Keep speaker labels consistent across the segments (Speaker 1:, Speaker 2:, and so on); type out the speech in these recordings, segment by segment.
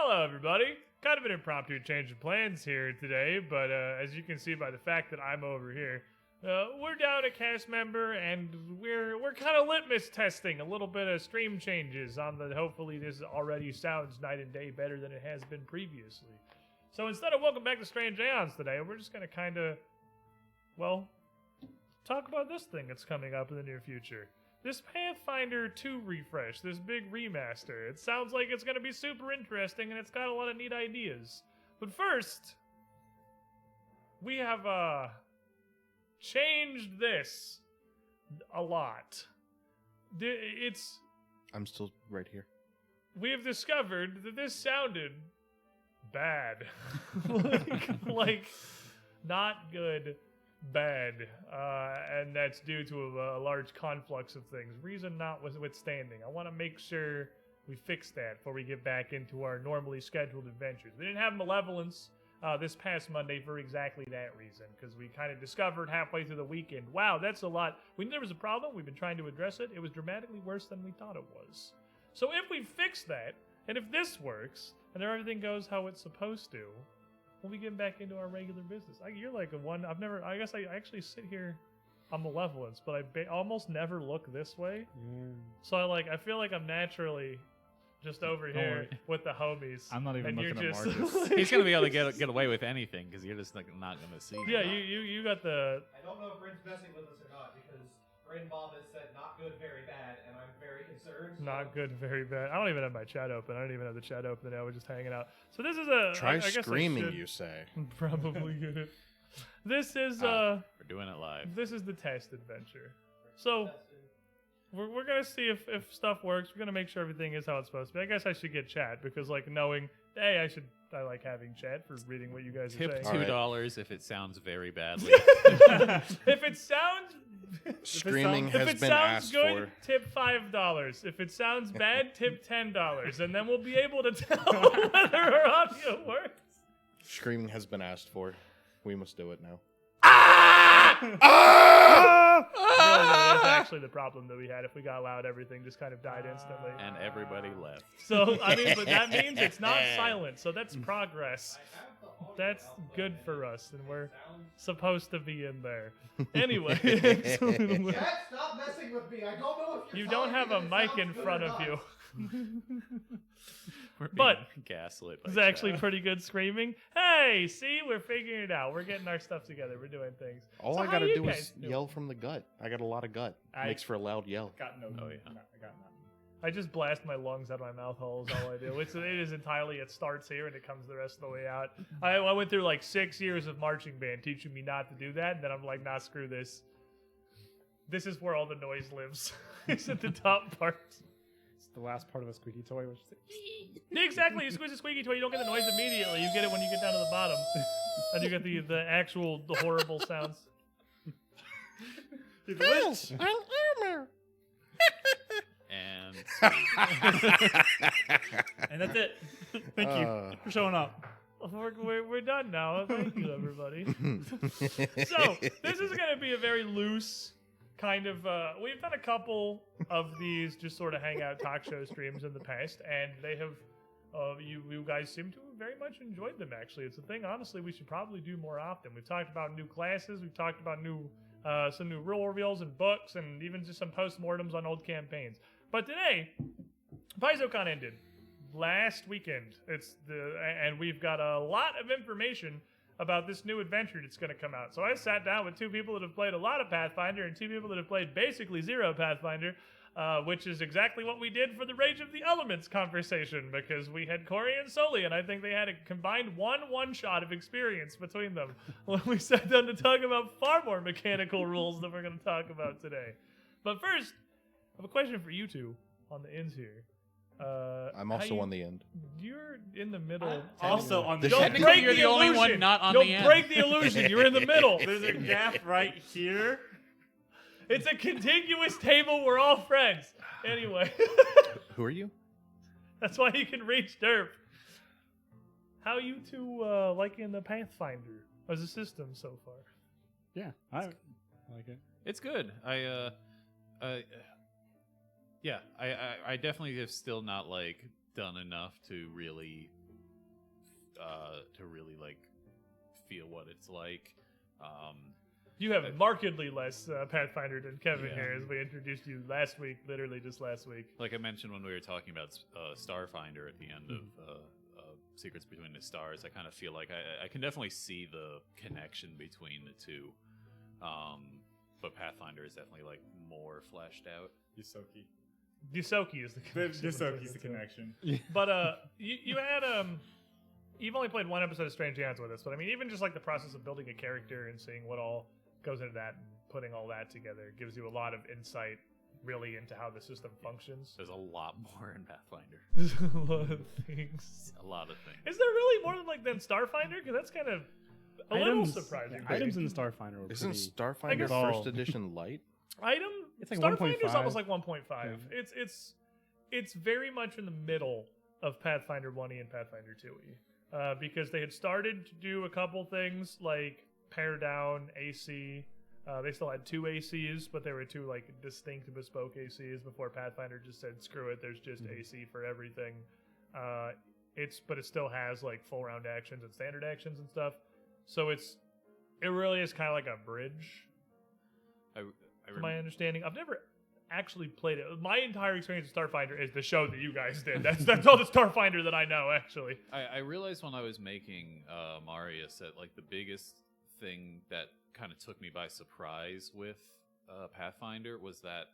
Speaker 1: Hello, everybody. Kind of an impromptu change of plans here today, but as you can see by the fact that I'm over here, we're down a cast member, and we're kind of litmus testing a little bit of stream changes on the. Hopefully, this already sounds night and day better than it has been previously. So instead of welcome back to Strange Aeons today, we're just gonna kind of, well, talk about this thing that's coming up in the near future. This Pathfinder2 refresh, this big remaster. It sounds like it's going to be super interesting, and it's got a lot of neat ideas. But first, we have changed this a lot.
Speaker 2: I'm still right here.
Speaker 1: We have discovered that this sounded bad. like not good. Bad, and that's due to a large conflux of things. Reason notwithstanding, I want to make sure we fix that before we get back into our normally scheduled adventures. We didn't have Malevolence this past Monday for exactly that reason, because we kind of discovered halfway through the weekend, wow, that's a lot. We knew there was a problem. We've been trying to address it. It was dramatically worse than we thought it was. So if we fix that, and if this works, and everything goes how it's supposed to, when we get back into our regular business. You're like a one. I guess I actually sit here on Malevolence, but I almost never look this way. So I feel like I'm naturally just over here with the homies.
Speaker 3: I'm not even looking at
Speaker 1: just,
Speaker 3: Marcus.
Speaker 4: He's gonna be able to get away with anything because you're just not gonna see.
Speaker 1: Yeah, you got the.
Speaker 5: I don't know if Bryn's messing with us or not because Bryn Bob has said not good, very bad, and I'm very concerned.
Speaker 1: Not good, very bad. I don't even have my chat open. I don't even have the chat open now. We're just hanging out. So this is a.
Speaker 2: Try
Speaker 1: I guess
Speaker 2: screaming, you say.
Speaker 1: Probably get it. This is
Speaker 4: We're doing it live.
Speaker 1: This is the test adventure. So we're gonna see if stuff works. We're gonna make sure everything is how it's supposed to be. I guess I should get chat because knowing, hey, I like having chat for reading what you guys
Speaker 4: Tip
Speaker 1: are saying.
Speaker 4: $2 if it sounds very badly.
Speaker 1: If it sounds
Speaker 2: Screaming has
Speaker 1: if it
Speaker 2: been
Speaker 1: sounds
Speaker 2: asked
Speaker 1: good,
Speaker 2: for.
Speaker 1: tip $5. If it sounds bad, tip $10, and then we'll be able to tell whether our audio works.
Speaker 2: Screaming has been asked for. We must do it now.
Speaker 1: Really, that is actually the problem that we had. If we got loud, everything just kind of died instantly.
Speaker 4: And everybody left.
Speaker 1: So, but that means it's not silent, so that's progress. That's good for us, and we're supposed to be in there. Anyway.
Speaker 5: Chat, stop messing with me. I don't know if
Speaker 1: You don't have a mic in front of you.
Speaker 4: We're being
Speaker 1: But
Speaker 4: gaslit.
Speaker 1: It's actually pretty good screaming. Hey, see, we're figuring it out. We're getting our stuff together. We're doing things.
Speaker 2: All
Speaker 1: So
Speaker 2: I
Speaker 1: how
Speaker 2: gotta
Speaker 1: you
Speaker 2: do
Speaker 1: guys
Speaker 2: is
Speaker 1: doing?
Speaker 2: yell from the gut. I got a lot of gut. Makes for a loud yell.
Speaker 3: Got no.
Speaker 4: Oh, yeah.
Speaker 3: No, I got nothing.
Speaker 1: I just blast my lungs out of my mouth hole is all I do. It is entirely, it starts here and it comes the rest of the way out. I went through like 6 years of marching band teaching me not to do that, and then I'm like, nah, screw this. This is where all the noise lives. It's at the top part.
Speaker 3: It's the last part of a squeaky toy, which is
Speaker 1: Exactly, you squeeze a squeaky toy, you don't get the noise immediately. You get it when you get down to the bottom. And you get the horrible sounds.
Speaker 4: And
Speaker 3: and that's it. Thank you for showing up.
Speaker 1: We're done now. Thank you, everybody. So, this is going to be a very loose kind of... we've done a couple of these just sort of hangout talk show streams in the past, and they have... you guys seem to have very much enjoyed them, actually. It's a thing, honestly, we should probably do more often. We've talked about new classes. We've talked about some new rule reveals and books, and even just some postmortems on old campaigns. But today, PaizoCon ended last weekend. And we've got a lot of information about this new adventure that's going to come out. So I sat down with two people that have played a lot of Pathfinder and two people that have played basically zero Pathfinder, which is exactly what we did for the Rage of the Elements conversation, because we had Corey and Sully, and I think they had a combined one-shot of experience between them when we sat down to talk about far more mechanical rules than we're going to talk about today. But first, I have a question for you two on the ends here.
Speaker 2: I'm also on the end.
Speaker 1: You're in the middle.
Speaker 3: Also on the
Speaker 1: Don't
Speaker 3: end.
Speaker 1: break
Speaker 4: you're the only one
Speaker 1: illusion.
Speaker 4: not on
Speaker 1: Don't
Speaker 4: the end.
Speaker 1: break the illusion. You're in the middle.
Speaker 3: There's a gap right here.
Speaker 1: It's a contiguous table. We're all friends. Anyway,
Speaker 2: Who are you?
Speaker 1: that's why you can reach Derp. How you two liking the Pathfinder as a system so far?
Speaker 3: Yeah, I like it.
Speaker 4: it's good. I definitely have still not done enough to really to really like feel what it's like.
Speaker 1: You have markedly less Pathfinder than Kevin
Speaker 4: Yeah.
Speaker 1: here, as we introduced you last week, literally just last week.
Speaker 4: Like I mentioned when we were talking about Starfinder at the end of Secrets Between the Stars, I kind of feel like I can definitely see the connection between the two. But Pathfinder is definitely like more fleshed out.
Speaker 3: Yusoki.
Speaker 1: Yusoki is the connection.
Speaker 3: Yusoki's the connection.
Speaker 1: But you had you've only played one episode of Strange Aeons with us, but I mean, even just like the process of building a character and seeing what all goes into that and putting all that together gives you a lot of insight, really, into how the system functions.
Speaker 4: There's a lot more in Pathfinder.
Speaker 1: There's a lot of things.
Speaker 4: A lot of things.
Speaker 1: Is there really more than Starfinder? Because that's kind of a little surprising.
Speaker 3: Items in the Starfinder were
Speaker 2: Isn't
Speaker 3: pretty...
Speaker 2: Starfinder
Speaker 1: guess-
Speaker 2: First Edition light?
Speaker 3: It's like
Speaker 1: Starfinder is
Speaker 3: 1.5.
Speaker 1: almost like 1.5.
Speaker 3: Yeah.
Speaker 1: It's very much in the middle of Pathfinder 1e and Pathfinder 2e. Because they had started to do a couple things like pare down AC. They still had 2 ACs, but they were 2 like distinct bespoke ACs before Pathfinder just said screw it, there's just AC for everything. But it still has like full round actions and standard actions and stuff. So it really is kind of like a bridge. From my understanding, I've never actually played it. My entire experience with Starfinder is the show that you guys did. That's all the Starfinder that I know, actually.
Speaker 4: I realized when I was making Marius that like the biggest thing that kind of took me by surprise with Pathfinder was that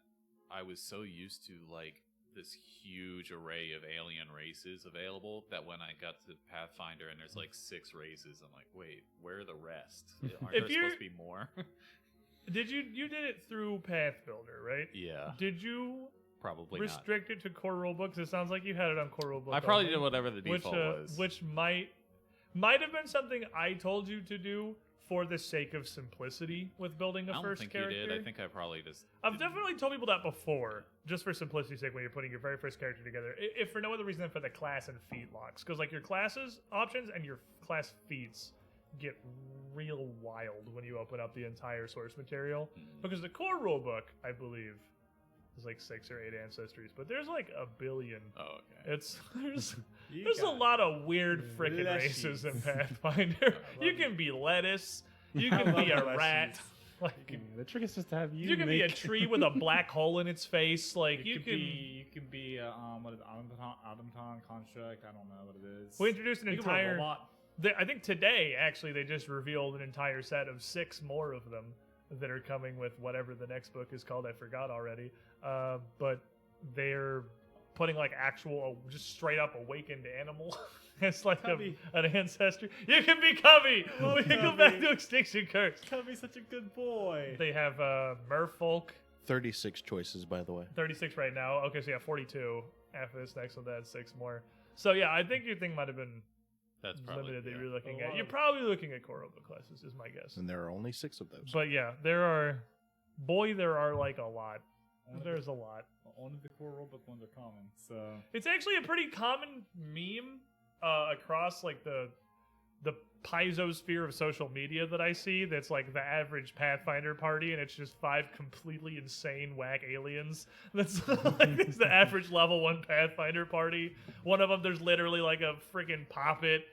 Speaker 4: I was so used to like this huge array of alien races available that when I got to Pathfinder and there's like 6 races, I'm like, wait, where are the rest? Aren't there supposed to be more?
Speaker 1: Did you did it through Path Builder, right?
Speaker 4: Yeah.
Speaker 1: Did you
Speaker 4: Probably
Speaker 1: restrict it to core rulebooks? It sounds like you had it on core rulebook.
Speaker 4: not. I probably
Speaker 1: only,
Speaker 4: did whatever the default was.
Speaker 1: Which might have been something I told you to do for the sake of simplicity with building a
Speaker 4: I don't
Speaker 1: first
Speaker 4: think
Speaker 1: character.
Speaker 4: you did. I think I probably just.
Speaker 1: I've definitely told people that before, just for simplicity's sake, when you're putting your very first character together. If for no other reason than for the class and feat locks. Because like your classes options and your class feats get real wild when you open up the entire source material. Because the core rulebook, I believe, is like 6 or 8 ancestries, but there's like a billion.
Speaker 4: Oh, okay.
Speaker 1: There's a lot of weird frickin' races in Pathfinder. You can be lettuce. You can be a rat. Like
Speaker 3: The trick is just to have
Speaker 1: you can be a tree with a black hole in its face. Like
Speaker 3: You can be what is it, automaton construct? I don't know what it is.
Speaker 1: We introduced an
Speaker 3: You can be a
Speaker 1: entire.
Speaker 3: robot.
Speaker 1: I think today, actually, they just revealed an entire set of 6 more of them that are coming with whatever the next book is called. I forgot already. But they're putting like actual, just straight up awakened animal. It's like an ancestry. You can be Cubby. We can go back to Extinction Curse.
Speaker 3: Cubby's such a good boy.
Speaker 1: They have Merfolk.
Speaker 2: 36 choices, by the way.
Speaker 1: 36 right now. Okay, so yeah, 42 after this next one. That's 6 more. So yeah, I think your thing might have been
Speaker 4: That's probably
Speaker 1: limited that
Speaker 4: yeah.
Speaker 1: you're looking at. You're probably looking at core open classes, is my guess.
Speaker 2: And there are only 6 of those.
Speaker 1: But yeah, there are like a lot. There's a lot.
Speaker 3: Only the core rulebook ones are common, so
Speaker 1: It's actually a pretty common meme across like the Paizo sphere of social media that I see. That's like the average Pathfinder party, and it's just 5 completely insane whack aliens. That's like it's the average level 1 Pathfinder party. One of them, there's literally like a freaking poppet.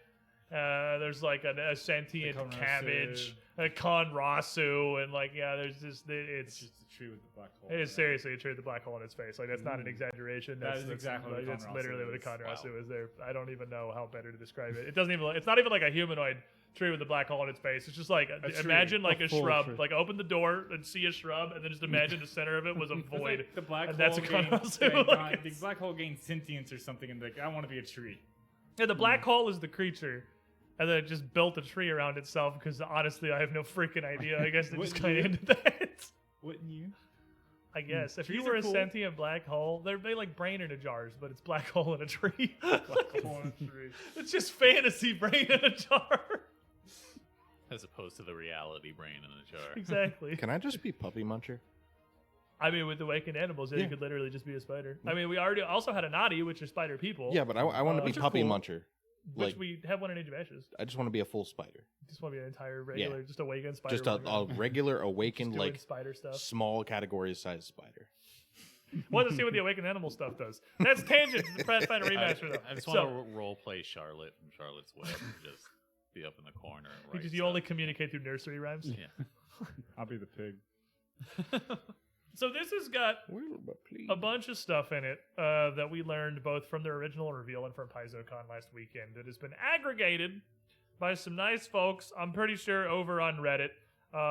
Speaker 1: There's like a sentient
Speaker 3: Konrasu.
Speaker 1: cabbage, a Konrasu, and like there's just
Speaker 3: it's just a tree with the black hole.
Speaker 1: it is seriously a tree with a black hole in its face. Like that's not an exaggeration.
Speaker 3: That
Speaker 1: That's
Speaker 3: is exactly what a
Speaker 1: that's
Speaker 3: Konrasu
Speaker 1: literally what a
Speaker 3: is.
Speaker 1: Konrasu is. There, I don't even know how better to describe it. It doesn't even. It's not even like a humanoid tree with a black hole in its face. It's just like
Speaker 3: tree.
Speaker 1: imagine like a
Speaker 3: full
Speaker 1: shrub.
Speaker 3: tree.
Speaker 1: Like open the door and see a shrub, and then just imagine the center of it was a void.
Speaker 3: Like the black
Speaker 1: And
Speaker 3: hole
Speaker 1: that's a
Speaker 3: gains,
Speaker 1: Konrasu. Like,
Speaker 3: the black hole gains sentience or something, and like I want to be a tree.
Speaker 1: yeah, the black hole is the creature. And then it just built a tree around itself because honestly, I have no freaking idea. I guess they just
Speaker 3: Wouldn't
Speaker 1: kind of
Speaker 3: you?
Speaker 1: into that.
Speaker 3: Wouldn't you?
Speaker 1: I guess if you
Speaker 3: Trees
Speaker 1: were
Speaker 3: are
Speaker 1: a
Speaker 3: cool.
Speaker 1: sentient black hole, they like brain in a jars, but it's black hole in a tree.
Speaker 3: Black hole in a tree.
Speaker 1: It's just fantasy brain in a jar.
Speaker 4: As opposed to the reality brain in the jar.
Speaker 1: Exactly.
Speaker 2: Can I just be Puppy Muncher?
Speaker 1: I mean, with awakened animals, you
Speaker 2: Yeah.
Speaker 1: could literally just be a spider. I mean, we already also had a naughty, which are spider people.
Speaker 2: Yeah, but I want to be
Speaker 1: which are
Speaker 2: Puppy
Speaker 1: cool.
Speaker 2: Muncher.
Speaker 1: Which
Speaker 2: Like,
Speaker 1: we have one in Age of Ashes.
Speaker 2: I just want to be a full spider.
Speaker 1: Just want to be an entire regular, just awakened spider.
Speaker 2: Just a
Speaker 1: running around,
Speaker 2: regular
Speaker 1: just
Speaker 2: awakened,
Speaker 1: doing
Speaker 2: like,
Speaker 1: spider stuff.
Speaker 2: small category size spider.
Speaker 1: Want to see what the Awakened Animal stuff does. That's tangent to the Pathfinder Remaster, though.
Speaker 4: I just want to role play Charlotte from Charlotte's Web and just be up in the corner. And write
Speaker 1: Because you only communicate through nursery rhymes.
Speaker 4: Yeah.
Speaker 3: I'll be the pig.
Speaker 1: So this has got a bunch of stuff in it that we learned both from the original reveal and from PaizoCon last weekend that has been aggregated by some nice folks, I'm pretty sure, over on Reddit.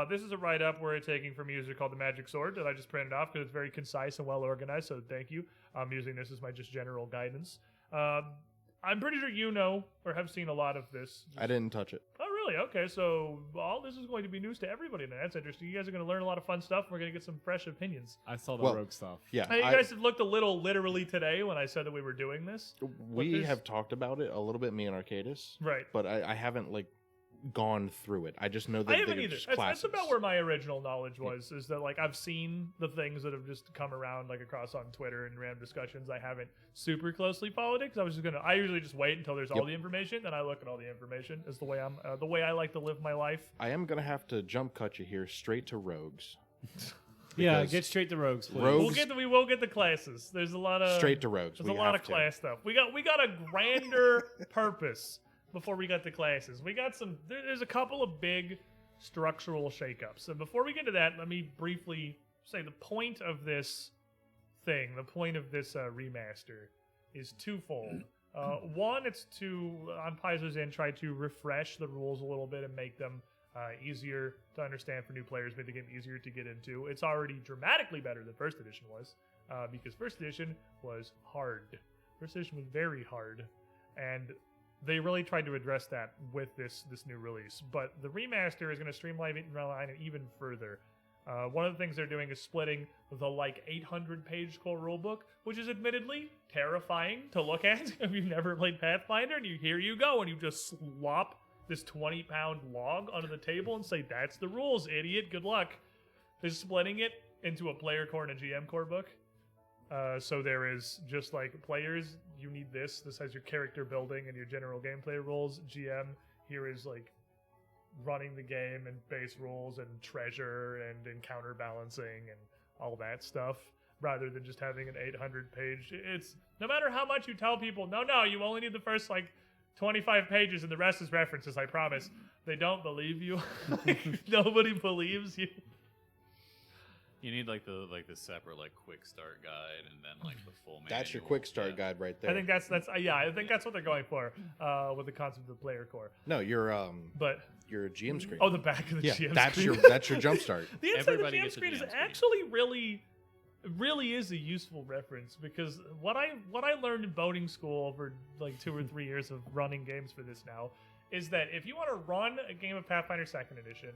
Speaker 1: This is a write-up we're taking from a user called The Magic Sword that I just printed off because it's very concise and well-organized, so thank you. I'm using this as my just general guidance. I'm pretty sure you know or have seen a lot of this.
Speaker 2: I didn't touch it.
Speaker 1: Oh, really? Okay, so all this is going to be news to everybody now. That's interesting. You guys are going to learn a lot of fun stuff. We're going to get some fresh opinions.
Speaker 3: I saw the
Speaker 2: Well,
Speaker 3: rogue stuff.
Speaker 2: Yeah,
Speaker 1: Hey, you guys have looked a little literally today when I said that we were doing this.
Speaker 2: we
Speaker 1: there's-
Speaker 2: have talked about it a little bit, me and Arcadis,
Speaker 1: Right.
Speaker 2: but I haven't like gone through it. I just know that
Speaker 1: I haven't
Speaker 2: they're
Speaker 1: either.
Speaker 2: just
Speaker 1: That's
Speaker 2: classes.
Speaker 1: about where my original knowledge was, is that like I've seen the things that have just come around like across on Twitter and random discussions. I haven't super closely followed it because I usually just wait until there's all
Speaker 2: Yep.
Speaker 1: the information, then I look at all the information. Is the way I like to live my life.
Speaker 2: I am gonna have to jump cut you here straight to rogues.
Speaker 3: Yeah,
Speaker 2: Because
Speaker 3: get straight to rogues, please.
Speaker 2: rogues-
Speaker 1: We will get the classes. There's a lot of
Speaker 2: Straight to rogues.
Speaker 1: There's
Speaker 2: We
Speaker 1: a lot
Speaker 2: have
Speaker 1: of
Speaker 2: to.
Speaker 1: class stuff. We got a grander purpose before we got to classes. We got there's a couple of big structural shakeups. And before we get to that, let me briefly say the point of this thing, the point of this remaster is twofold. One, it's to, on Paizo's end, try to refresh the rules a little bit and make them easier to understand for new players, make the game easier to get into. It's already dramatically better than First Edition was, because First Edition was hard. First Edition was very hard, and they really tried to address that with this new release. But the remaster is going to streamline it even further. One of the things they're doing is splitting the 800-page core rulebook, which is admittedly terrifying to look at if you've never played Pathfinder, and here you go, and you just slop this 20-pound log onto the table and say, "That's the rules, idiot. Good luck." They're splitting it into a player core and a GM core book. So there is just like players, you need this. This has your character building and your general gameplay rules. GM, here is like running the game and base rules and treasure and encounter balancing and all that stuff, rather than just having an 800-page. It's no matter how much you tell people, no, you only need the first 25 pages and the rest is references, I promise. They don't believe you. Nobody believes you.
Speaker 4: You need the separate quick start guide and then the full manual.
Speaker 2: That's your quick start guide right there.
Speaker 1: I think that's I think that's what they're going for with the concept of the player core.
Speaker 2: No, your
Speaker 1: GM
Speaker 2: screen.
Speaker 1: Oh, the back of the
Speaker 2: yeah,
Speaker 1: GM
Speaker 2: that's
Speaker 1: screen.
Speaker 2: that's your jump start.
Speaker 1: The inside of the
Speaker 4: Everybody
Speaker 1: GM
Speaker 4: gets a
Speaker 1: screen is
Speaker 4: GM screen.
Speaker 1: actually really is a useful reference, because what I learned in boating school over 2 or 3 years of running games for this now is that if you want to run a game of Pathfinder 2nd Edition,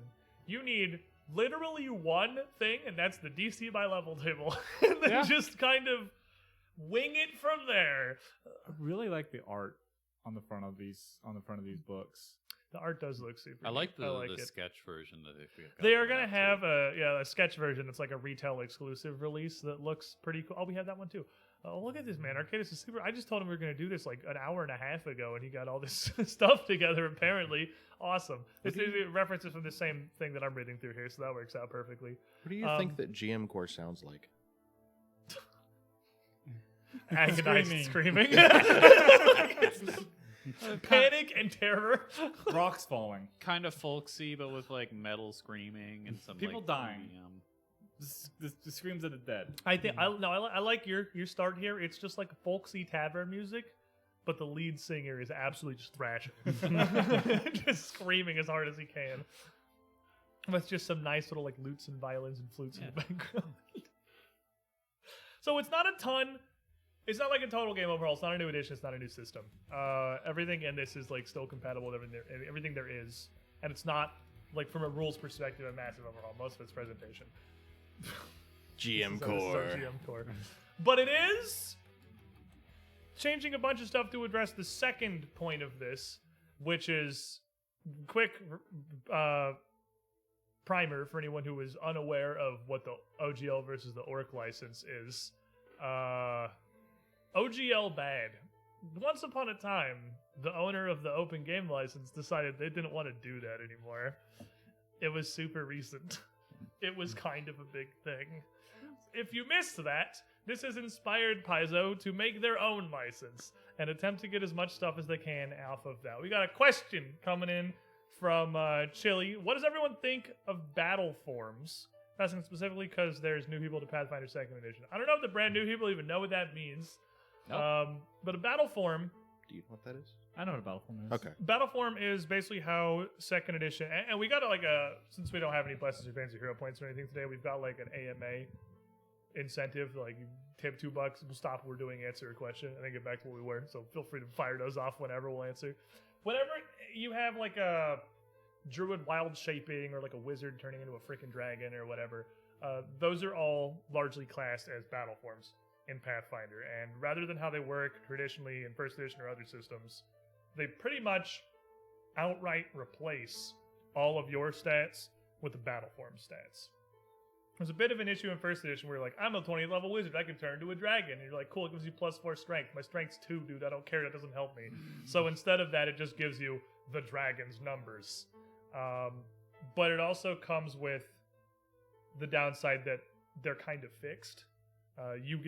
Speaker 1: you need literally one thing, and that's the DC by level table, and then just kind of wing it from there.
Speaker 3: I really like the art on the front of these books.
Speaker 1: The art does look super.
Speaker 4: I like
Speaker 1: neat.
Speaker 4: the
Speaker 1: it.
Speaker 4: sketch version that they've got.
Speaker 1: They are going to have a sketch version that's like a retail exclusive release that looks pretty cool. Oh, we have that one too. Oh, look at this, man. Arcadis is super. I just told him we were going to do this an hour and a half ago, and he got all this stuff together, apparently. Awesome. It's references from the same thing that I'm reading through here, so that works out perfectly.
Speaker 2: What do you think that GM core sounds like?
Speaker 1: Agonized screaming. Panic and terror.
Speaker 3: Rocks falling.
Speaker 4: Kind of folksy, but with metal screaming and some
Speaker 3: People dying. The screams of the dead.
Speaker 1: I think I like your start here. It's just like folksy tavern music, but the lead singer is absolutely just thrashing, just screaming as hard as he can. With just some nice little lutes and violins and flutes in the background. So it's not a ton. It's not like a total game overhaul. It's not a new edition. It's not a new system. Everything in this is still compatible with everything there is, and it's not from a rules perspective a massive overhaul. Most of it's presentation.
Speaker 2: GM
Speaker 1: So this is our
Speaker 2: core.
Speaker 1: GM core. But it is changing a bunch of stuff to address the second point of this, which is quick primer for anyone who is unaware of what the OGL versus the Orc license is. OGL bad. Once upon a time, the owner of the open game license decided they didn't want to do that anymore. It was super recent. It was kind of a big thing. If you missed that, This has inspired Paizo to make their own license and attempt to get as much stuff as they can off of that. We got a question coming in from Chili. What does everyone think of battle forms? Asking specifically because there's new people to Pathfinder 2nd Edition. I don't know if the brand new people even know what that means.
Speaker 4: Nope.
Speaker 1: But a battle form...
Speaker 2: Do you know what that is?
Speaker 3: I know what a battle form is.
Speaker 2: Okay.
Speaker 1: Battle form is basically how 2nd Edition... And we got since we don't have any blessings or fancy hero points or anything today, we've got like an AMA incentive. Like, you tip $2, we'll stop what we're doing, answer a question, and then get back to what we were. So feel free to fire those off whenever we'll answer. Whenever you have like a druid wild shaping or like a wizard turning into a freaking dragon or whatever, those are all largely classed as battle forms in Pathfinder. And rather than how they work traditionally in 1st edition or other systems, they pretty much outright replace all of your stats with the battle form stats. There's a bit of an issue in 1st edition where you're like, I'm a 20th level wizard, I can turn into a dragon. And you're like, cool, it gives you +4 strength. My strength's 2, dude, I don't care, that doesn't help me. So instead of that, it just gives you the dragon's numbers. But it also comes with the downside that they're kind of fixed.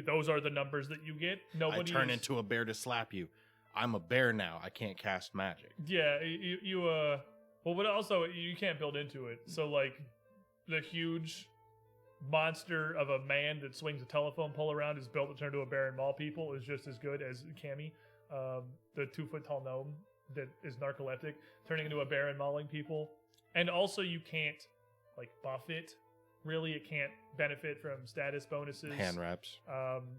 Speaker 1: Those are the numbers that you get.
Speaker 2: I turn into a bear to slap you. I'm a bear now. I can't cast magic.
Speaker 1: Yeah, well, but also you can't build into it. So like the huge monster of a man that swings a telephone pole around is built to turn into a bear and maul people is just as good as Cammy, the 2-foot tall gnome that is narcoleptic, turning into a bear and mauling people. And also you can't like buff it. Really, it can't benefit from status bonuses.
Speaker 2: Hand wraps.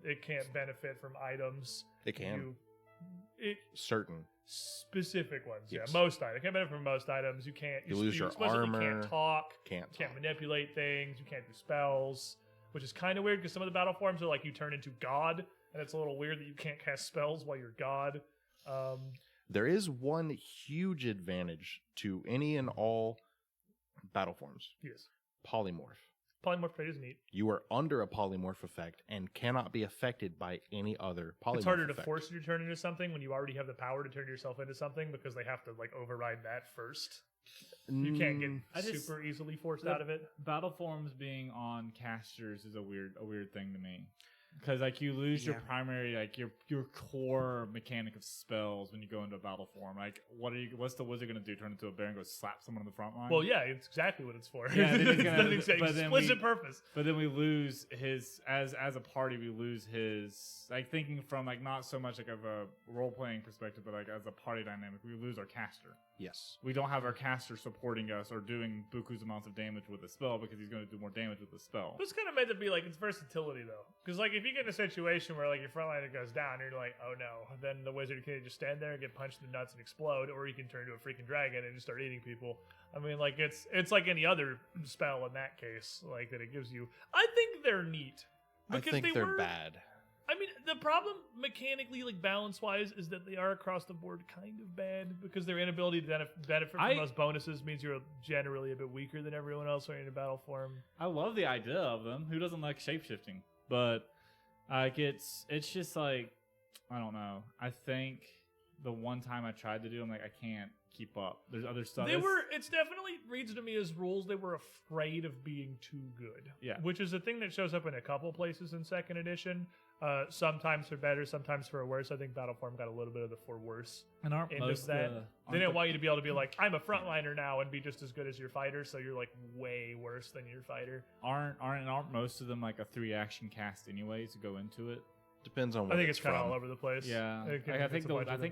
Speaker 1: It can't benefit from items.
Speaker 2: It can. Certain.
Speaker 1: Specific ones,
Speaker 2: Yes.
Speaker 1: yeah. Most items. It can't benefit from most items. You can't.
Speaker 2: You lose your
Speaker 1: explicitly
Speaker 2: armor.
Speaker 1: Can't talk.
Speaker 2: Can't
Speaker 1: Manipulate things. You can't do spells, which is kind of weird because some of the battle forms are like you turn into God, and it's a little weird that you can't cast spells while you're God.
Speaker 2: There is one huge advantage to any and all battle forms.
Speaker 1: Yes.
Speaker 2: Polymorph.
Speaker 1: Polymorph trait is neat.
Speaker 2: You are under a polymorph effect and cannot be affected by any other polymorph
Speaker 1: It's harder
Speaker 2: effect.
Speaker 1: to force you to turn into something when you already have the power to turn yourself into something because they have to like override that first. You can't get super easily forced out of it.
Speaker 3: Battle forms being on casters is a weird thing to me. Because like you lose your primary, like your core mechanic of spells when you go into a battle form. Like what's the wizard gonna do? Turn into a bear and go slap someone on the front line?
Speaker 1: Well, yeah, it's exactly what it's for.
Speaker 3: Yeah, then he's gonna-
Speaker 1: It's
Speaker 3: but then
Speaker 1: explicit purpose.
Speaker 3: But then we lose his as a party. We lose his like thinking from like not so much like of a role playing perspective, but like as a party dynamic, we lose our caster.
Speaker 2: Yes.
Speaker 3: We don't have our caster supporting us or doing buku's amounts of damage with the spell because he's going to do more damage with the spell.
Speaker 1: This kind of made it be like it's versatility though, because like if you get in a situation where like your frontliner goes down, you're like, oh no, then the wizard can just stand there and get punched in the nuts and explode, or you can turn into a freaking dragon and just start eating people. I mean, like it's like any other spell in that case, like that it gives you. I think they're neat.
Speaker 2: I think they're bad.
Speaker 1: I mean, the problem mechanically, like balance-wise, is that they are across the board kind of bad because their inability to benefit from those bonuses means you're generally a bit weaker than everyone else when you're in a battle form.
Speaker 3: I love the idea of them. Who doesn't like shapeshifting? But like it's just like I don't know. I think the one time I tried to do, I'm like I can't keep up. There's other stuff.
Speaker 1: It's definitely reads to me as rules. They were afraid of being too good.
Speaker 3: Yeah.
Speaker 1: Which is a thing that shows up in a couple places in 2nd edition. Sometimes for better, sometimes for worse. I think Battleform got a little bit of the for worse
Speaker 3: and aren't
Speaker 1: end
Speaker 3: most
Speaker 1: of that. They didn't want you to be able to be like, I'm a frontliner now and be just as good as your fighter, so you're like way worse than your fighter.
Speaker 3: Aren't most of them like a 3-action cast anyways to go into it?
Speaker 2: Depends on what
Speaker 1: I think it's kind of
Speaker 2: from.
Speaker 1: all over the place.
Speaker 3: Yeah, I think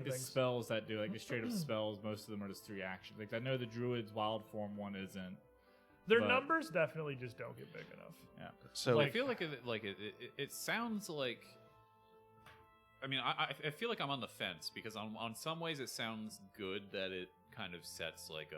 Speaker 3: the spells that do like the straight up spells, most of them are just 3 actions. Like I know the Druid's Wild Form one isn't.
Speaker 1: Their numbers definitely just don't get big enough.
Speaker 3: Yeah.
Speaker 2: So
Speaker 4: I feel like it sounds like. I mean, I feel like I'm on the fence because on some ways it sounds good that it kind of sets like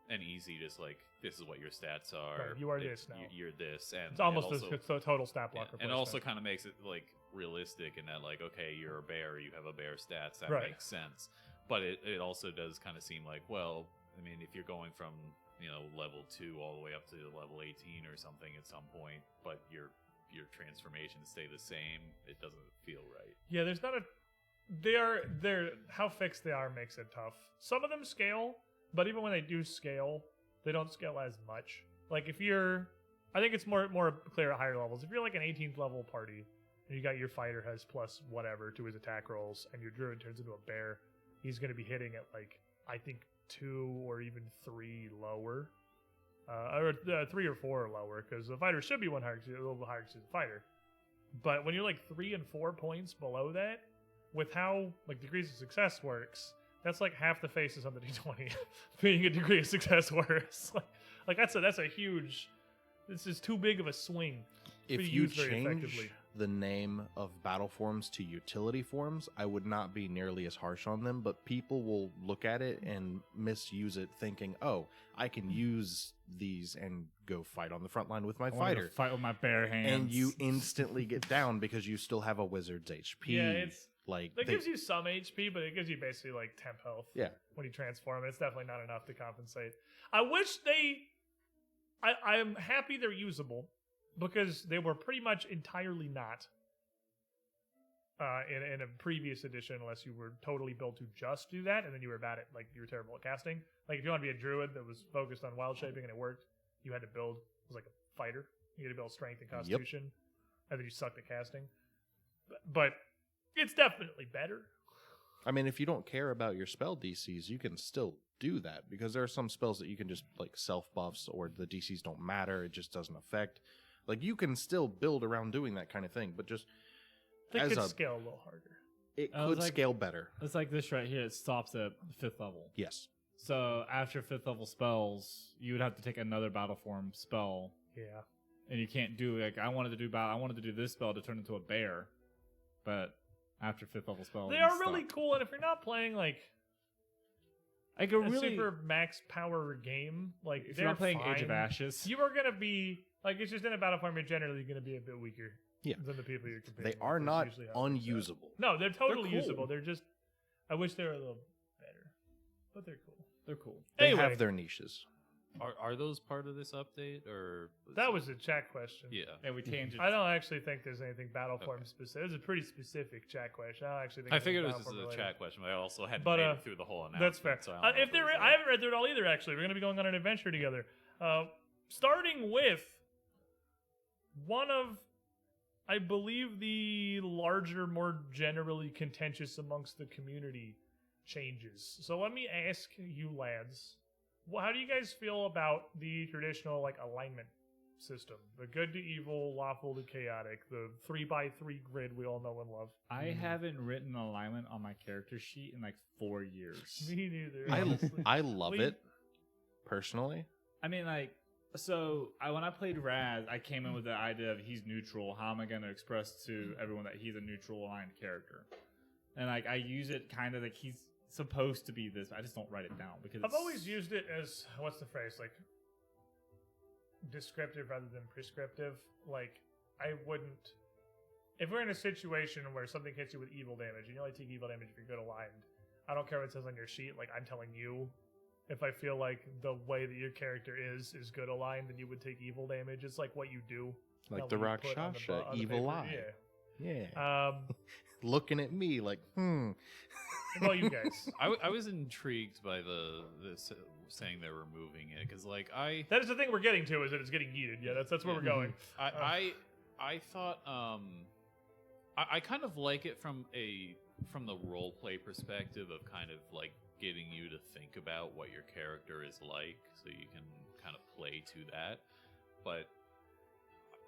Speaker 4: an easy just like this is what your stats are.
Speaker 1: Right, you are this now.
Speaker 4: You're this, and
Speaker 1: it's almost
Speaker 4: also,
Speaker 1: a total stat block.
Speaker 4: and also kind of makes it like realistic in that like okay, you're a bear, you have a bear stats, that
Speaker 1: Right.
Speaker 4: makes sense. But it also does kind of seem like well, I mean, if you're going from level 2 all the way up to level 18 or something at some point, but your transformations stay the same, it doesn't feel right.
Speaker 1: Yeah, there's not a. They're how fixed they are makes it tough. Some of them scale, but even when they do scale, they don't scale as much. Like if you're, I think it's more clear at higher levels. If you're like an 18th level party and you got your fighter has plus whatever to his attack rolls, and your druid turns into a bear, he's going to be hitting at like I think 2 or even 3 lower, or 3 or 4 lower, because the fighter should be 1 higher, a little bit higher because he's a fighter. But when you're like 3 and 4 points below that, with how like degrees of success works, that's like half the faces on the D20 being a degree of success worse. Like that's a huge. This is too big of a swing.
Speaker 2: If you change the name of battle forms to utility forms, I would not be nearly as harsh on them, but people will look at it and misuse it thinking, oh, I can use these and go fight on the front line with my fighter.
Speaker 3: Fight with my bare hands.
Speaker 2: And you instantly get down because you still have a wizard's HP.
Speaker 1: Yeah, it's
Speaker 2: like
Speaker 1: it gives you some HP, but it gives you basically like temp health.
Speaker 2: Yeah.
Speaker 1: When you transform, it's definitely not enough to compensate. I wish I'm happy they're usable, because they were pretty much entirely not in a previous edition, unless you were totally built to just do that, and then you were bad at, like, you were terrible at casting. Like, if you want to be a druid that was focused on wild shaping and it worked, you had to build, it was like a fighter. You had to build strength and constitution, and then you sucked at casting. But it's definitely better.
Speaker 2: I mean, if you don't care about your spell DCs, you can still do that, because there are some spells that you can just, like, self-buffs, or the DCs don't matter, it just doesn't affect. Like, you can still build around doing that kind of thing, but just
Speaker 1: They could scale a little harder.
Speaker 2: It could scale better.
Speaker 3: It's like this right here. It stops at 5th level.
Speaker 2: Yes.
Speaker 3: So after 5th level spells, you would have to take another battle form spell.
Speaker 1: Yeah.
Speaker 3: And you can't do, like, I wanted to do this spell to turn into a bear, but after 5th level spells,
Speaker 1: they are really cool, and if you're not playing like a super max power game, like
Speaker 3: if you're not playing Age of Ashes,
Speaker 1: you are gonna be like, it's just in a battle form, you're generally gonna be a bit weaker.
Speaker 2: Yeah.
Speaker 1: Than the people you're competing.
Speaker 2: They are
Speaker 1: with,
Speaker 2: not
Speaker 1: usually how it works out.
Speaker 2: unusable.
Speaker 1: No, they're totally
Speaker 3: They're cool.
Speaker 1: usable. They're just, I wish they were a little better, but they're cool.
Speaker 3: They're cool.
Speaker 2: They
Speaker 1: Anyway,
Speaker 2: have their niches.
Speaker 4: Are those part of this update, or
Speaker 1: that was a chat question.
Speaker 4: Yeah.
Speaker 3: And we tangent.
Speaker 1: I don't actually think there's anything battle form specific. It's a pretty specific chat question. I don't actually think.
Speaker 4: I figured it was
Speaker 1: battle
Speaker 4: just
Speaker 1: form
Speaker 4: a
Speaker 1: related.
Speaker 4: chat question, but I also hadn't
Speaker 1: But,
Speaker 4: made it through the whole announcement.
Speaker 1: That's fair.
Speaker 4: So I don't know
Speaker 1: If there,
Speaker 4: it was
Speaker 1: I haven't read through it all either. Actually, we're going to be going on an adventure together. Starting with one of, I believe, the larger, more generally contentious amongst the community changes. So let me ask you lads, how do you guys feel about the traditional like alignment system? The good to evil, lawful to chaotic, the 3x3 grid we all know and love.
Speaker 3: I haven't written alignment on my character sheet in like 4 years.
Speaker 1: Me neither. honestly.
Speaker 2: I love
Speaker 1: We-
Speaker 2: it, personally.
Speaker 3: I mean, like, so when I played Raz, I came in with the idea of he's neutral. How am I going to express to everyone that he's a neutral aligned character? And like, I use it kind of like he's supposed to be this. I just don't write it down because
Speaker 1: I've always used it as, what's the phrase, like descriptive rather than prescriptive. Like, I wouldn't, if we're in a situation where something hits you with evil damage, and you only take evil damage if you're good aligned, I don't care what it says on your sheet. Like, I'm telling you, if I feel like the way that your character is good aligned, then you would take evil damage. It's like what you do.
Speaker 2: Like
Speaker 1: not
Speaker 2: the
Speaker 1: what you put on
Speaker 2: Rakshasa,
Speaker 1: on the
Speaker 2: evil
Speaker 1: paper.
Speaker 2: eye.
Speaker 1: Yeah.
Speaker 2: Yeah. Looking at me like,
Speaker 1: What about you guys?
Speaker 4: I was intrigued by the saying they're removing it, because like
Speaker 1: That is the thing we're getting to, is that it's getting yeeted. Yeah, that's where we're going.
Speaker 4: I thought I kind of like it from the role play perspective of kind of like getting you to think about what your character is like, so you can kind of play to that. But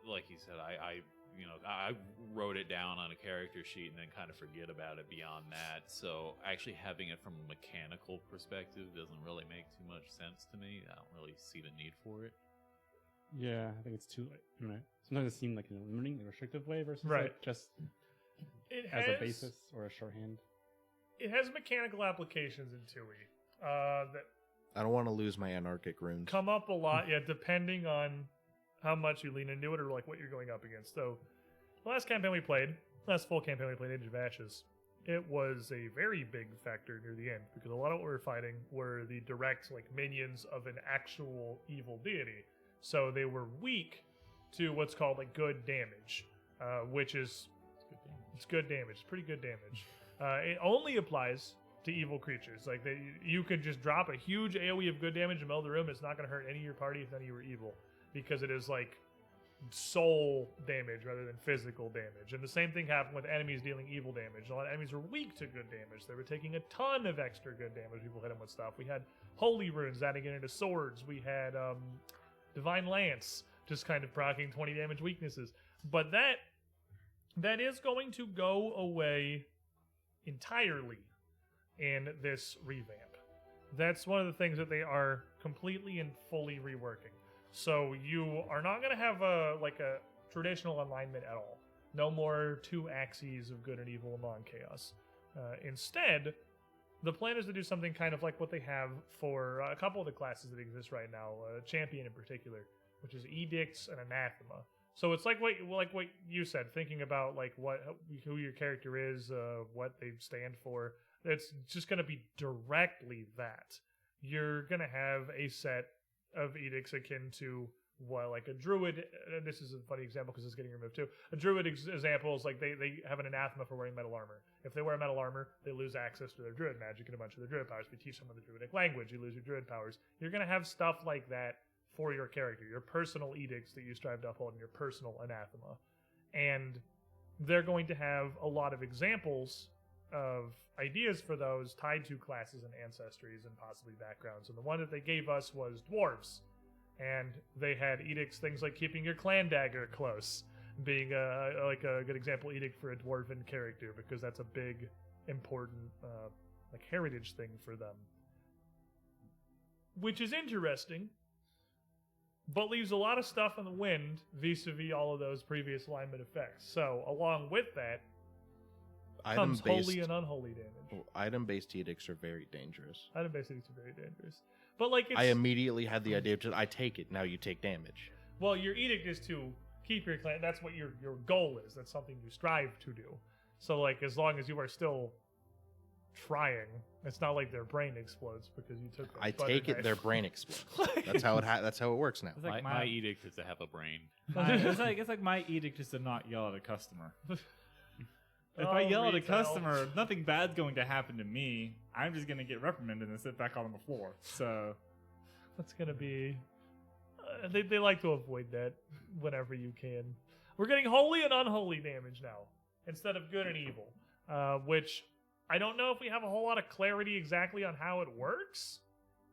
Speaker 4: like you said, I wrote it down on a character sheet and then kind of forget about it beyond that. So actually having it from a mechanical perspective doesn't really make too much sense to me. I don't really see the need for it.
Speaker 6: Yeah, I think it's too late. I mean, sometimes it seems like a limiting, the restrictive way versus
Speaker 1: Right.
Speaker 6: like just
Speaker 1: It
Speaker 6: as
Speaker 1: has
Speaker 6: a basis or a shorthand.
Speaker 1: It has mechanical applications in 2e that
Speaker 2: I don't want to lose my anarchic runes.
Speaker 1: come up a lot. Yeah, depending on how much you lean into it or like what you're going up against. So, the last full campaign we played, Age of Ashes, it was a very big factor near the end, because a lot of what we were fighting were the direct like minions of an actual evil deity. So they were weak to what's called like good damage, which is it's good damage. It's pretty good damage. It only applies to evil creatures. Like you could just drop a huge AoE of good damage in the middle of the room. It's not going to hurt any of your party if none of you were evil, because it is like soul damage rather than physical damage. And the same thing happened with enemies dealing evil damage. A lot of enemies were weak to good damage. They were taking a ton of extra good damage. People hit them with stuff. We had holy runes adding it into swords. We had divine lance just kind of proccing 20 damage weaknesses. But that is going to go away entirely in this revamp. That's one of the things that they are completely and fully reworking. So you are not going to have a traditional alignment at all. No more two axes of good and evil and non-chaos. Instead, the plan is to do something kind of like what they have for a couple of the classes that exist right now, Champion in particular, which is Edicts and Anathema. So it's like what you said, thinking about like who your character is, what they stand for. It's just going to be directly that. You're going to have a set of edicts akin to like a druid. And this is a funny example because it's getting removed too. A druid example is like they have an anathema for wearing metal armor. If they wear metal armor, they lose access to their druid magic and a bunch of their druid powers. If you teach someone the druidic language, you lose your druid powers. You're going to have stuff like that for your character, your personal edicts that you strive to uphold, and your personal anathema. And they're going to have a lot of examples of ideas for those tied to classes and ancestries and possibly backgrounds. And the one that they gave us was dwarves. And they had edicts, things like keeping your clan dagger close, being a good example edict for a dwarven character, because that's a big, important heritage thing for them. Which is interesting, but leaves a lot of stuff in the wind vis-a-vis all of those previous alignment effects. So, along with that, comes holy and unholy damage.
Speaker 2: Item-based edicts are very dangerous.
Speaker 1: Item-based edicts are very dangerous. But I
Speaker 2: immediately had the idea I take it, now you take damage.
Speaker 1: Well, your edict is to keep your clan. That's what your goal is. That's something you strive to do. So, as long as you are still trying, it's not like their brain explodes because you took.
Speaker 2: I take it, their brain explodes. That's how it works now.
Speaker 4: Like my edict is to have a brain.
Speaker 3: It's like my edict is to not yell at a customer. If I yell at a customer, nothing bad's going to happen to me. I'm just going to get reprimanded and sit back on the floor. So
Speaker 1: that's going to be... They like to avoid that whenever you can. We're getting holy and unholy damage now instead of good and evil, which I don't know if we have a whole lot of clarity exactly on how it works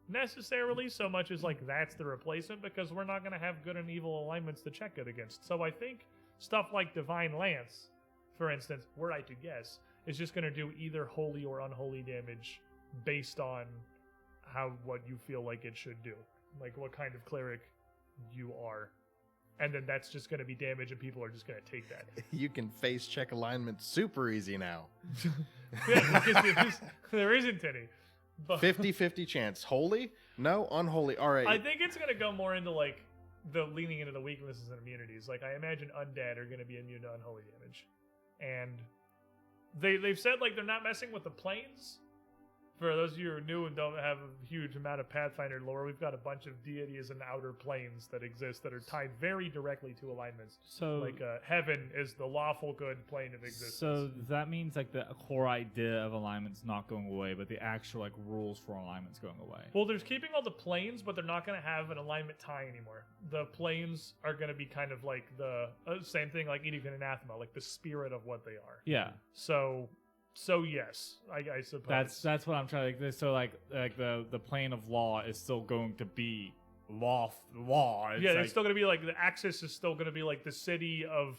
Speaker 1: necessarily, so much as that's the replacement, because we're not going to have good and evil alignments to check it against. So I think stuff like Divine Lance, for instance, were I to guess, is just going to do either holy or unholy damage based on what you feel like it should do. Like what kind of cleric you are. And then that's just going to be damage and people are just going to take that.
Speaker 2: You can face check alignment super easy now.
Speaker 1: Yeah, because there isn't any.
Speaker 2: 50-50 chance. Holy? No? Unholy. All right.
Speaker 1: I think it's going to go more into the leaning into the weaknesses and immunities. I imagine undead are going to be immune to unholy damage. And they've said they're not messing with the planes. For those of you who are new and don't have a huge amount of Pathfinder lore, we've got a bunch of deities and outer planes that exist that are tied very directly to alignments.
Speaker 3: So,
Speaker 1: heaven is the lawful good plane of existence.
Speaker 3: So that means the core idea of alignment's not going away, but the actual rules for alignment's going away.
Speaker 1: Well, there's keeping all the planes, but they're not going to have an alignment tie anymore. The planes are going to be kind of the same thing like Edict and Anathema, the spirit of what they are.
Speaker 3: Yeah.
Speaker 1: So yes, I suppose
Speaker 3: that's what I'm trying to. So the plane of law is still going to be law.
Speaker 1: It's still going to be the Axis is still going to be the city of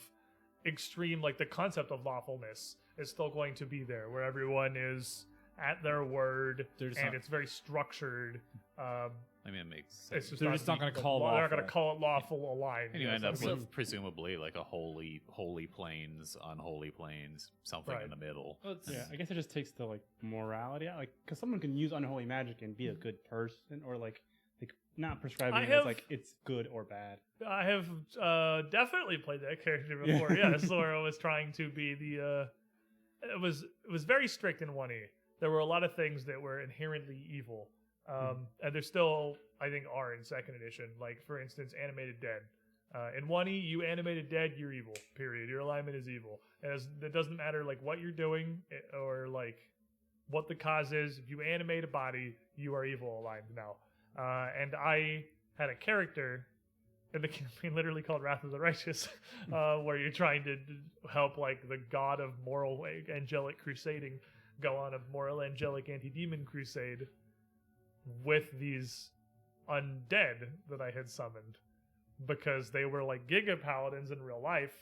Speaker 1: extreme, the concept of lawfulness is still going to be there, where everyone is at their word and it's very structured.
Speaker 4: It makes sense.
Speaker 3: They're just not going to call it lawful.
Speaker 1: They're not going to call it lawful aligned.
Speaker 4: And you end up with presumably a holy planes, unholy planes, something in the middle.
Speaker 6: Well, I guess it just takes the morality out, because someone can use unholy magic and be a good person, or not prescribing it as it's good or bad.
Speaker 1: I have definitely played that character before. Yes, Laura was trying to be the. It was very strict in 1E. There were a lot of things that were inherently evil. And there still, I think, are in 2nd edition. For instance, animated dead. In 1E, you animated dead, you're evil, period. Your alignment is evil. And it doesn't matter, what you're doing or, what the cause is. If you animate a body, you are evil aligned now. And I had a character in the campaign literally called Wrath of the Righteous, where you're trying to help like the god of moral angelic crusading go on a moral angelic anti-demon crusade with these undead that I had summoned, because they were like Giga Paladins in real life,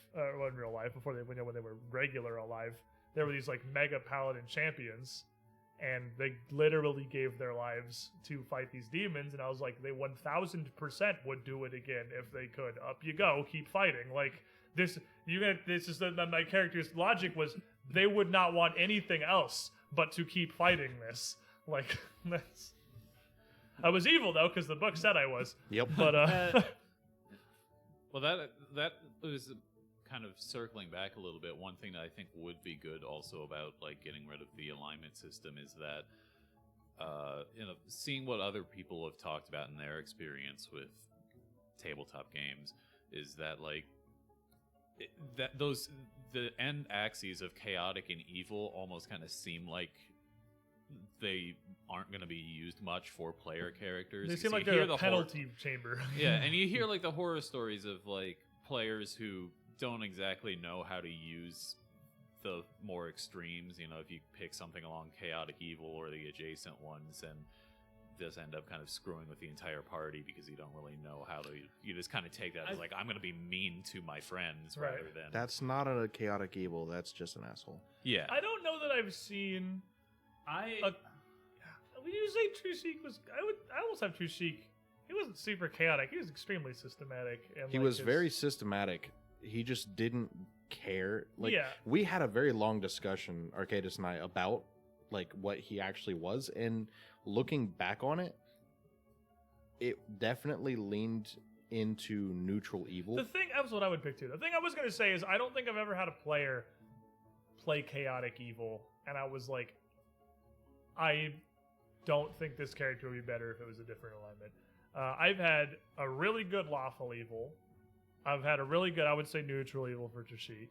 Speaker 1: before when they were regular alive. There were these like Mega Paladin champions, and they literally gave their lives to fight these demons. And I was like, they 1000% would do it again if they could. Up you go, keep fighting. Like this, my character's logic was they would not want anything else but to keep fighting this. Like that's. I was evil though, because the book said I was.
Speaker 2: Yep.
Speaker 1: But
Speaker 4: well, that was kind of circling back a little bit. One thing that I think would be good also about like getting rid of the alignment system is that seeing what other people have talked about in their experience with tabletop games is that like the end axes of chaotic and evil almost kind of seem like they aren't going to be used much for player characters.
Speaker 1: They seem like they're a penalty chamber.
Speaker 4: Yeah, and you hear like the horror stories of like players who don't exactly know how to use the more extremes. You know, if you pick something along chaotic evil or the adjacent ones, and just end up kind of screwing with the entire party because you don't really know how to. You just kind of take that as like, I'm going to be mean to my friends rather than.
Speaker 2: That's not a chaotic evil. That's just an asshole.
Speaker 4: Yeah.
Speaker 1: I don't know that I've seen. Would you say True-Seek was? I almost have True-Seek. He wasn't super chaotic. He was extremely systematic. And
Speaker 2: he was very systematic. He just didn't care. Like,
Speaker 1: yeah.
Speaker 2: We had a very long discussion, Arcadis and I, about like what he actually was, and looking back on it, it definitely leaned into neutral evil.
Speaker 1: The thing, that was what I would pick too. The thing I was going to say is I don't think I've ever had a player play chaotic evil, and I was like, I don't think this character would be better if it was a different alignment. I've had a really good lawful evil. I've had a really good, I would say, neutral evil for Trishik.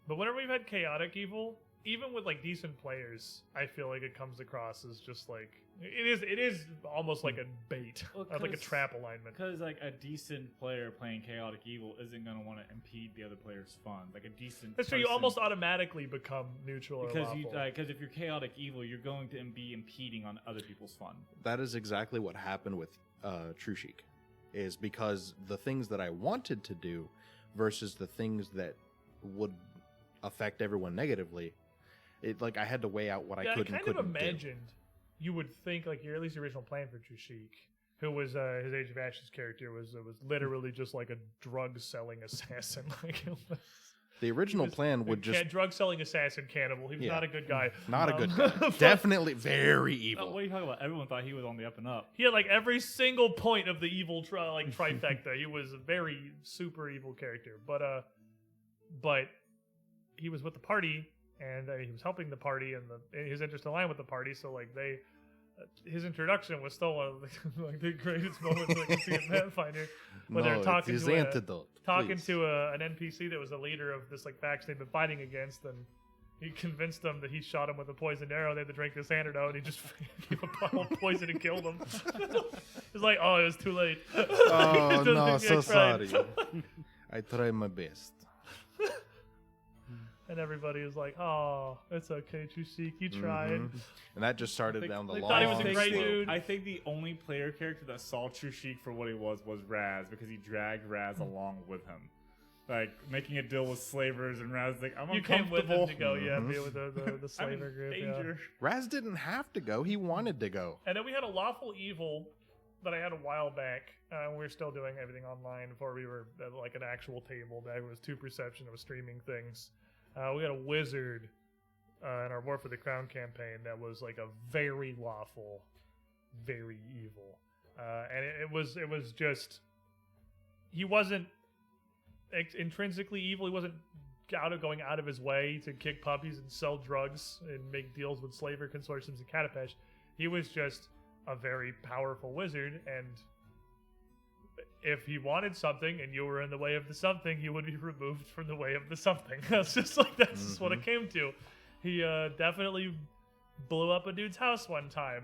Speaker 1: But whenever we've had chaotic evil, even with like decent players, I feel like it comes across as just like it is almost like a bait, like a trap alignment.
Speaker 3: Because like a decent player playing chaotic evil isn't going to want to impede the other player's fun. Like a decent.
Speaker 1: That's true. You almost automatically become neutral or lawful.
Speaker 3: Because if you're chaotic evil, you're going to be impeding on other people's fun.
Speaker 2: That is exactly what happened with True-Seek, is because the things that I wanted to do versus the things that would affect everyone negatively. It like I had to weigh out what I could and couldn't do. I kind of imagined
Speaker 1: you would think like at least the original plan for True-Seek, who was his Age of Ashes character was literally just like a drug selling assassin. Like
Speaker 2: the original plan would just
Speaker 1: drug selling assassin cannibal. He was not a good guy.
Speaker 2: Not a good guy. Definitely very evil.
Speaker 3: What are you talking about? Everyone thought he was on the up and up.
Speaker 1: He had like every single point of the evil trifecta. He was a very super evil character, but he was with the party. And he was helping the party, and his interests aligned with the party. So, like his introduction was still one of like the greatest moments I can see in Pathfinder, when they're talking to an NPC that was the leader of this like faction they've been fighting against, and he convinced them that he shot him with a poisoned arrow. They had to drink this antidote, and he just gave a bottle of poison and killed him. It's like, oh, it was too late.
Speaker 2: Oh no, so sorry. I tried my best.
Speaker 1: And everybody was like, "Oh, it's okay, True-Seek, you tried."
Speaker 2: Mm-hmm. And that just started down the long.
Speaker 1: Thought he was a great dude.
Speaker 3: I think the only player character that saw True-Seek for what he was Raz, because he dragged Raz along with him, like making a deal with slavers. And Raz like, "I'm uncomfortable." You came with him to go, be with the slaver group. Danger.
Speaker 2: Yeah. Raz didn't have to go; he wanted to go.
Speaker 1: And then we had a lawful evil that I had a while back. We were still doing everything online before we were at like an actual table. That was 2 Perception. It was streaming things. We had a wizard in our War for the Crown campaign that was like a very lawful, very evil, and it was just he wasn't intrinsically evil. He wasn't going out of his way to kick puppies and sell drugs and make deals with slaver consortiums and Catapesh. He was just a very powerful wizard, and if he wanted something and you were in the way of the something, he would be removed from the way of the something. That's just just what it came to. He definitely blew up a dude's house one time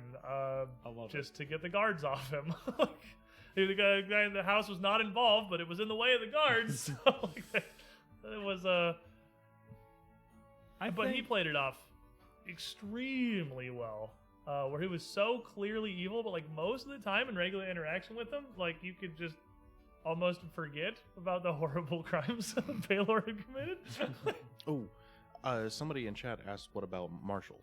Speaker 1: just to get the guards off him. The guy in the house was not involved, but it was in the way of the guards. So like, it was but he played it off extremely well. Where he was so clearly evil, but like most of the time in regular interaction with him, like you could just almost forget about the horrible crimes Baylor had committed.
Speaker 2: Somebody in chat asked, what about Marshall?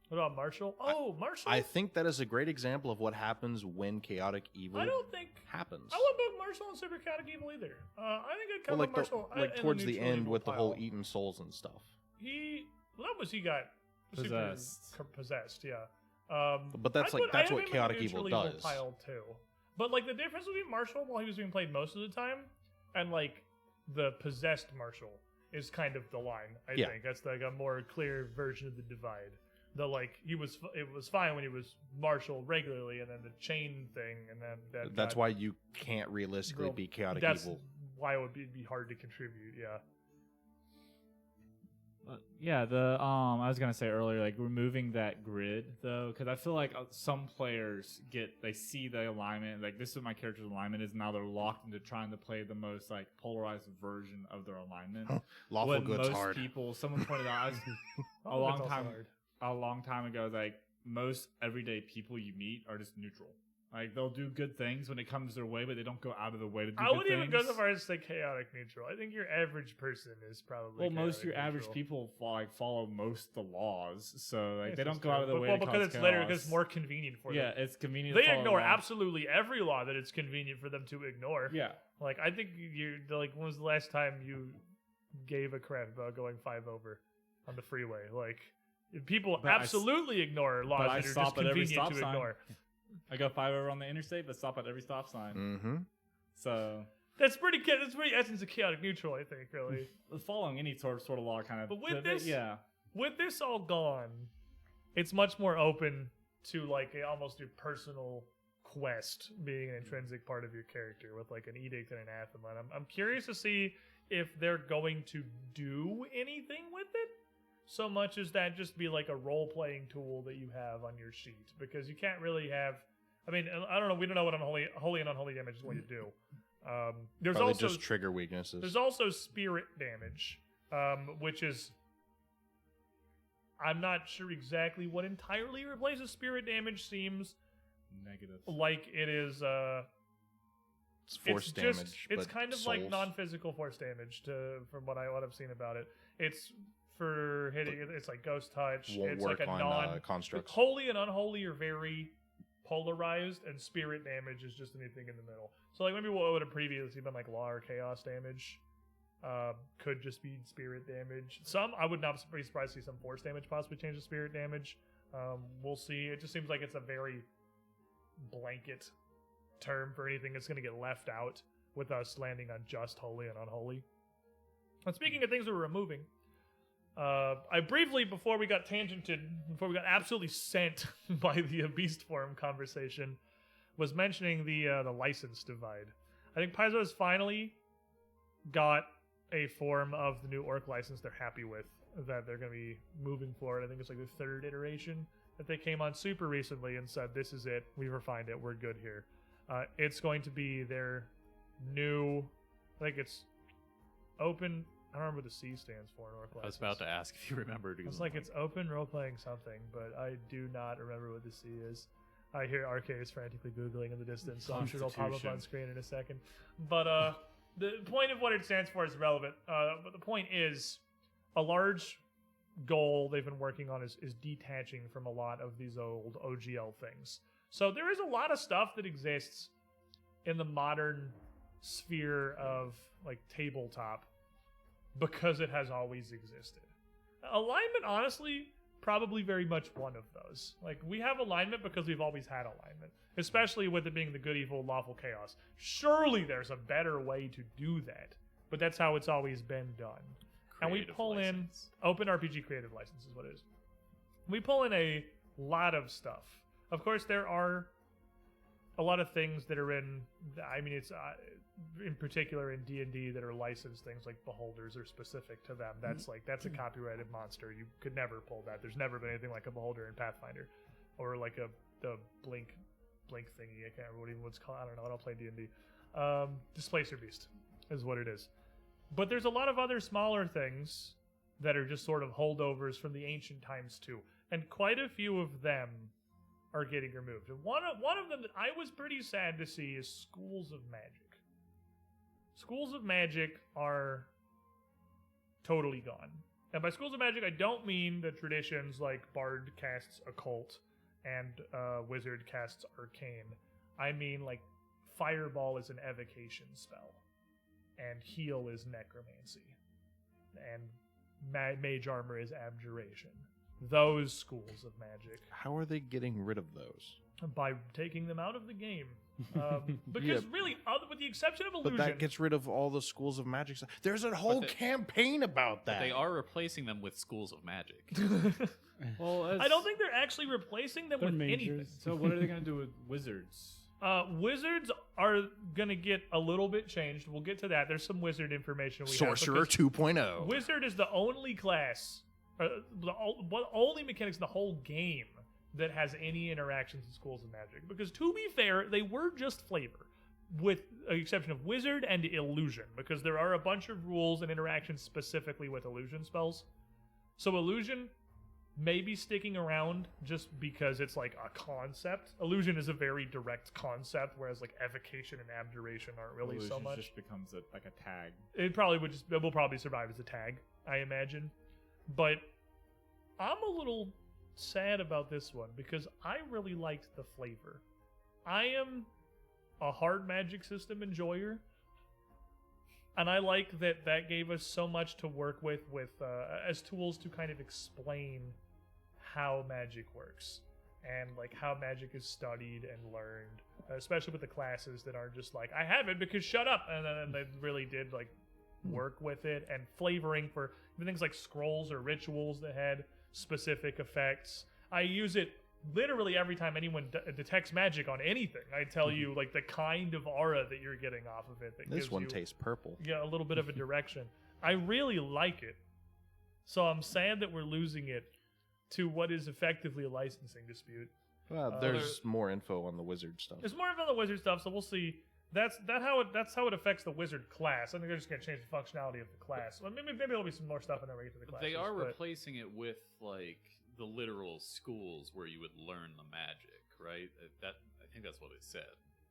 Speaker 1: What about Marshall? Oh, Marshall.
Speaker 2: I think that is a great example of what happens when chaotic evil happens.
Speaker 1: I wouldn't book Marshall and Super Chaotic Evil either. I think I'd cover Marshall
Speaker 2: towards the end with the whole eating souls and stuff.
Speaker 1: He got possessed, yeah.
Speaker 2: But that's what chaotic evil does.
Speaker 1: Pile too. But like the difference between Marshall while he was being played most of the time and like the possessed Marshall is kind of the line. I think that's like a more clear version of the divide. The like it was fine when he was Marshall regularly, and then the chain thing, and then
Speaker 2: that's why you can't realistically be chaotic evil.
Speaker 1: That's why it would be hard to contribute. Yeah.
Speaker 3: Yeah, I was gonna say earlier, like removing that grid though, because I feel like some players they see the alignment, like this is what my character's alignment is. Now they're locked into trying to play the most like polarized version of their alignment.
Speaker 2: Lawful good's hard.
Speaker 3: Someone pointed out a long time ago, like most everyday people you meet are just neutral. Like they'll do good things when it comes their way, but they don't go out of the way to do good things.
Speaker 1: I wouldn't even go so far as to say chaotic neutral. I think your average person is probably
Speaker 3: most of your average people follow most of the laws, so like they don't go out of the way.
Speaker 1: Well, because it's later, because it's more convenient for them.
Speaker 3: Yeah, it's convenient.
Speaker 1: They ignore absolutely every law that it's convenient for them to ignore.
Speaker 3: Yeah,
Speaker 1: like I think when was the last time you gave a crap about going 5 over on the freeway? Like people absolutely ignore laws that are just convenient to ignore.
Speaker 3: I go 5 over on the interstate, but stop at every stop sign.
Speaker 2: Mm-hmm.
Speaker 3: So
Speaker 1: that's pretty essence of chaotic neutral, I think. Really,
Speaker 3: following any sort of law, kind of.
Speaker 1: But with this all gone, it's much more open to like almost a personal quest being an intrinsic part of your character, with like an edict and an anathema. I'm curious to see if they're going to do anything with it. So much as that just be like a role-playing tool that you have on your sheet, because you can't really have. I mean, I don't know. We don't know what holy and unholy damage is going to do. There's
Speaker 2: probably
Speaker 1: also
Speaker 2: just trigger weaknesses.
Speaker 1: There's also spirit damage, which is I'm not sure exactly what entirely replaces spirit damage. Seems
Speaker 3: negative.
Speaker 1: Like it is.
Speaker 2: It's force damage.
Speaker 1: It's kind of like non-physical force damage from what I've seen about it. It's for hitting. It's like ghost touch. It's like a
Speaker 2: constructs.
Speaker 1: Holy and unholy are very polarized, and spirit damage is just anything in the middle. So like maybe what would have previously been like law or chaos damage could just be spirit damage. Some I would not be surprised to see some force damage possibly change to spirit damage. We'll see. It just seems like it's a very blanket term for anything that's going to get left out, with us landing on just holy and unholy. And speaking of things that we're removing, I briefly, before we got absolutely sent by the Beast Forum conversation, was mentioning the license divide. I think Paizo has finally got a form of the new Orc license they're happy with, that they're going to be moving forward. I think it's like the 3rd iteration that they came on super recently and said, this is it, we refined it, we're good here. It's going to be their new, I think it's open. I don't remember what the C stands for in Orc license.
Speaker 4: I was about to ask if you remembered.
Speaker 1: It's like it's open role-playing something, but I do not remember what the C is. I hear RK is frantically Googling in the distance, so I'm sure it'll pop up on screen in a second. But the point of what it stands for is relevant. But the point is, a large goal they've been working on is detaching from a lot of these old OGL things. So there is a lot of stuff that exists in the modern sphere of like tabletop because it has always existed. Alignment, honestly, probably very much one of those. Like, we have alignment because we've always had alignment, especially with it being the good, evil, lawful chaos. Surely there's a better way to do that, but that's how it's always been done. And we pull in open RPG creative license is what it is. We pull in a lot of stuff. Of course, there are a lot of things that are in. I mean, it's in particular in D&D that are licensed things like beholders are specific to them. That's a copyrighted monster. You could never pull that. There's never been anything like a beholder in Pathfinder, or like the blink blink thingy. I can't remember what it's called. I don't know. I don't play D&D. Displacer Beast is what it is. But there's a lot of other smaller things that are just sort of holdovers from the ancient times too, and quite a few of them are getting removed. And one of them that I was pretty sad to see is Schools of Magic. Schools of Magic are totally gone. And by Schools of Magic, I don't mean the traditions like Bard casts Occult and Wizard casts Arcane. I mean like Fireball is an evocation spell, and Heal is Necromancy, and Mage Armor is Abjuration. Those schools of magic.
Speaker 2: How are they getting rid of those?
Speaker 1: By taking them out of the game. Because really, with the exception of Illusion...
Speaker 2: But that gets rid of all the schools of magic stuff. There's a whole campaign about that.
Speaker 4: But they are replacing them with schools of magic.
Speaker 3: Well,
Speaker 1: I don't think they're actually replacing them with anything.
Speaker 3: So what are they going to do with wizards?
Speaker 1: Wizards are going to get a little bit changed. We'll get to that. There's some wizard information we
Speaker 2: Sorcerer
Speaker 1: have.
Speaker 2: 2.0.
Speaker 1: Wizard is the only class, the only mechanics in the whole game that has any interactions with schools of magic. Because to be fair, they were just flavor, with the exception of Wizard and Illusion, because there are a bunch of rules and interactions specifically with Illusion spells. So Illusion may be sticking around just because it's like a concept. Illusion is a very direct concept, whereas like Evocation and Abjuration aren't really
Speaker 3: Illusion
Speaker 1: so much.
Speaker 3: Just becomes like a tag.
Speaker 1: It will probably survive as a tag, I imagine. But I'm a little sad about this one because I really liked the flavor. I am a hard magic system enjoyer, and I like that gave us so much to work with as tools to kind of explain how magic works and like how magic is studied and learned, especially with the classes that aren't just like, I have it because shut up, and then they really did like work with it, and flavoring for things like scrolls or rituals that had specific effects. I use it literally every time anyone detects magic on anything. I tell you like the kind of aura that you're getting off of it. That
Speaker 2: This one
Speaker 1: you,
Speaker 2: tastes purple.
Speaker 1: Yeah, a little bit of a direction. I really like it. So I'm sad that we're losing it to what is effectively a licensing dispute.
Speaker 2: Well, there's more info on the wizard stuff.
Speaker 1: There's more info on the wizard stuff, so we'll see. That's how it affects the wizard class. I think they're just gonna change the functionality of the class. Well, maybe there'll be some more stuff in there to the class.
Speaker 4: They are replacing it with like the literal schools where you would learn the magic, right? I think that's what it said.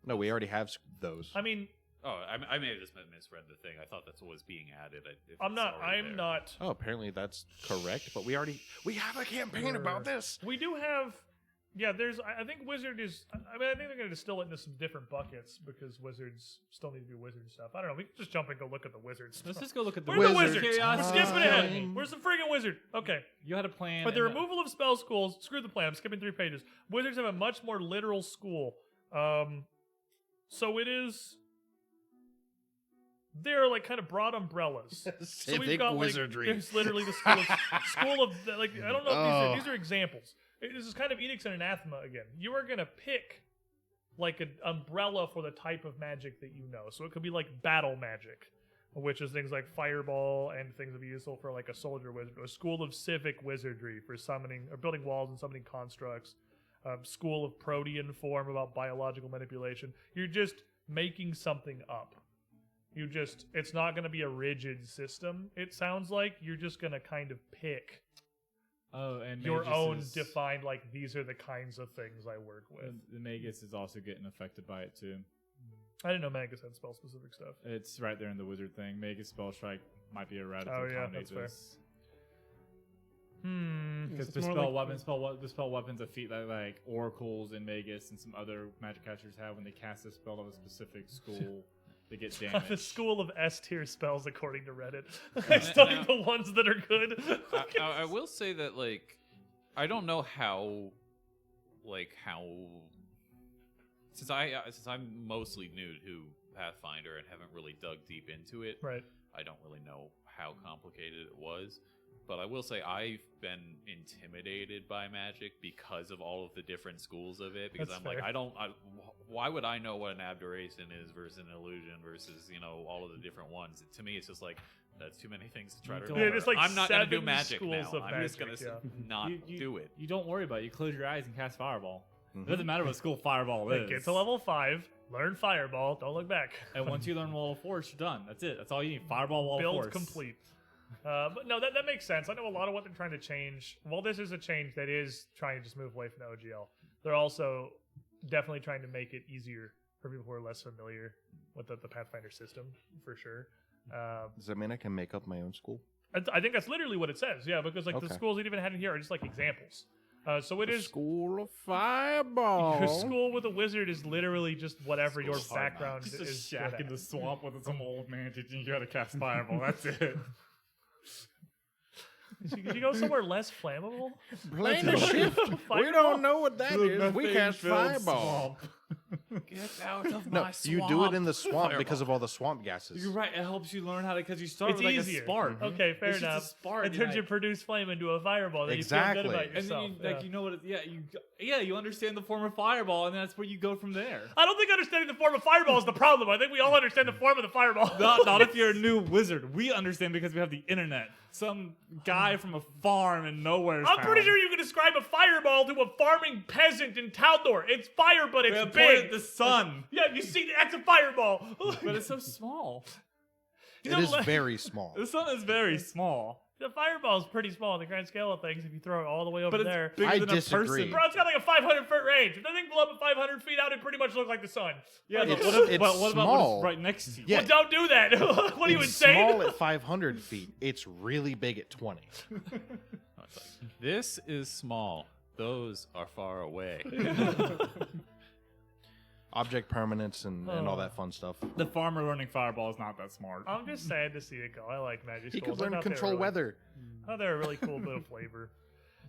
Speaker 2: No, we already have those.
Speaker 1: I mean,
Speaker 4: I may have just misread the thing. I thought that's what was being added.
Speaker 1: I'm not.
Speaker 2: Oh, apparently that's correct. But we have a campaign about this.
Speaker 1: We do have. Yeah, I think Wizard is. I mean, I think they're going to distill it into some different buckets because Wizards still need to do Wizard stuff. I don't know. We can just jump and go look at the Wizards.
Speaker 3: Let's just go look at the
Speaker 1: Where's
Speaker 3: wizards.
Speaker 1: the Wizards? We're skipping ahead. Where's the friggin' Wizard? Okay.
Speaker 3: You had a plan.
Speaker 1: But the removal of spell schools, screw the plan. I'm skipping 3 pages. Wizards have a much more literal school. So it is. They're like kind of broad umbrellas. So we've got
Speaker 2: wizardry.
Speaker 1: Like, there's literally the school of like I don't know if these are examples. This is kind of edicts and anathema again. You are gonna pick like an umbrella for the type of magic that you know. So it could be like battle magic, which is things like fireball and things that be useful for like a soldier wizard. A school of civic wizardry for summoning or building walls and summoning constructs. School of protean form about biological manipulation. You're just making something up. It's not going to be a rigid system. It sounds like you're just going to kind of pick
Speaker 3: and
Speaker 1: your
Speaker 3: Magus
Speaker 1: own defined, like, these are the kinds of things I work with.
Speaker 3: The Magus is also getting affected by it, too.
Speaker 1: I didn't know Magus had spell-specific stuff.
Speaker 3: It's right there in the wizard thing. Magus Spell Strike might be a route to accommodate this. Because the spell weapons defeat like oracles and Magus and some other magic casters have when they cast a spell of a specific school. They get damaged.
Speaker 1: The school of S-tier spells, according to Reddit. I studied the ones that are good.
Speaker 4: I will say that, like, I don't know how, since I'm mostly new to Pathfinder and haven't really dug deep into it.
Speaker 1: Right.
Speaker 4: I don't really know how complicated it was. But I will say I've been intimidated by magic because of all of the different schools of it. Because
Speaker 1: That's
Speaker 4: I'm
Speaker 1: fair.
Speaker 4: like, why would I know what an abjuration is versus an illusion versus, all of the different ones? To me, it's just like, that's too many things to try to remember.
Speaker 1: It's like
Speaker 4: I'm not going to do
Speaker 1: 7
Speaker 4: magic
Speaker 1: schools
Speaker 4: now.
Speaker 1: of
Speaker 4: I'm just going
Speaker 1: magic,
Speaker 4: to not do it.
Speaker 3: You don't worry about it. You close your eyes and cast Fireball. It doesn't matter what school Fireball is.
Speaker 1: Get to level 5, learn Fireball, don't look back.
Speaker 3: And once you learn level Force, you're done. That's it. That's all you need. Fireball, wall,
Speaker 1: Build
Speaker 3: Force.
Speaker 1: complete. But no, that makes sense. I know a lot of what they're trying to change. Well, this is a change that is trying to just move away from the OGL. They're also definitely trying to make it easier for people who are less familiar with the Pathfinder system, for sure.
Speaker 2: Does that mean I can make up my own school?
Speaker 1: I think that's literally what it says. Yeah, because like the
Speaker 2: Okay.
Speaker 1: schools that even had in here are just like examples. So it is
Speaker 2: School of Fireball.
Speaker 1: your school with a wizard is literally just whatever your background
Speaker 3: Just a
Speaker 1: is.
Speaker 3: shack
Speaker 1: good
Speaker 3: in
Speaker 1: at.
Speaker 3: the swamp with some old man teaching you gotta cast Fireball. That's it.
Speaker 1: Could you go somewhere less flammable?
Speaker 2: Plane the shift. We don't know what that is. We cast Fireball.
Speaker 4: Get out of
Speaker 2: No,
Speaker 4: my swamp.
Speaker 2: you do it in the swamp
Speaker 4: Fireball.
Speaker 2: because of all the swamp gases.
Speaker 3: You're right. It helps you learn how to, because you start
Speaker 1: It's
Speaker 3: with like
Speaker 1: easier.
Speaker 3: a spark.
Speaker 1: Okay, fair
Speaker 3: It's just a
Speaker 1: enough.
Speaker 3: spark,
Speaker 1: It
Speaker 3: you
Speaker 1: turns
Speaker 3: know.
Speaker 1: your produce flame into a fireball. Then you feel
Speaker 2: Exactly.
Speaker 1: good about
Speaker 3: And then
Speaker 1: yourself.
Speaker 3: you, like, you know what? You understand the form of Fireball, and that's where you go from there.
Speaker 1: I don't think understanding the form of fireball is the problem. I think we all understand the form of the fireball.
Speaker 3: Not if you're a new wizard. We understand because we have the internet. Some guy from a farm in nowhere.
Speaker 1: I'm pretty sure you can describe a fireball to a farming peasant in Taldor. It's fire, but it's big.
Speaker 3: The sun.
Speaker 1: Yeah, you see, that's a fireball.
Speaker 3: But it's so small.
Speaker 1: You
Speaker 2: It
Speaker 1: know,
Speaker 2: is
Speaker 1: like-
Speaker 2: very small.
Speaker 3: The sun is very small.
Speaker 1: The fireball is pretty small in the grand scale of things if you throw it all the way over
Speaker 3: But it's
Speaker 1: there.
Speaker 3: bigger
Speaker 2: I
Speaker 3: than
Speaker 2: disagree.
Speaker 3: a person.
Speaker 1: Bro, it's got like a 500-foot range. If the thing blew up at 500 feet out, it'd pretty much look like the sun.
Speaker 3: Yeah,
Speaker 1: Like,
Speaker 3: but
Speaker 2: It's-
Speaker 3: what,
Speaker 2: it's
Speaker 3: but what about
Speaker 2: small.
Speaker 3: what's right next to you?
Speaker 2: Yeah.
Speaker 1: well, don't do that. What are you
Speaker 2: It's
Speaker 1: insane?
Speaker 2: small at 500 feet. It's really big at 20.
Speaker 4: This is small. Those are far away.
Speaker 2: Object permanence and all that fun stuff.
Speaker 3: The farmer learning Fireball is not that smart.
Speaker 1: I'm just sad to see it go. I like magic
Speaker 2: He
Speaker 1: schools.
Speaker 2: could
Speaker 1: I
Speaker 2: learn
Speaker 1: thought they were
Speaker 2: control
Speaker 1: really-
Speaker 2: weather.
Speaker 1: I thought they were a really cool bit of flavor.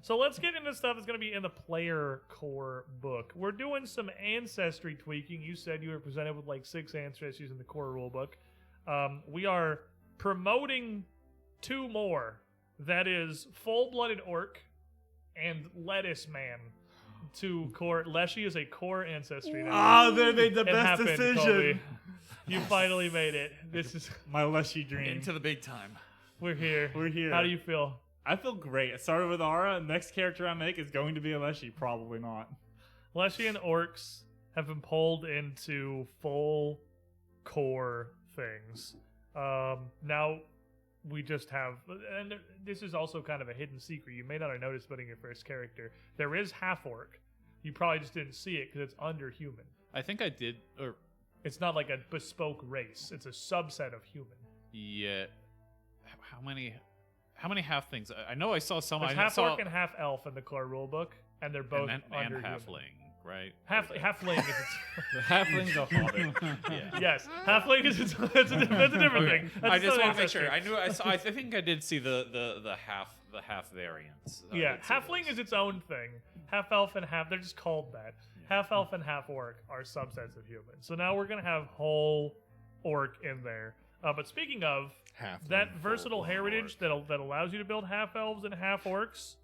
Speaker 1: So let's get into stuff that's going to be in the player core book. We're doing some ancestry tweaking. You said you were presented with like 6 ancestries in the core rulebook. We are promoting 2 more. That is Full-Blooded Orc and Lettuce Man to core. Leshy is a core ancestry now.
Speaker 3: Ah, they made the
Speaker 1: It
Speaker 3: best
Speaker 1: happened,
Speaker 3: decision.
Speaker 1: Colby. You finally made it. This is
Speaker 3: My Leshy dream.
Speaker 4: Into the big time.
Speaker 1: we're here.
Speaker 3: We're here.
Speaker 1: How do you feel?
Speaker 3: I feel great. It started with Aura. Next character I make is going to be a Leshy. Probably not.
Speaker 1: Leshy and orcs have been pulled into full core things. Now we just have, and this is also kind of a hidden secret. You may not have noticed, but in your first character, there is half orc. You probably just didn't see it because it's under human.
Speaker 4: I think I did, or
Speaker 1: It's not like a bespoke race. It's a subset of human.
Speaker 4: yeah. How many half things? I know I saw some.
Speaker 1: There's
Speaker 4: I
Speaker 1: half
Speaker 4: saw
Speaker 1: orc and half elf in the core rulebook, and they're both
Speaker 4: and
Speaker 1: under human.
Speaker 4: halfling, right?
Speaker 1: Halfling is
Speaker 3: The halfling's a hobbit.
Speaker 4: Yeah.
Speaker 1: yes. Halfling is that's a different thing. That's
Speaker 4: I just
Speaker 1: another
Speaker 4: want to make sure.
Speaker 1: ancestry.
Speaker 4: I knew. I saw. I think I did see the half variants. I
Speaker 1: Yeah,
Speaker 4: did see
Speaker 1: halfling
Speaker 4: those.
Speaker 1: is its own thing. Half elf and half, they're just called that. Half elf and half orc are subsets of human. So now we're going to have whole orc in there. But speaking of, that versatile heritage that allows you to build half elves and half orcs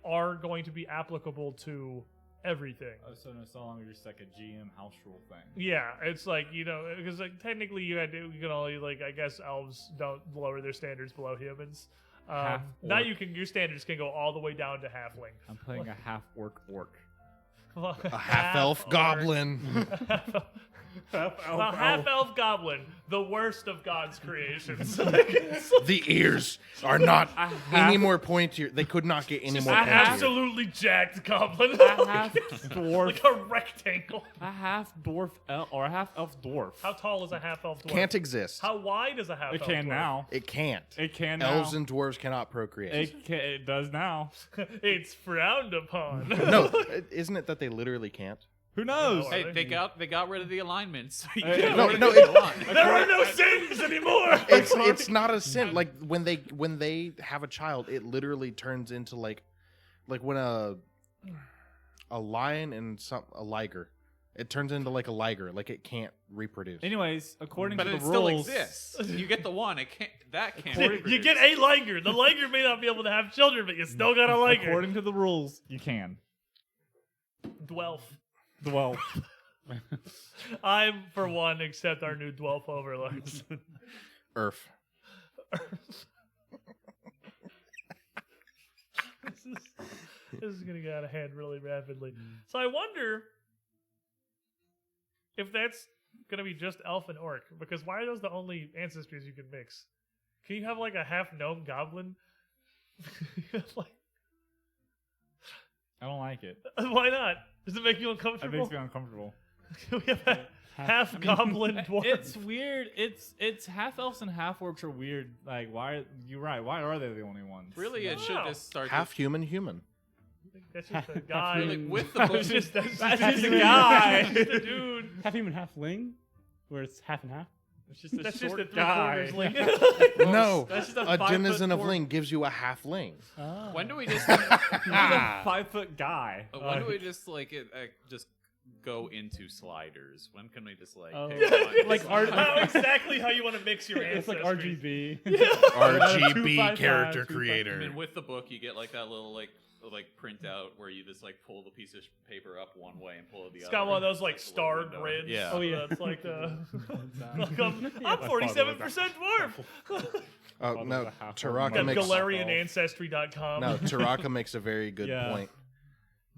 Speaker 1: are going to be applicable to everything.
Speaker 3: Oh, so it's no longer just like a GM house rule thing.
Speaker 1: Yeah, it's like, you know, because like technically you can only, like, I guess elves don't lower their standards below humans.
Speaker 3: Half
Speaker 1: Now
Speaker 3: orc.
Speaker 1: your standards can go all the way down to halfling.
Speaker 3: I'm playing a half orc.
Speaker 2: A half elf goblin.
Speaker 1: A half elf goblin, the worst of God's creations.
Speaker 2: The ears are not
Speaker 3: half-
Speaker 2: any more pointier. They could not get any more
Speaker 1: An
Speaker 2: pointier.
Speaker 1: absolutely jacked goblin.
Speaker 3: A half dwarf.
Speaker 1: Like a rectangle.
Speaker 3: A half dwarf elf or a half elf dwarf.
Speaker 1: How tall is a half elf dwarf?
Speaker 2: Can't exist.
Speaker 1: How wide is a half
Speaker 3: It
Speaker 1: elf
Speaker 3: can
Speaker 1: dwarf?
Speaker 3: now.
Speaker 2: It can't.
Speaker 3: It can now.
Speaker 2: Elves and dwarves cannot procreate.
Speaker 3: It does now.
Speaker 1: It's frowned upon.
Speaker 2: No, isn't it that they literally can't?
Speaker 3: Who knows?
Speaker 1: No,
Speaker 4: Hey, they got rid of the alignments. So you
Speaker 3: Hey,
Speaker 4: can't
Speaker 2: no,
Speaker 4: really
Speaker 2: no,
Speaker 4: get
Speaker 2: it-
Speaker 4: the line.
Speaker 1: There are no sins anymore.
Speaker 2: It's not a sin. Like when they have a child, it literally turns into like when a lion and a liger, it turns into like a liger. Like it can't reproduce.
Speaker 3: Anyways, according
Speaker 4: But
Speaker 3: to
Speaker 4: it
Speaker 3: the
Speaker 4: still
Speaker 3: rules,
Speaker 4: exists. You get the one. It can't. That can't.
Speaker 1: You
Speaker 4: reproduce.
Speaker 1: get a liger. The liger may not be able to have children, but you still got a liger.
Speaker 3: according to the rules, you can.
Speaker 1: Dwelf.
Speaker 3: Well,
Speaker 1: I'm for one, accept our new Dwelf overlords.
Speaker 2: Earth.
Speaker 1: This is going to get out of hand really rapidly. So I wonder if that's going to be just elf and orc, because why are those the only ancestries you can mix? Can you have like a half gnome goblin? Like,
Speaker 3: I don't like it.
Speaker 1: why not? Does it make you
Speaker 3: It
Speaker 1: uncomfortable?
Speaker 3: makes me uncomfortable.
Speaker 1: We have a half goblin dwarf.
Speaker 3: It's weird. It's half elves and half orcs are weird. Like, why? You're right. Why are they the only ones?
Speaker 4: Really, it should just start
Speaker 2: Half human.
Speaker 1: That's just a guy.
Speaker 4: Like, with the book.
Speaker 1: That's just
Speaker 3: That's
Speaker 1: a
Speaker 3: just a
Speaker 1: dude.
Speaker 3: guy.
Speaker 1: That's just a dude.
Speaker 6: Half human, half ling, where it's half and half.
Speaker 3: It's just a
Speaker 1: That's just
Speaker 3: short
Speaker 1: a
Speaker 3: guy.
Speaker 1: 3/4 link.
Speaker 2: No,
Speaker 3: That's just
Speaker 2: a
Speaker 3: 5
Speaker 2: denizen
Speaker 3: foot
Speaker 2: of
Speaker 3: four-
Speaker 2: Ling gives you a half Ling.
Speaker 4: When do we just?
Speaker 3: He's a 5 foot guy.
Speaker 4: When do we just just go into sliders? When can we just
Speaker 6: Oh.
Speaker 4: pick one?
Speaker 6: Like
Speaker 1: I know exactly how you want to mix your
Speaker 6: It's like
Speaker 1: ancestries.
Speaker 6: RGB.
Speaker 2: RGB
Speaker 6: 255,
Speaker 2: character
Speaker 6: 255.
Speaker 4: I
Speaker 2: creator.
Speaker 4: mean, with the book, you get like that little printout where you just pull the piece of paper up one way and pull it the
Speaker 1: It's
Speaker 4: other.
Speaker 1: got one of those
Speaker 4: It's a
Speaker 1: star
Speaker 4: little window.
Speaker 1: grids.
Speaker 4: Yeah.
Speaker 6: Oh, yeah.
Speaker 1: That's like the.
Speaker 6: Yeah.
Speaker 1: I'm 47% dwarf.
Speaker 2: Oh
Speaker 6: Father
Speaker 2: no,
Speaker 6: was a half
Speaker 2: Taraka
Speaker 1: Got
Speaker 2: makes
Speaker 1: GalarianAncestry.com.
Speaker 2: no. Taraka makes a very good
Speaker 3: Yeah.
Speaker 2: point.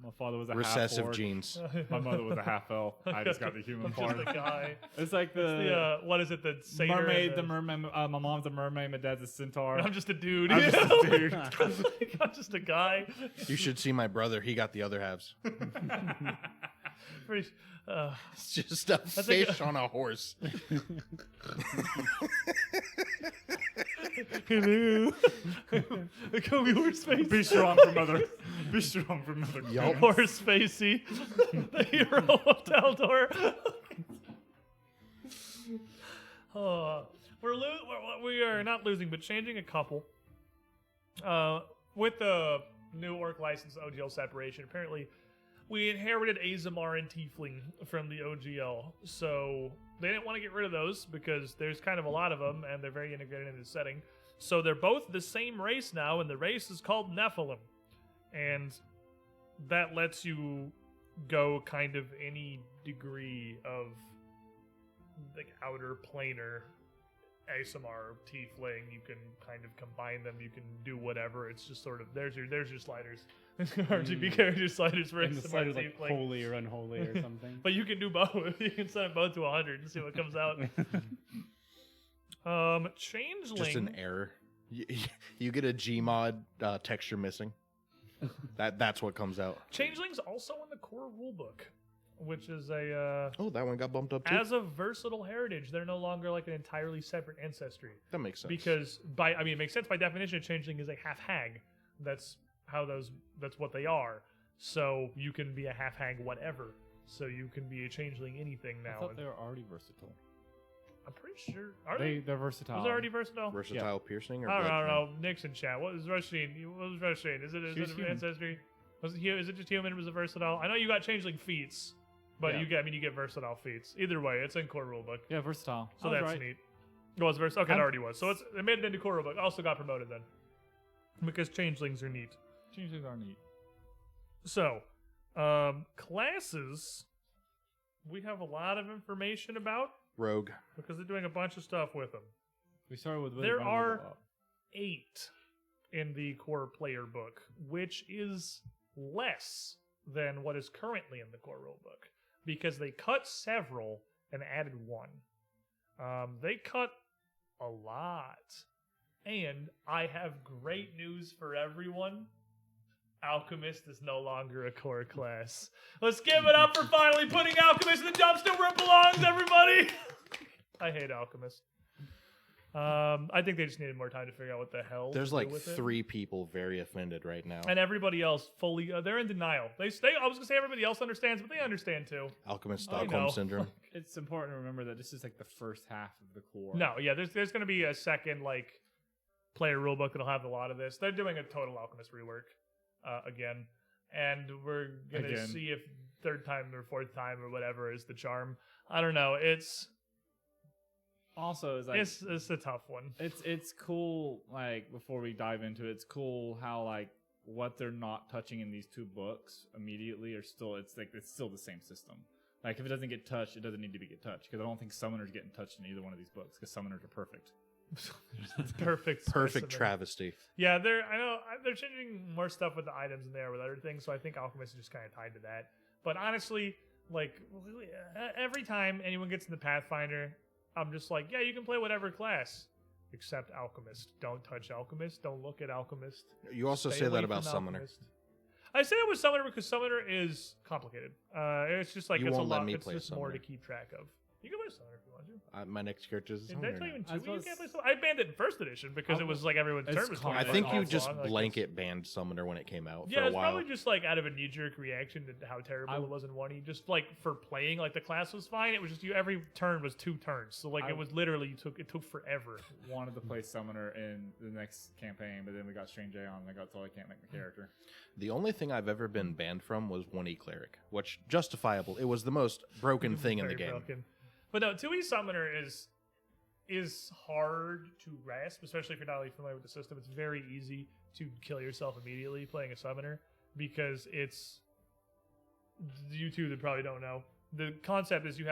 Speaker 3: My father was a half
Speaker 2: Recessive
Speaker 3: orc.
Speaker 2: genes.
Speaker 3: My mother was a half elf. I just got the human
Speaker 1: I'm
Speaker 3: part.
Speaker 1: just a guy.
Speaker 3: It's like
Speaker 1: The what is it? The satyr
Speaker 3: mermaid,
Speaker 1: and
Speaker 3: the mermaid. My mom's a mermaid. My dad's a centaur.
Speaker 1: I'm just a dude.
Speaker 3: I'm just a dude.
Speaker 1: I'm just a guy.
Speaker 2: You should see my brother. He got the other halves.
Speaker 1: Pretty,
Speaker 2: It's just a
Speaker 1: think-
Speaker 2: fish on a horse.
Speaker 1: hello. Colby horse
Speaker 3: Be
Speaker 1: face.
Speaker 3: strong for mother. Be strong for mother.
Speaker 2: Yup.
Speaker 1: Horse facey. The hero of Taldor. We are not losing, but changing a couple. With the new orc license OGL separation, apparently we inherited Azamar and Tiefling from the OGL, so they didn't want to get rid of those because there's kind of a lot of them and they're very integrated into the setting. So they're both the same race now, and the race is called Nephilim, and that lets you go kind of any degree of like outer planar ASMR Tiefling. You can kind of combine them. You can do whatever. It's just sort of there's your sliders. RGB character sliders for
Speaker 6: And the
Speaker 1: ASMR
Speaker 6: slider's like
Speaker 1: Tiefling.
Speaker 6: holy or unholy or something.
Speaker 1: But you can do both. You can set them both to 100 and see what comes out. Changeling.
Speaker 2: Just an error. You get a Gmod texture missing. That's what comes out.
Speaker 1: Changeling's also in the core rulebook, which is a
Speaker 2: Oh, that one got bumped up too.
Speaker 1: as a versatile heritage. They're no longer like an entirely separate ancestry.
Speaker 2: That makes sense.
Speaker 1: Because it makes sense by definition. A changeling is a half hag. That's what they are. So you can be a half hag whatever. So you can be a changeling anything
Speaker 3: I
Speaker 1: now.
Speaker 3: thought they were already versatile.
Speaker 1: I'm pretty sure. Are they?
Speaker 3: They're versatile.
Speaker 1: Was it already versatile?
Speaker 2: versatile piercing or
Speaker 1: I don't
Speaker 2: bludgeoning?
Speaker 1: know. Nixon chat. What was Rushine? What was Rushine? Is it
Speaker 3: She was
Speaker 1: an
Speaker 3: human.
Speaker 1: ancestry? Was it just human? Was it versatile? I know you got changeling feats, but
Speaker 3: Yeah.
Speaker 1: you get versatile feats. Either way, it's in core rulebook,
Speaker 3: Yeah, versatile.
Speaker 1: so
Speaker 3: I was
Speaker 1: that's
Speaker 3: right.
Speaker 1: neat. It was versatile. Okay, it
Speaker 3: I'm-
Speaker 1: already was. So they made it into core rulebook. Also got promoted then, because changelings are neat.
Speaker 3: Changelings are neat.
Speaker 1: So, classes, we have a lot of information about
Speaker 2: Rogue.
Speaker 1: because they're doing a bunch of stuff with them.
Speaker 3: We started with
Speaker 1: There
Speaker 3: running
Speaker 1: are-
Speaker 3: level up.
Speaker 1: 8 in the core player book, which is less than what is currently in the core rulebook because they cut several and added one. They cut a lot. And I have great news for everyone. Alchemist is no longer a core class. Let's give it up for finally putting Alchemist in the dumpster where it belongs, everybody! I hate Alchemist. I think they just needed more time to figure out what the hell
Speaker 2: There's
Speaker 1: to do
Speaker 2: like
Speaker 1: with it.
Speaker 2: 3 people very offended right now.
Speaker 1: And everybody else fully, they're in denial. I was gonna say everybody else understands, but they understand too.
Speaker 2: Alchemist
Speaker 1: I
Speaker 2: Stockholm
Speaker 1: know.
Speaker 2: syndrome.
Speaker 3: It's important to remember that this is like the first half of the core.
Speaker 1: No, yeah, there's gonna be a second like player rulebook that'll have a lot of this. They're doing a total Alchemist rework again, and we're gonna
Speaker 3: Again.
Speaker 1: see if third time or fourth time or whatever is the charm. I don't know. It's
Speaker 3: Also, it's
Speaker 1: a tough one.
Speaker 3: it's cool. Like before we dive into it, it's cool how like what they're not touching in these 2 books immediately are still it's still the same system. Like if it doesn't get touched, it doesn't need to be get touched because I don't think summoners getting touched in either one of these books because summoners are perfect.
Speaker 1: Perfect specimen.
Speaker 2: travesty.
Speaker 1: Yeah, they're changing more stuff with the items in there with other things, so I think Alchemist is just kind of tied to that. But honestly, like every time anyone gets into Pathfinder, I'm just like, yeah, you can play whatever class except Alchemist. Don't touch Alchemist. Don't look at Alchemist.
Speaker 2: You also
Speaker 1: Stay
Speaker 2: say
Speaker 1: away
Speaker 2: that about
Speaker 1: from
Speaker 2: Summoner.
Speaker 1: Alchemist. I say it with Summoner because Summoner is complicated. It's just like
Speaker 2: You
Speaker 1: it's
Speaker 2: won't
Speaker 1: a
Speaker 2: let
Speaker 1: lot.
Speaker 2: me
Speaker 1: It's
Speaker 2: play
Speaker 1: just more to
Speaker 2: Summoner.
Speaker 1: keep track of. You can play Summoner if you want to.
Speaker 2: My next character is a
Speaker 1: Did I
Speaker 2: Summoner
Speaker 1: tell you
Speaker 2: now.
Speaker 1: in
Speaker 3: I
Speaker 1: 2e you
Speaker 3: suppose-
Speaker 1: can't play Summoner? I banned it in first edition because it was like everyone's
Speaker 3: It's
Speaker 1: turn was
Speaker 3: common.
Speaker 2: I
Speaker 1: 25
Speaker 2: think you
Speaker 1: minutes
Speaker 2: just
Speaker 1: long. Like,
Speaker 2: blanket banned Summoner when it came out
Speaker 1: yeah,
Speaker 2: for a
Speaker 1: it's
Speaker 2: while.
Speaker 1: probably just like out of a knee-jerk reaction to how terrible it was in 1e. Just like for playing, like the class was fine. It was just every turn was 2 turns, so like it was literally it took forever.
Speaker 3: Wanted to play Summoner in the next campaign, but then we got Strange Aeons, and I got told I can't make my character.
Speaker 2: The only thing I've ever been banned from was 1e Cleric, which justifiable. It was the most broken thing in the
Speaker 1: Very
Speaker 2: game.
Speaker 1: broken. But no, 2e Summoner is hard to grasp, especially if you're not really familiar with the system. It's very easy to kill yourself immediately playing a Summoner because it's you two that probably don't know. The concept is you're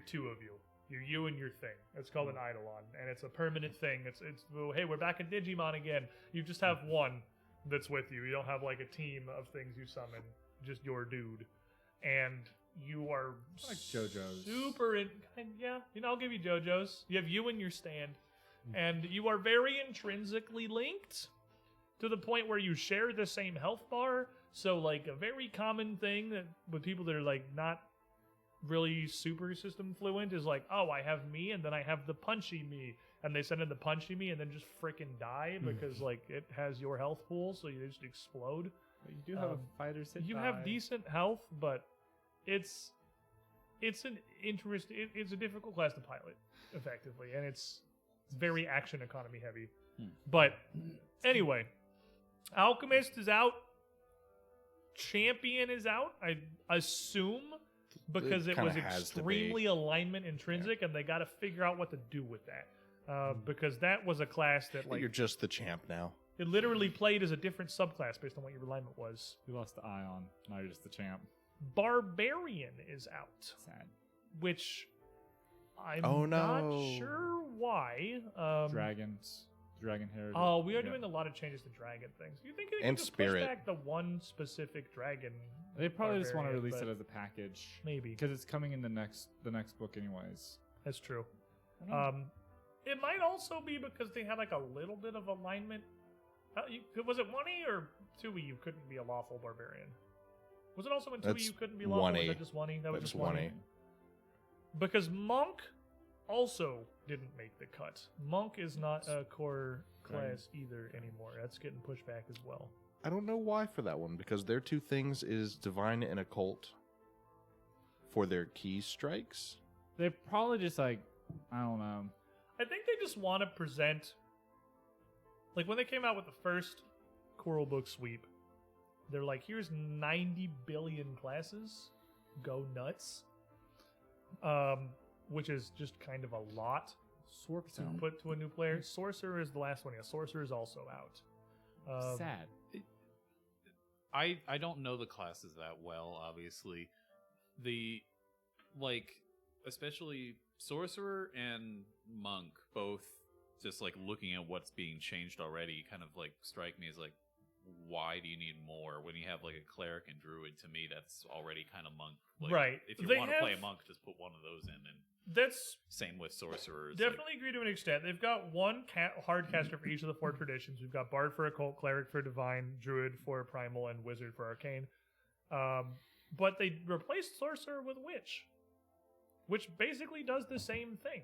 Speaker 1: 2 of you. You're you and your thing. It's called an Eidolon, and it's a permanent thing. It's well, hey, we're back at Digimon again. You just have one that's with you. You don't have like a team of things you summon. Just your dude, and you are
Speaker 3: Like JoJo's.
Speaker 1: yeah. I'll give you JoJo's. You have you and your stand, and you are very intrinsically linked to the point where you share the same health bar. So like a very common thing that with people that are like not really super system fluent is like, oh, I have me and then I have the punchy me, and they send in the punchy me and then just freaking die because like it has your health pool, so you just explode.
Speaker 3: But you do have a fighter sit.
Speaker 1: You have decent health, but it's an interesting. It's a difficult class to pilot effectively, and it's very action economy heavy. But anyway, Alchemist is out. Champion is out. I assume because it was
Speaker 2: kinda has to
Speaker 1: extremely
Speaker 2: be.
Speaker 1: alignment intrinsic, and they got to figure out what to do with that. Because that was a class that like
Speaker 2: You're just the champ now.
Speaker 1: it literally played as a different subclass based on what your alignment was.
Speaker 3: You lost the Ion. Now you're just the champ.
Speaker 1: Barbarian is out,
Speaker 3: Sad.
Speaker 1: which I'm
Speaker 2: Oh,
Speaker 1: not
Speaker 2: no.
Speaker 1: sure why.
Speaker 3: Dragon heritage.
Speaker 1: Oh, we are
Speaker 3: Yeah.
Speaker 1: doing a lot of changes to dragon things. You think they
Speaker 2: And
Speaker 1: could just
Speaker 2: spirit.
Speaker 1: push back the one specific dragon?
Speaker 3: They probably just want to
Speaker 1: Barbarian,
Speaker 3: release
Speaker 1: but
Speaker 3: it as a package
Speaker 1: maybe
Speaker 3: because it's coming in the next book anyways.
Speaker 1: that's true.
Speaker 3: I don't know.
Speaker 1: It might also be because they had like a little bit of alignment. Was it 1E or 2E? You couldn't be a lawful barbarian. Was it also in 2E
Speaker 2: That's
Speaker 1: you couldn't be lawful? Was
Speaker 2: 1E.
Speaker 1: that just 1E? That was
Speaker 2: That's
Speaker 1: just 1E.
Speaker 2: 1E.
Speaker 1: Because Monk also didn't make the cut. Monk is not a core class either anymore. That's getting pushed back as well.
Speaker 2: I don't know why for that one, because their 2 things is divine and occult for their key strikes.
Speaker 3: They're probably just like, I don't know.
Speaker 1: I think they just want to present, like when they came out with the first Coral Book sweep, they're like, here's 90 billion classes, go nuts. Which is just kind of a lot to put to a new player. Sorcerer is the last one. Yeah, Sorcerer is also out.
Speaker 3: Sad.
Speaker 4: I don't know the classes that well, obviously. Especially Sorcerer and Monk, both just like looking at what's being changed already, kind of like strike me as like, why do you need more when you have like a Cleric and Druid? To me, that's already kind of Monk. Like,
Speaker 1: Right.
Speaker 4: If you
Speaker 1: They
Speaker 4: want to play a
Speaker 1: have-
Speaker 4: Monk, just put one of those in, and
Speaker 1: That's
Speaker 4: same with Sorcerers.
Speaker 1: definitely agree to an extent. They've got one hard caster for each of the 4 traditions. We've got Bard for Occult, Cleric for Divine, Druid for Primal, and Wizard for Arcane. But they replaced Sorcerer with Witch, which basically does the same thing.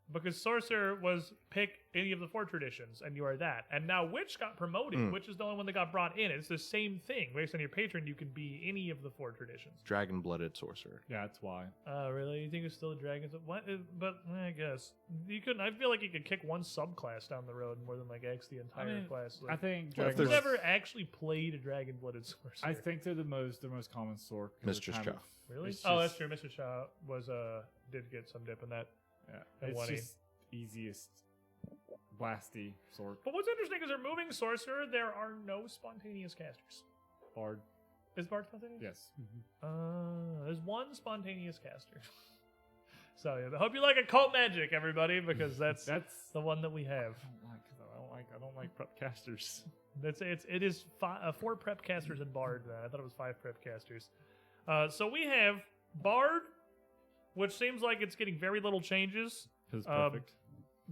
Speaker 1: Because Sorcerer was pick any of the 4 traditions, and you are that. And now Witch got promoted, Witch is the only one that got brought in. It's the same thing. Based on your patron, you can be any of the 4 traditions.
Speaker 2: Dragon-blooded sorcerer.
Speaker 3: Yeah, that's why.
Speaker 1: Really? You think it's still a dragon? What? But I guess you couldn't. I feel like you could kick one subclass down the road more than like X the entire class. Like,
Speaker 3: I think
Speaker 2: Well, if
Speaker 1: I've
Speaker 2: there's-
Speaker 1: never actually played a dragon-blooded sorcerer.
Speaker 3: I think they're the most common sort. 'cause
Speaker 2: Mistress
Speaker 3: it's kind
Speaker 2: Chow.
Speaker 3: of-
Speaker 1: Really?
Speaker 3: it's
Speaker 1: Oh, that's
Speaker 3: just-
Speaker 1: true. Mr. Shaw was did get some dip in that.
Speaker 3: Yeah,
Speaker 1: And
Speaker 3: it's
Speaker 1: 1E.
Speaker 3: just easiest blasty sort.
Speaker 1: But what's interesting is they're moving sorcerer. There are no spontaneous casters.
Speaker 3: Bard.
Speaker 1: Is Bard spontaneous?
Speaker 3: Yes.
Speaker 1: There's one spontaneous caster. So I hope you like occult magic, everybody, because that's the one that we have.
Speaker 3: I don't like prep casters.
Speaker 1: It is 4 prep casters and Bard. I thought it was 5 prep casters. So we have Bard, which seems like it's getting very little changes.
Speaker 3: It's perfect.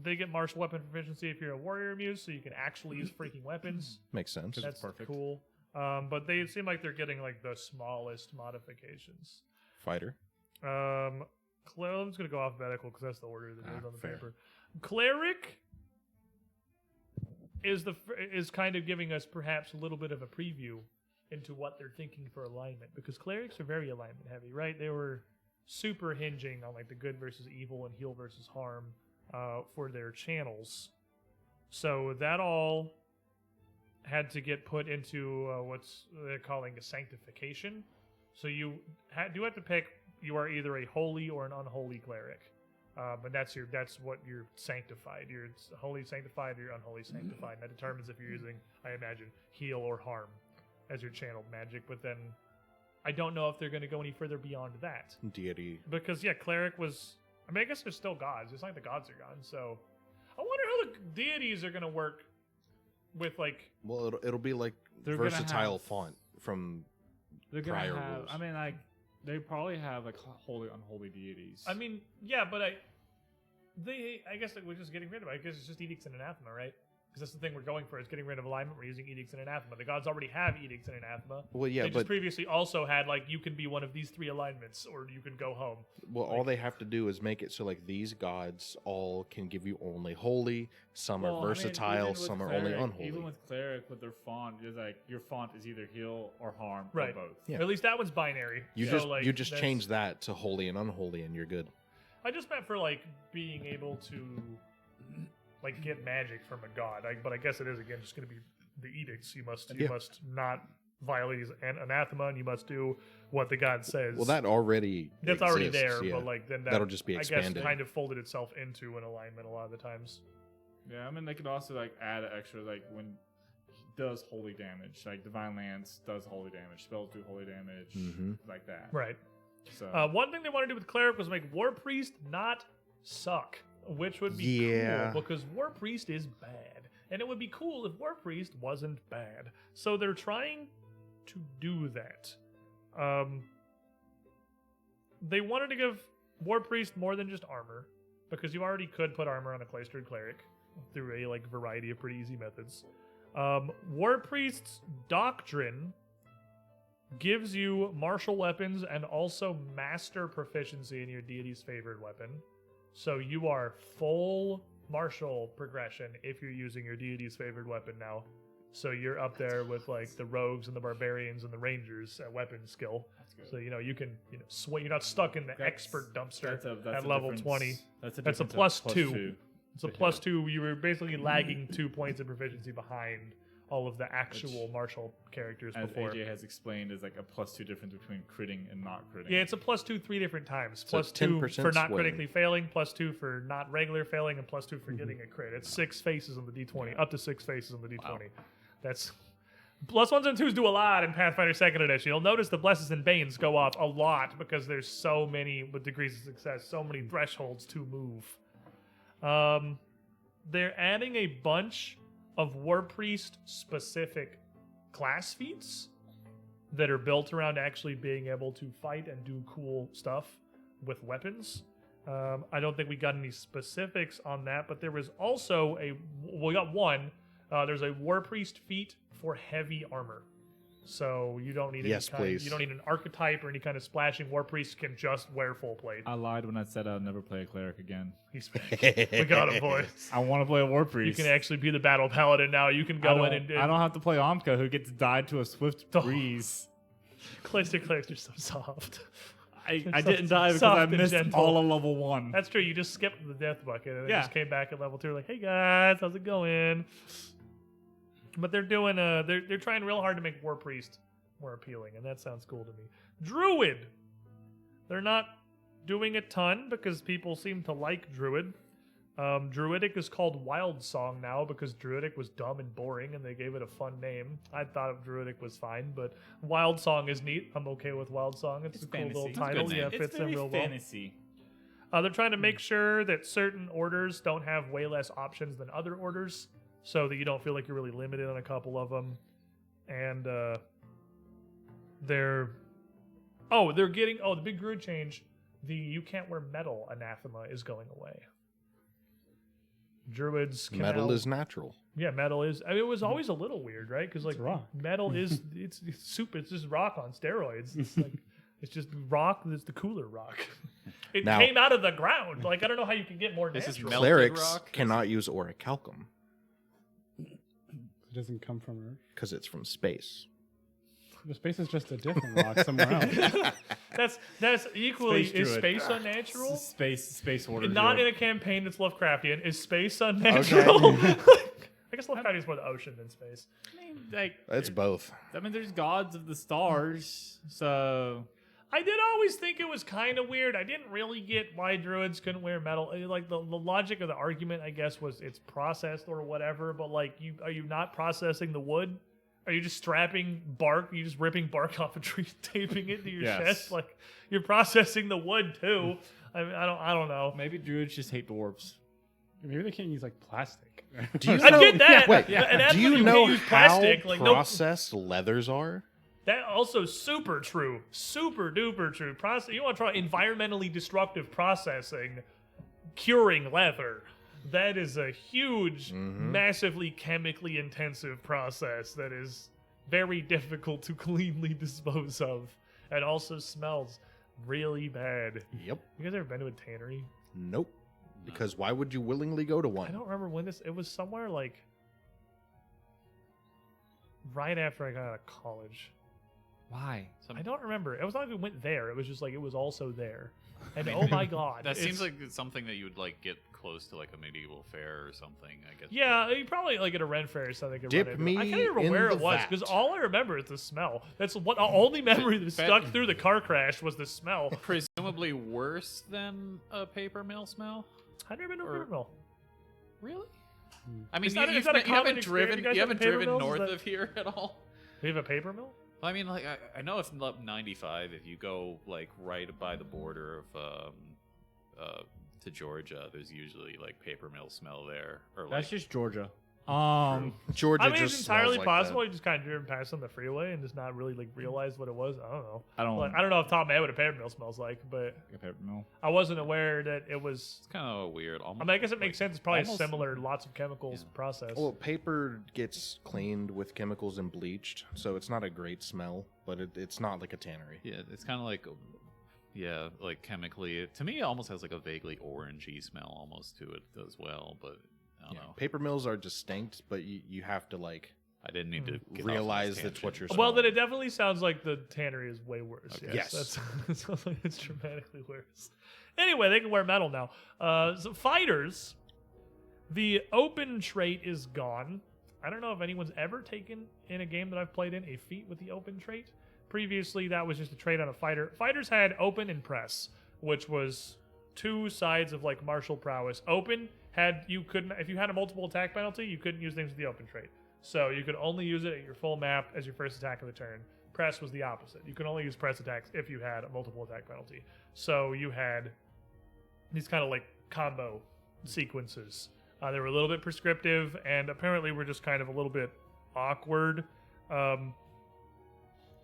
Speaker 1: They get martial weapon proficiency if you're a warrior muse, so you can actually use freaking weapons.
Speaker 2: Makes sense.
Speaker 1: That's
Speaker 3: perfect.
Speaker 1: Cool. But they seem like they're getting like the smallest modifications.
Speaker 2: Fighter.
Speaker 1: I'm just gonna go alphabetical because that's the order that is on the
Speaker 2: fair.
Speaker 1: paper. Cleric is kind of giving us perhaps a little bit of a preview into what they're thinking for alignment, because clerics are very alignment heavy, right? They were super hinging on like the good versus evil and heal versus harm for their channels. So that all had to get put into what's they're calling a sanctification. So you do have to pick. You are either a holy or an unholy cleric, and that's what you're sanctified. You're holy sanctified or you're unholy sanctified. And that determines if you're using, I imagine, heal or harm as your channeled magic. But then I don't know if they're going to go any further beyond that.
Speaker 2: Deity.
Speaker 1: Because cleric was. I mean, I guess they're still gods. It's not like the gods are gone. So I wonder how the deities are going to work with like.
Speaker 2: Well, it'll be like versatile font from prior rules.
Speaker 3: I mean, like they probably have like holy, unholy deities.
Speaker 1: I mean, yeah, but I guess like we're just getting rid of it. I guess it's just edicts and anathema, right? Because that's the thing we're going for, is getting rid of alignment. We're using edicts and anathema. The gods already have edicts and anathema.
Speaker 2: Well, yeah,
Speaker 1: they just previously also had like you can be one of these 3 alignments, or you can go home.
Speaker 2: Well, all they have to do is make it so like these gods all can give you only holy. Some are versatile. Some are only unholy.
Speaker 3: Even with cleric, with their font, is like your font is either heal or harm,
Speaker 1: right?
Speaker 3: Or both.
Speaker 1: Yeah. Or at least that one's binary.
Speaker 2: You just change that to holy and unholy, and you're good.
Speaker 1: I just meant for like being able to. Like get magic from a god, but I guess it is again just going to be the edicts. You must not violate an anathema, and you must do what the god says.
Speaker 2: Well, that already
Speaker 1: already there,
Speaker 2: yeah.
Speaker 1: but like then
Speaker 2: that'll just be expanded.
Speaker 1: I guess kind of folded itself into an alignment a lot of the times.
Speaker 3: Yeah, I mean they could also like add extra like when he does holy damage, like Divine Lance does holy damage, spells do holy damage, like that.
Speaker 1: Right.
Speaker 3: So
Speaker 1: one thing they want to do with cleric was make War Priest not suck. Which would be cool, because War Priest is bad. And it would be cool if War Priest wasn't bad. So they're trying to do that. They wanted to give War Priest more than just armor, because you already could put armor on a cloistered cleric through a like variety of pretty easy methods. War Priest's doctrine gives you martial weapons and also master proficiency in your deity's favored weapon. So you are full martial progression if you're using your deity's favored weapon now. So you're up there with like the rogues and the barbarians and the rangers at weapon skill. So you can sway. You're not stuck in the expert dumpster at level 20. That's a plus 2. It's a plus 2. You were basically lagging 2 points of proficiency behind all of the actual martial characters
Speaker 3: as
Speaker 1: before.
Speaker 3: AJ has explained, is like a plus 2 difference between critting and not critting.
Speaker 1: Yeah, it's a plus 2 3 different times.
Speaker 2: So
Speaker 1: Plus 2 for not
Speaker 2: swing.
Speaker 1: critically failing, plus 2 for not regular failing, and plus 2 for getting a crit. It's 6 faces on the D20, up to 6 faces on the D20.
Speaker 4: Wow.
Speaker 1: That's plus 1s and 2s do a lot in Pathfinder 2nd Edition. You'll notice the blesses and banes go up a lot because there's so many with degrees of success, so many thresholds to move. They're adding a bunch of War Priest specific class feats that are built around actually being able to fight and do cool stuff with weapons. I don't think we got any specifics on that, but there was also we got one. There's a War Priest feat for heavy armor. So you don't need you don't need an archetype or any kind of splashing. War Priest can just wear full plate.
Speaker 3: I lied when I said I'd never play a cleric again.
Speaker 1: He's back. We got him, boys.
Speaker 3: I want to play a War Priest.
Speaker 1: You can actually be the battle paladin now. You can go in and
Speaker 3: I don't have to play Amka, who gets died to a swift breeze.
Speaker 1: Cloister clerics are so soft.
Speaker 3: I didn't die because I missed all of level 1.
Speaker 1: That's true. You just skipped the death bucket and then just came back at level 2. Like, hey guys, how's it going? But they're doing they're trying real hard to make War Priest more appealing, and that sounds cool to me. Druid. They're not doing a ton because people seem to like Druid. Druidic is called Wild Song now because Druidic was dumb and boring, and they gave it a fun name. I thought Druidic was fine, but Wild Song is neat. I'm okay with Wild Song. It's a cool little title. Yeah, it fits in real well.
Speaker 3: Fantasy.
Speaker 1: They're trying to make sure that certain orders don't have way less options than other orders, so that you don't feel like you're really limited on a couple of them. And they're getting the big Druid change. The you can't wear metal anathema is going away. Druids can
Speaker 2: Metal
Speaker 1: now,
Speaker 2: is natural.
Speaker 1: Yeah, metal is. I mean, it was always a little weird, right? Because like
Speaker 6: rock.
Speaker 1: metal is it's super. It's just rock on steroids. It's like it's just rock. It's the cooler rock. It
Speaker 2: Now-
Speaker 1: came out of the ground. Like I don't know how you can get more
Speaker 4: This is
Speaker 1: natural.
Speaker 4: melted
Speaker 2: Clerics
Speaker 4: rock?
Speaker 2: cannot use orichalcum
Speaker 6: It doesn't come from Earth.
Speaker 2: because it's from space.
Speaker 6: The space is just a different rock somewhere else.
Speaker 1: That's equally
Speaker 3: Space
Speaker 1: is
Speaker 3: druid.
Speaker 1: space unnatural?
Speaker 3: Space order.
Speaker 1: Not in
Speaker 3: druid.
Speaker 1: a campaign that's Lovecraftian. Is space unnatural? I guess Lovecraftian is more the ocean than space.
Speaker 3: I mean, like,
Speaker 2: It's both.
Speaker 3: I mean, there's gods of the stars, so
Speaker 1: I did always think it was kind of weird. I didn't really get why druids couldn't wear metal. Like the logic of the argument, I guess, was it's processed or whatever. But like, are you not processing the wood? Are you just strapping bark? Are you just ripping bark off a tree, taping it to your
Speaker 3: Yes.
Speaker 1: chest? Like you're processing the wood too. I mean, I don't know.
Speaker 3: maybe druids just hate dwarves.
Speaker 6: Maybe they can't use like plastic.
Speaker 2: Do you
Speaker 1: I
Speaker 2: know,
Speaker 1: get that.
Speaker 2: Wait,
Speaker 1: And that's
Speaker 2: do
Speaker 1: when
Speaker 2: you
Speaker 1: can't
Speaker 2: know
Speaker 1: use
Speaker 2: how
Speaker 1: plastic. Like, no,
Speaker 2: processed leathers are?
Speaker 1: that also super true, super duper true. You want to try environmentally destructive processing, curing leather. That is a huge, massively chemically intensive process that is very difficult to cleanly dispose of, and also smells really bad.
Speaker 2: Yep.
Speaker 1: You guys ever been to a tannery?
Speaker 2: Nope. Because why would you willingly go to one?
Speaker 1: I don't remember when this. It was somewhere like right after I got out of college.
Speaker 3: Why?
Speaker 1: I don't remember. It was not like we went there. It was just like it was also there. And oh my god,
Speaker 4: That seems
Speaker 1: it's-
Speaker 4: like it's something that you would like get close to like a medieval fair or something. I guess.
Speaker 1: Yeah, you probably like at a Ren fair or something. Could
Speaker 2: Dip
Speaker 1: run into it.
Speaker 2: me
Speaker 1: I can't even remember
Speaker 2: in
Speaker 1: where
Speaker 2: the
Speaker 1: it was
Speaker 2: vat.
Speaker 1: because all I remember is the smell. That's what the only memory that stuck through the car crash was the smell.
Speaker 4: Presumably worse than a paper mill smell.
Speaker 1: I've never been to a
Speaker 4: Or-
Speaker 1: paper mill.
Speaker 4: Really? I mean,
Speaker 1: It's not- it's not a
Speaker 4: you haven't
Speaker 1: common experience.
Speaker 4: driven.
Speaker 1: You guys
Speaker 4: You
Speaker 1: have
Speaker 4: haven't
Speaker 1: paper
Speaker 4: driven
Speaker 1: mills? Is
Speaker 4: north
Speaker 1: that-
Speaker 4: of here at all.
Speaker 1: We have a paper mill.
Speaker 4: I mean, like I know if 95, if you go like right by the border of to Georgia, there's usually like paper mill smell there, or like
Speaker 3: That's just Georgia.
Speaker 2: Georgia
Speaker 1: I mean,
Speaker 2: just
Speaker 1: it's entirely
Speaker 2: smells like
Speaker 1: possible
Speaker 2: that.
Speaker 1: you just kind of driven past on the freeway and just not really like realized what it was. I don't know.
Speaker 3: I don't.
Speaker 1: Like, I don't know off the top of my head what a paper mill smells like, but
Speaker 3: a paper mill.
Speaker 1: I wasn't aware that it was.
Speaker 4: it's kind of weird. Almost,
Speaker 1: I mean, I guess it makes sense. It's probably
Speaker 3: almost-
Speaker 1: similar. Lots of chemicals
Speaker 4: Yeah.
Speaker 1: processed.
Speaker 2: Well, paper gets cleaned with chemicals and bleached, so it's not a great smell, but it's not like a tannery.
Speaker 4: Yeah, it's kind of like, yeah, like chemically. To me, it almost has like a vaguely orangey smell almost to it as well. But I don't know.
Speaker 2: Paper mills are distinct, but you have to like
Speaker 4: I didn't need to get off on this
Speaker 2: realize that's what
Speaker 4: tangent.
Speaker 2: you're
Speaker 1: Well, then
Speaker 2: smelling.
Speaker 1: it definitely sounds like the tannery is way worse.
Speaker 4: Okay.
Speaker 1: Yes,
Speaker 2: Yes.
Speaker 1: That sounds like it's dramatically worse. Anyway, they can wear metal now. So fighters, the open trait is gone. I don't know if anyone's ever taken in a game that I've played in a feat with the open trait. Previously, that was just a trait on a fighter. Fighters had open and press, which was two sides of like martial prowess. Open had you couldn't if you had a multiple attack penalty, you couldn't use things with the open trait. So you could only use it at your full map as your first attack of the turn. Press was the opposite. You could only use press attacks if you had a multiple attack penalty. So you had these kind of like combo sequences. They were a little bit prescriptive and apparently were just kind of a little bit awkward.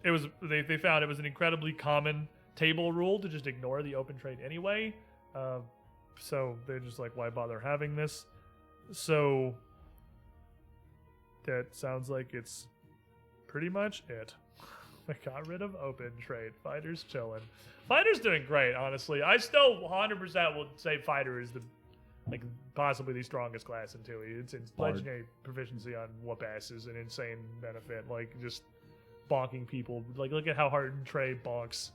Speaker 1: It was they found it was an incredibly common table rule to just ignore the open trait anyway. So they're just like, why bother having this? So that sounds like it's pretty much it. I got rid of open trait. Fighter's chilling. Fighter's doing great, honestly. I still 100% will say Fighter is the like possibly the strongest class in 2e. It's legendary proficiency on whoop ass is an insane benefit. Like just bonking people. Like look at how hard Trey bonks.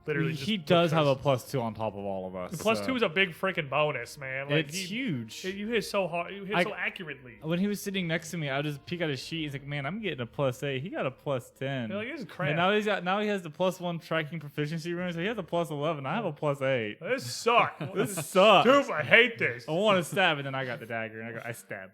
Speaker 1: Literally,
Speaker 3: He
Speaker 1: just
Speaker 3: does have a
Speaker 1: because-
Speaker 3: +2 on top of all of us.
Speaker 1: The plus
Speaker 3: so.
Speaker 1: 2 is a big freaking bonus, man. Like
Speaker 3: It's huge.
Speaker 1: You hit so hard. You hit so accurately.
Speaker 3: When he was sitting next to me, I would just peek at his sheet. He's like, "Man, I'm getting a +8. He got a +10."
Speaker 1: You're like, this is crap.
Speaker 3: And now he has the +1 tracking proficiency rune, so he has a +11. I have a +8.
Speaker 1: This sucks.
Speaker 3: This sucks.
Speaker 1: Dude, I hate this.
Speaker 3: I want to stab, and then I got the dagger, and I stab.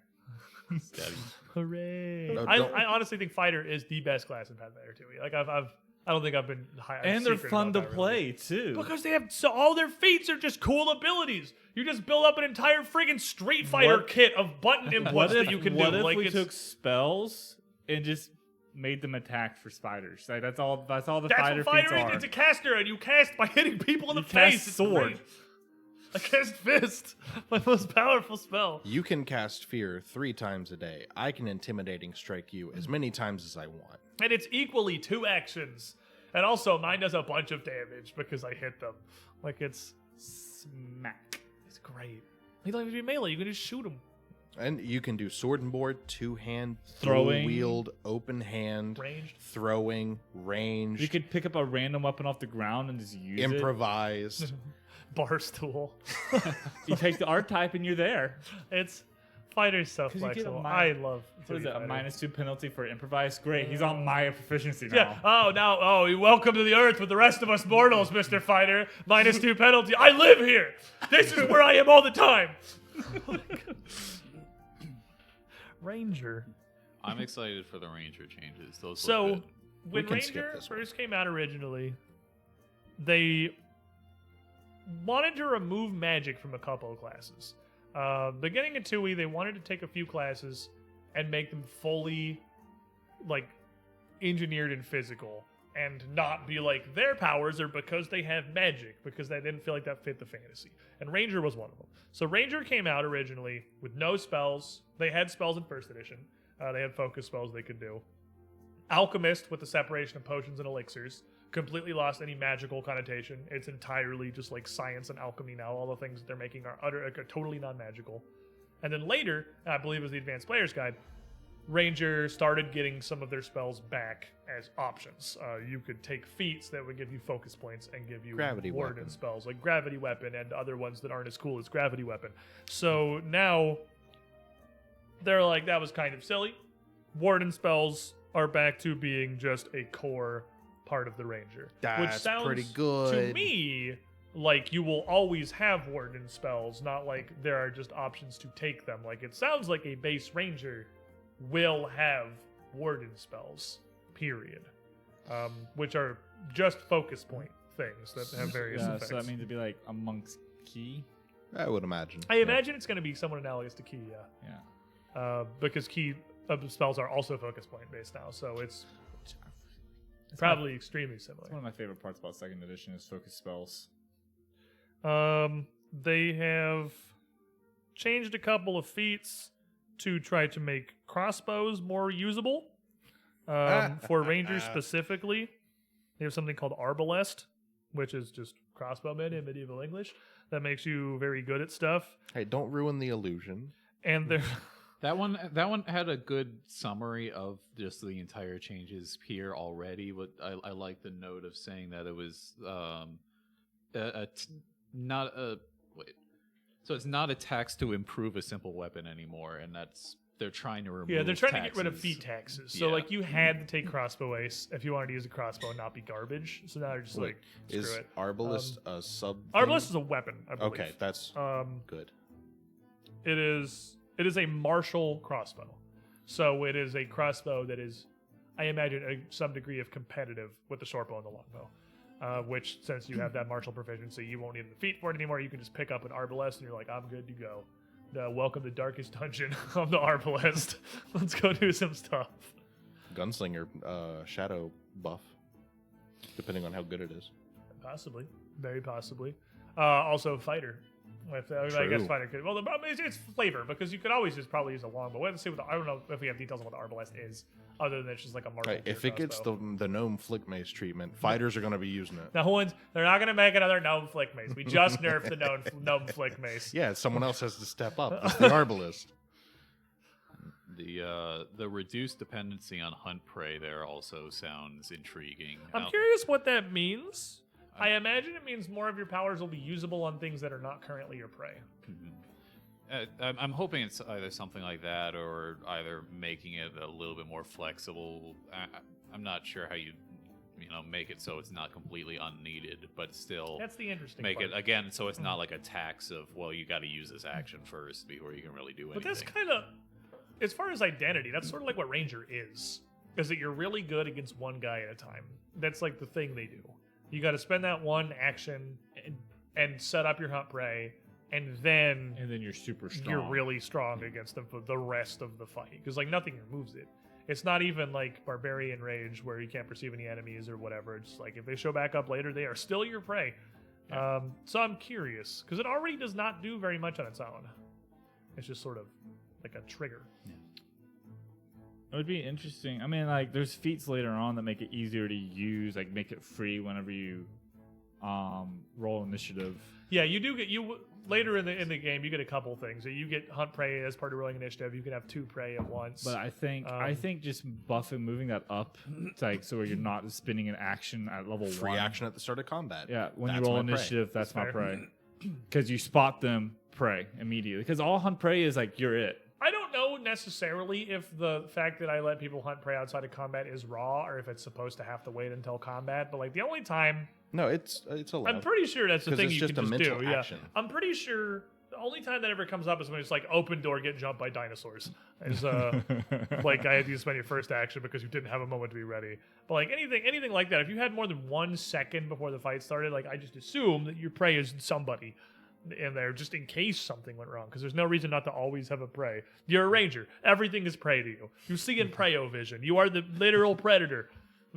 Speaker 1: Hooray!
Speaker 2: No,
Speaker 1: I
Speaker 2: don't-
Speaker 1: honestly think Fighter is the best class in Pathfinder 2e. Like I've I don't think I've been high.
Speaker 3: And they're
Speaker 1: secret
Speaker 3: fun
Speaker 1: about
Speaker 3: to
Speaker 1: that,
Speaker 3: play
Speaker 1: really.
Speaker 3: too.
Speaker 1: Because they have all their feats are just cool abilities. You just build up an entire friggin' Street Fighter kit of button inputs that you can do.
Speaker 3: What if
Speaker 1: like
Speaker 3: we
Speaker 1: it's,
Speaker 3: took spells and just made them attack for spiders? Like that's all the
Speaker 1: that's
Speaker 3: fighter
Speaker 1: what
Speaker 3: feats
Speaker 1: fighter
Speaker 3: are.
Speaker 1: is. It's a caster, and you cast by hitting people in the
Speaker 3: You cast
Speaker 1: face. It's
Speaker 3: sword.
Speaker 1: great. I cast Fist, my most powerful spell.
Speaker 2: You can cast Fear 3 times a day. I can Intimidating Strike you as many times as I want.
Speaker 1: And it's equally 2 actions. And also, mine does a bunch of damage because I hit them. Like, it's
Speaker 3: Smack.
Speaker 1: It's great. He doesn't have to be melee. You can just shoot him.
Speaker 2: And you can do Sword and Board, 2-hand,
Speaker 3: Throwing.
Speaker 2: wield, open hand,
Speaker 1: Ranged.
Speaker 2: throwing, range,
Speaker 3: You could pick up a random weapon off the ground and just use
Speaker 2: improvise.
Speaker 1: Barstool.
Speaker 3: it. You take the archetype and you're there.
Speaker 1: It's fighter's so
Speaker 3: 'Cause you get a
Speaker 1: flexible.
Speaker 3: mi-
Speaker 1: I love
Speaker 3: What is it? A
Speaker 1: Fighter.
Speaker 3: -2 penalty for improvise? Great. He's on my proficiency now.
Speaker 1: Yeah. Oh, welcome to the earth with the rest of us mortals, Mr. Fighter. -2 penalty. I live here. This is where I am all the time. Ranger.
Speaker 4: I'm excited for the Ranger changes. Those
Speaker 1: So,
Speaker 4: look good.
Speaker 1: when
Speaker 2: can skip
Speaker 1: Ranger
Speaker 2: this one.
Speaker 1: first came out originally, they wanted to remove magic from a couple of classes. Beginning in 2e, they wanted to take a few classes and make them fully, like, engineered and physical, and not be like, their powers are because they have magic, because they didn't feel like that fit the fantasy. And Ranger was one of them. So Ranger came out originally with no spells. They had spells in first edition. They had focus spells they could do. Alchemist with the separation of potions and elixirs. Completely lost any magical connotation. It's entirely just like science and alchemy now. All the things that they're making are totally non-magical. And then later, I believe it was the Advanced Player's Guide, Ranger started getting some of their spells back as options. You could take feats that would give you focus points and give you
Speaker 2: Gravity
Speaker 1: warden
Speaker 2: weapon.
Speaker 1: spells, like Gravity Weapon and other ones that aren't as cool as Gravity Weapon. So now they're like, that was kind of silly. Warden spells are back to being just a core part of the Ranger. Which
Speaker 2: That's
Speaker 1: sounds
Speaker 2: pretty good.
Speaker 1: to me like you will always have Warden spells, not like there are just options to take them. Like it sounds like a base Ranger will have Warden spells, period. Which are just focus point things that have various effects.
Speaker 3: So that means it'd be like a monk's key.
Speaker 2: I would imagine.
Speaker 1: I imagine it's going to be somewhat analogous to Key, yeah.
Speaker 3: Yeah.
Speaker 1: Because Key spells are also focus point based now, so it's probably extremely similar.
Speaker 3: One of my favorite parts about second edition is focus spells.
Speaker 1: They have changed a couple of feats to try to make crossbows more usable. For Rangers specifically, they have something called Arbalest, which is just crossbowmen in medieval English, that makes you very good at stuff.
Speaker 2: Hey, don't ruin the illusion.
Speaker 1: And they're
Speaker 4: That one had a good summary of just the entire changes here already. But I like the note of saying that it was not a wait. So it's not a tax to improve a simple weapon anymore, and they're trying to remove.
Speaker 1: Yeah, they're trying to get rid of
Speaker 4: taxes.
Speaker 1: feat taxes. So,
Speaker 4: Yeah.
Speaker 1: like, you had to take crossbow ace if you wanted to use a crossbow and not be garbage. So now they're just
Speaker 2: Wait,
Speaker 1: like, screw
Speaker 2: is
Speaker 1: it.
Speaker 2: Arbalest a sub?
Speaker 1: Arbalest is a weapon, I believe.
Speaker 2: Okay, that's good.
Speaker 1: It is a martial crossbow. So it is a crossbow that is, I imagine, some degree of competitive with the shortbow and the longbow. Which, since you have that martial proficiency, you won't need the feat for it anymore. You can just pick up an Arbalest and you're like, I'm good to go. Welcome to Darkest Dungeon of the Arbalest. Let's go do some stuff.
Speaker 2: Gunslinger shadow buff, depending on how good it is.
Speaker 1: Possibly. Very possibly. Also, fighter. I guess
Speaker 2: True.
Speaker 1: fighter could. Well, the problem is it's flavor, because you could always just probably use a longbow. We have to see what I don't know if we have details on what the Arbalest is, other than it's just like a martial.
Speaker 2: Right, if it gets
Speaker 1: crossbow.
Speaker 2: the gnome flick mace treatment, fighters are going to be using it.
Speaker 1: No, they're not going to make another gnome flick mace. We just nerfed the gnome flick mace.
Speaker 2: Yeah, someone else has to step up. It's the Arbalest.
Speaker 4: The reduced dependency on hunt prey there also sounds intriguing.
Speaker 1: I'm curious what that means. I imagine it means more of your powers will be usable on things that are not currently your prey.
Speaker 4: I'm hoping it's either something like that or either making it a little bit more flexible. I'm not sure how you make it so it's not completely unneeded, but still
Speaker 1: That's the interesting
Speaker 4: make
Speaker 1: part.
Speaker 4: it again so it's not like a tax of, well, you got to use this action first before you can really do anything.
Speaker 1: But that's kind of, as far as identity, that's sort of like what Ranger is is that you're really good against one guy at a time. That's like the thing they do. You got to spend that one action and set up your hunt prey, and then
Speaker 3: you're super strong.
Speaker 1: You're really strong against them for the rest of the fight because like nothing removes it. It's not even like Barbarian Rage where you can't perceive any enemies or whatever. It's like if they show back up later, they are still your prey. Yeah. So I'm curious because it already does not do very much on its own. It's just sort of like a trigger.
Speaker 3: Yeah. It would be interesting. I mean, like, there's feats later on that make it easier to use, like, make it free whenever you roll initiative.
Speaker 1: Yeah, you do get later in the game. You get a couple things. So you get hunt prey as part of rolling initiative. You can have 2 prey at once.
Speaker 3: But I think just buffing, moving that up, it's like so where you're not spending an action at level 1.
Speaker 2: Free action at the start of combat.
Speaker 3: Yeah, when you roll initiative, that's my prey. Because you spot them prey immediately. Because all hunt prey is like you're it.
Speaker 1: I don't know necessarily if the fact that I let people hunt prey outside of combat is raw or if it's supposed to have to wait until combat. But like the only time,
Speaker 2: no, it's allowed.
Speaker 1: I'm pretty sure that's the thing you can just do.
Speaker 2: Action.
Speaker 1: Yeah, I'm pretty sure the only time that ever comes up is when it's like open door, get jumped by dinosaurs. Is like I had to spend your first action because you didn't have a moment to be ready. But like anything like that, if you had more than 1 second before the fight started, like I just assume that your prey is somebody in there just in case something went wrong because there's no reason not to always have a prey. You're a ranger. Everything is prey to you. You see in prey-o-vision. You are the literal predator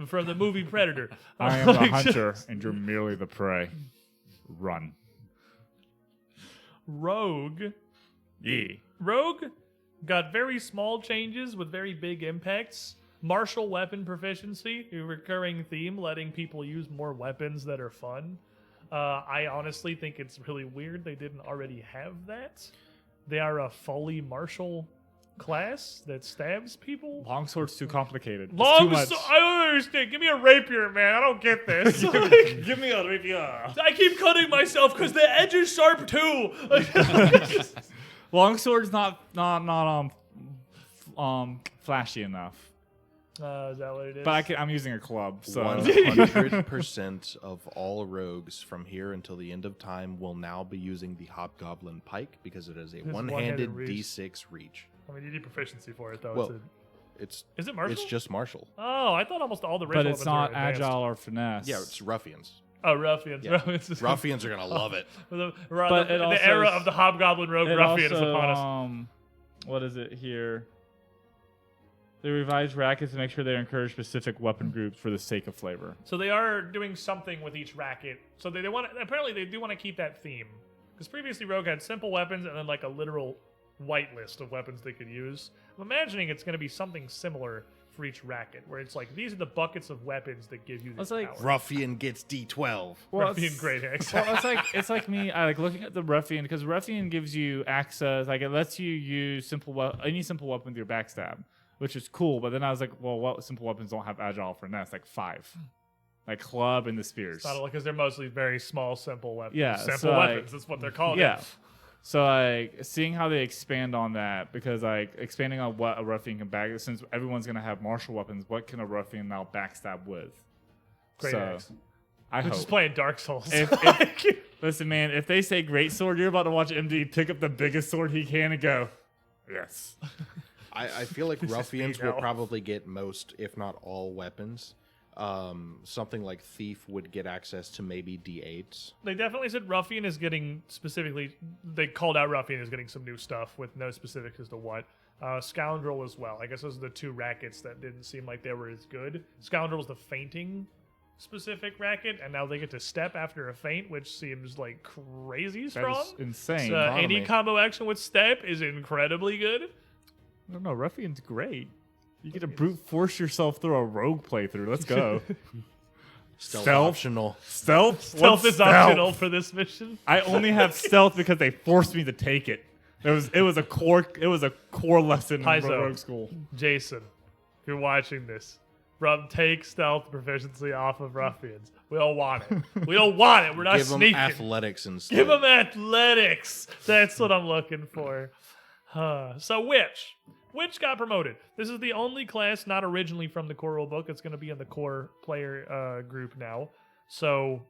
Speaker 1: from the movie Predator.
Speaker 3: I am the hunter and you're merely the prey. Run.
Speaker 1: Rogue.
Speaker 3: Yeah.
Speaker 1: Rogue got very small changes with very big impacts. Martial weapon proficiency, a recurring theme, letting people use more weapons that are fun. I honestly think it's really weird they didn't already have that. They are a fully martial class that stabs people.
Speaker 3: Longsword's too complicated. I
Speaker 1: don't understand. Give me a rapier, man. I don't get this.
Speaker 3: Give me a rapier.
Speaker 1: I keep cutting myself because the edge is sharp too.
Speaker 3: Longsword's not flashy enough.
Speaker 1: Is that what it is?
Speaker 3: But I'm using a club, so
Speaker 2: 100% of all rogues from here until the end of time will now be using the Hobgoblin Pike because it is a one-handed D6 reach.
Speaker 1: I mean, you need proficiency for it, though.
Speaker 2: Well,
Speaker 1: is it martial?
Speaker 2: It's just martial.
Speaker 1: Oh, I thought almost all the
Speaker 3: but it's not agile or finesse.
Speaker 2: Yeah, it's ruffians.
Speaker 1: Oh, ruffians.
Speaker 2: Yeah. Ruffians are going to love it.
Speaker 1: The era of the Hobgoblin Rogue Ruffian is upon us.
Speaker 3: What is it here? They revise rackets to make sure they encourage specific weapon groups for the sake of flavor.
Speaker 1: So they are doing something with each racket. So they want apparently they do want to keep that theme. Because previously Rogue had simple weapons and then like a literal whitelist of weapons they could use. I'm imagining it's going to be something similar for each racket, where it's like these are the buckets of weapons that give you this power.
Speaker 2: Ruffian gets D12.
Speaker 1: Ruffian Great Axe.
Speaker 3: Well, it's like me. I like looking at the Ruffian because Ruffian gives you access. Like it lets you use any simple weapon with your backstab, which is cool. But then I was like, well, what simple weapons don't have agile finesse? Like 5. Like club and the spears.
Speaker 1: It's not because they're mostly very small, simple weapons.
Speaker 3: Yeah,
Speaker 1: simple weapons. That's what they're called.
Speaker 3: Yeah. So like seeing how they expand on that, because like expanding on what a ruffian can back, since everyone's gonna have martial weapons, what can a ruffian now backstab with?
Speaker 1: Great axe.
Speaker 3: I hope.
Speaker 1: Just playing Dark Souls.
Speaker 3: Listen, man, if they say great sword, you're about to watch MD pick up the biggest sword he can and go, yes.
Speaker 2: I feel like ruffians will probably get most, if not all, weapons. Something like Thief would get access to maybe D8s.
Speaker 1: They definitely said Ruffian is getting specifically, they called out Ruffian is getting some new stuff with no specifics as to what. Scoundrel as well. I guess those are the 2 rackets that didn't seem like they were as good. Scoundrel's the fainting specific racket, and now they get to step after a feint, which seems like crazy strong.
Speaker 3: That is insane.
Speaker 1: So any combo action with step is incredibly good.
Speaker 3: I don't know, Ruffian's great. You get to brute force yourself through a rogue playthrough. Let's go.
Speaker 2: Stealth optional.
Speaker 3: Stealth
Speaker 1: is optional for this mission.
Speaker 3: I only have stealth because they forced me to take it. It was a core lesson in Rogue School.
Speaker 1: Jason, if you're watching this, take stealth proficiency off of Ruffians. We don't want it. We don't want it. We're not sneaking.
Speaker 2: Give them athletics instead.
Speaker 1: Give them athletics. That's what I'm looking for. So Witch got promoted. This is the only class not originally from the core rulebook. It's going to be in the core player group now. So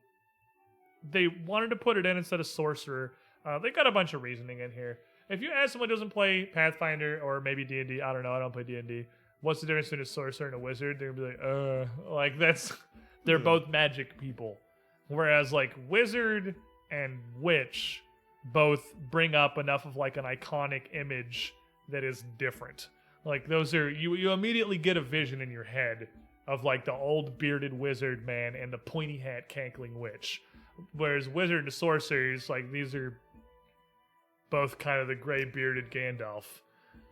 Speaker 1: they wanted to put it in instead of Sorcerer. They got a bunch of reasoning in here. If you ask someone who doesn't play Pathfinder or maybe D&D, I don't know, I don't play D&D, what's the difference between a sorcerer and a wizard? They're gonna be like that's they're both magic people. Whereas like wizard and witch both bring up enough of like an iconic image that is different. Like those are you immediately get a vision in your head of like the old bearded wizard man and the pointy hat cankling witch. Whereas wizard and sorcerers, like these are both kind of the gray bearded Gandalf.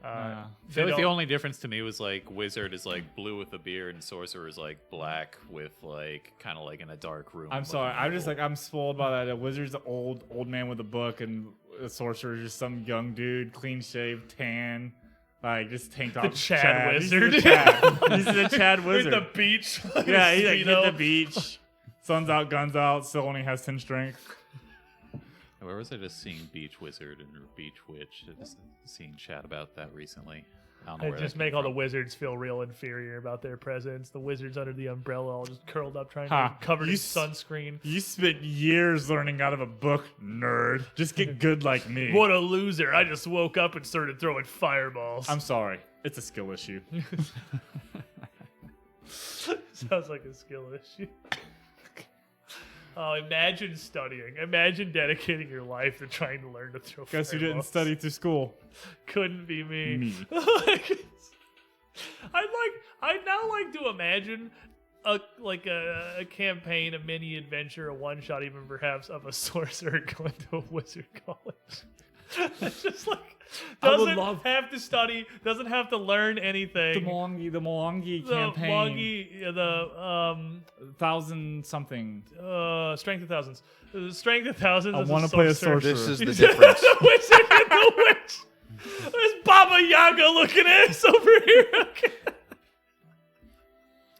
Speaker 4: I feel like the only difference to me was like wizard is like blue with a beard and sorcerer is like black with like kind of like in a dark room.
Speaker 3: I'm sorry. I'm just like I'm spoiled by that. A wizard's an old man with a book, and a sorcerer is just some young dude, clean shaved, tan, like just tank top.
Speaker 1: The Chad wizard.
Speaker 3: He's the Chad wizard.
Speaker 1: With the beach.
Speaker 3: Yeah, he's like hit the beach. Sun's out, guns out. Still only has 10 strength.
Speaker 4: Where was I just seeing Beach Wizard and Beach Witch? I just seeing chat about that recently. I don't know
Speaker 1: They
Speaker 4: where
Speaker 1: just
Speaker 4: that
Speaker 1: make
Speaker 4: came
Speaker 1: all the
Speaker 4: from.
Speaker 1: wizards feel real inferior about their presence. The wizards under the umbrella all just curled up trying
Speaker 3: Ha.
Speaker 1: to covered
Speaker 3: You
Speaker 1: in
Speaker 3: s-
Speaker 1: sunscreen.
Speaker 3: You spent years learning out of a book, nerd. Just get good like me.
Speaker 1: What a loser. I just woke up and started throwing fireballs.
Speaker 3: I'm sorry. It's a skill issue.
Speaker 1: Sounds like a skill issue. Oh, imagine studying. Imagine dedicating your life to trying to learn to throw
Speaker 3: Guess who didn't
Speaker 1: fireballs.
Speaker 3: study through school?
Speaker 1: Couldn't be me.
Speaker 3: Me.
Speaker 1: I'd now like to imagine a campaign, a mini adventure, a one shot, even perhaps of a sorcerer going to a wizard college. It's just like
Speaker 3: I would
Speaker 1: doesn't
Speaker 3: love-
Speaker 1: have to study, doesn't have to learn anything.
Speaker 3: The Moangi
Speaker 1: The
Speaker 3: campaign.
Speaker 1: Wongi, the
Speaker 3: 1,000 something.
Speaker 1: Strength of Thousands. Strength of Thousands.
Speaker 3: I
Speaker 1: is
Speaker 3: want to play a sorcerer.
Speaker 2: This is the
Speaker 1: He's
Speaker 2: difference.
Speaker 1: the wizard and the witch. There's Baba Yaga looking at us over here. Okay.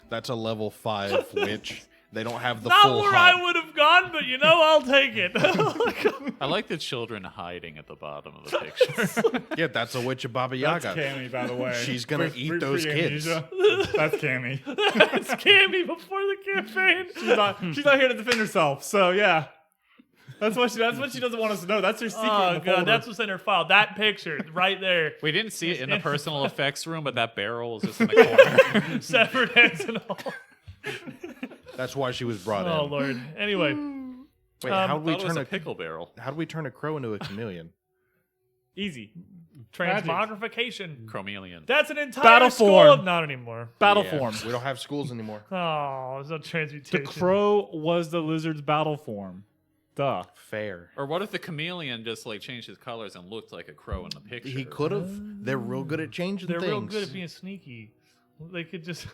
Speaker 2: That's a level 5 witch. They don't have the
Speaker 1: Not
Speaker 2: full
Speaker 1: where
Speaker 2: HUD.
Speaker 1: I would have gone, but I'll take it.
Speaker 4: I like the children hiding at the bottom of the picture.
Speaker 2: Yeah, that's a witch of Baba
Speaker 3: That's
Speaker 2: Yaga.
Speaker 3: Cammy, by the way.
Speaker 2: She's gonna eat those kids.
Speaker 3: amnesia. That's Cammy.
Speaker 1: That's Cammy before the campaign.
Speaker 3: She's not here to defend herself. So yeah, that's what she doesn't want us to know. That's her secret.
Speaker 1: Oh
Speaker 3: in the
Speaker 1: god,
Speaker 3: folder.
Speaker 1: that's what's in her file. That picture right there,
Speaker 4: We didn't see it in the personal effects room, but that barrel was just in the corner.
Speaker 1: severed heads and all.
Speaker 2: That's why she was brought
Speaker 1: Oh
Speaker 2: in.
Speaker 1: lord. Anyway,
Speaker 2: Wait, how do we
Speaker 4: Thought it was
Speaker 2: turn
Speaker 4: a pickle barrel.
Speaker 2: How do we turn a crow into a chameleon?
Speaker 3: easy.
Speaker 1: transmogrification.
Speaker 4: Chromeleon.
Speaker 1: That's an entire
Speaker 3: Battle
Speaker 1: school
Speaker 3: form.
Speaker 1: of not anymore.
Speaker 3: Battle
Speaker 2: Yeah,
Speaker 3: form.
Speaker 2: We don't have schools anymore.
Speaker 1: Oh, there's no
Speaker 3: The
Speaker 1: transmutation.
Speaker 3: crow was the lizard's battle form. Duh.
Speaker 2: Fair.
Speaker 4: Or what if the chameleon just like changed his colors and looked like a crow in the picture?
Speaker 2: He could have. They're real good at changing
Speaker 1: They're
Speaker 2: things.
Speaker 1: real good at being sneaky. They could just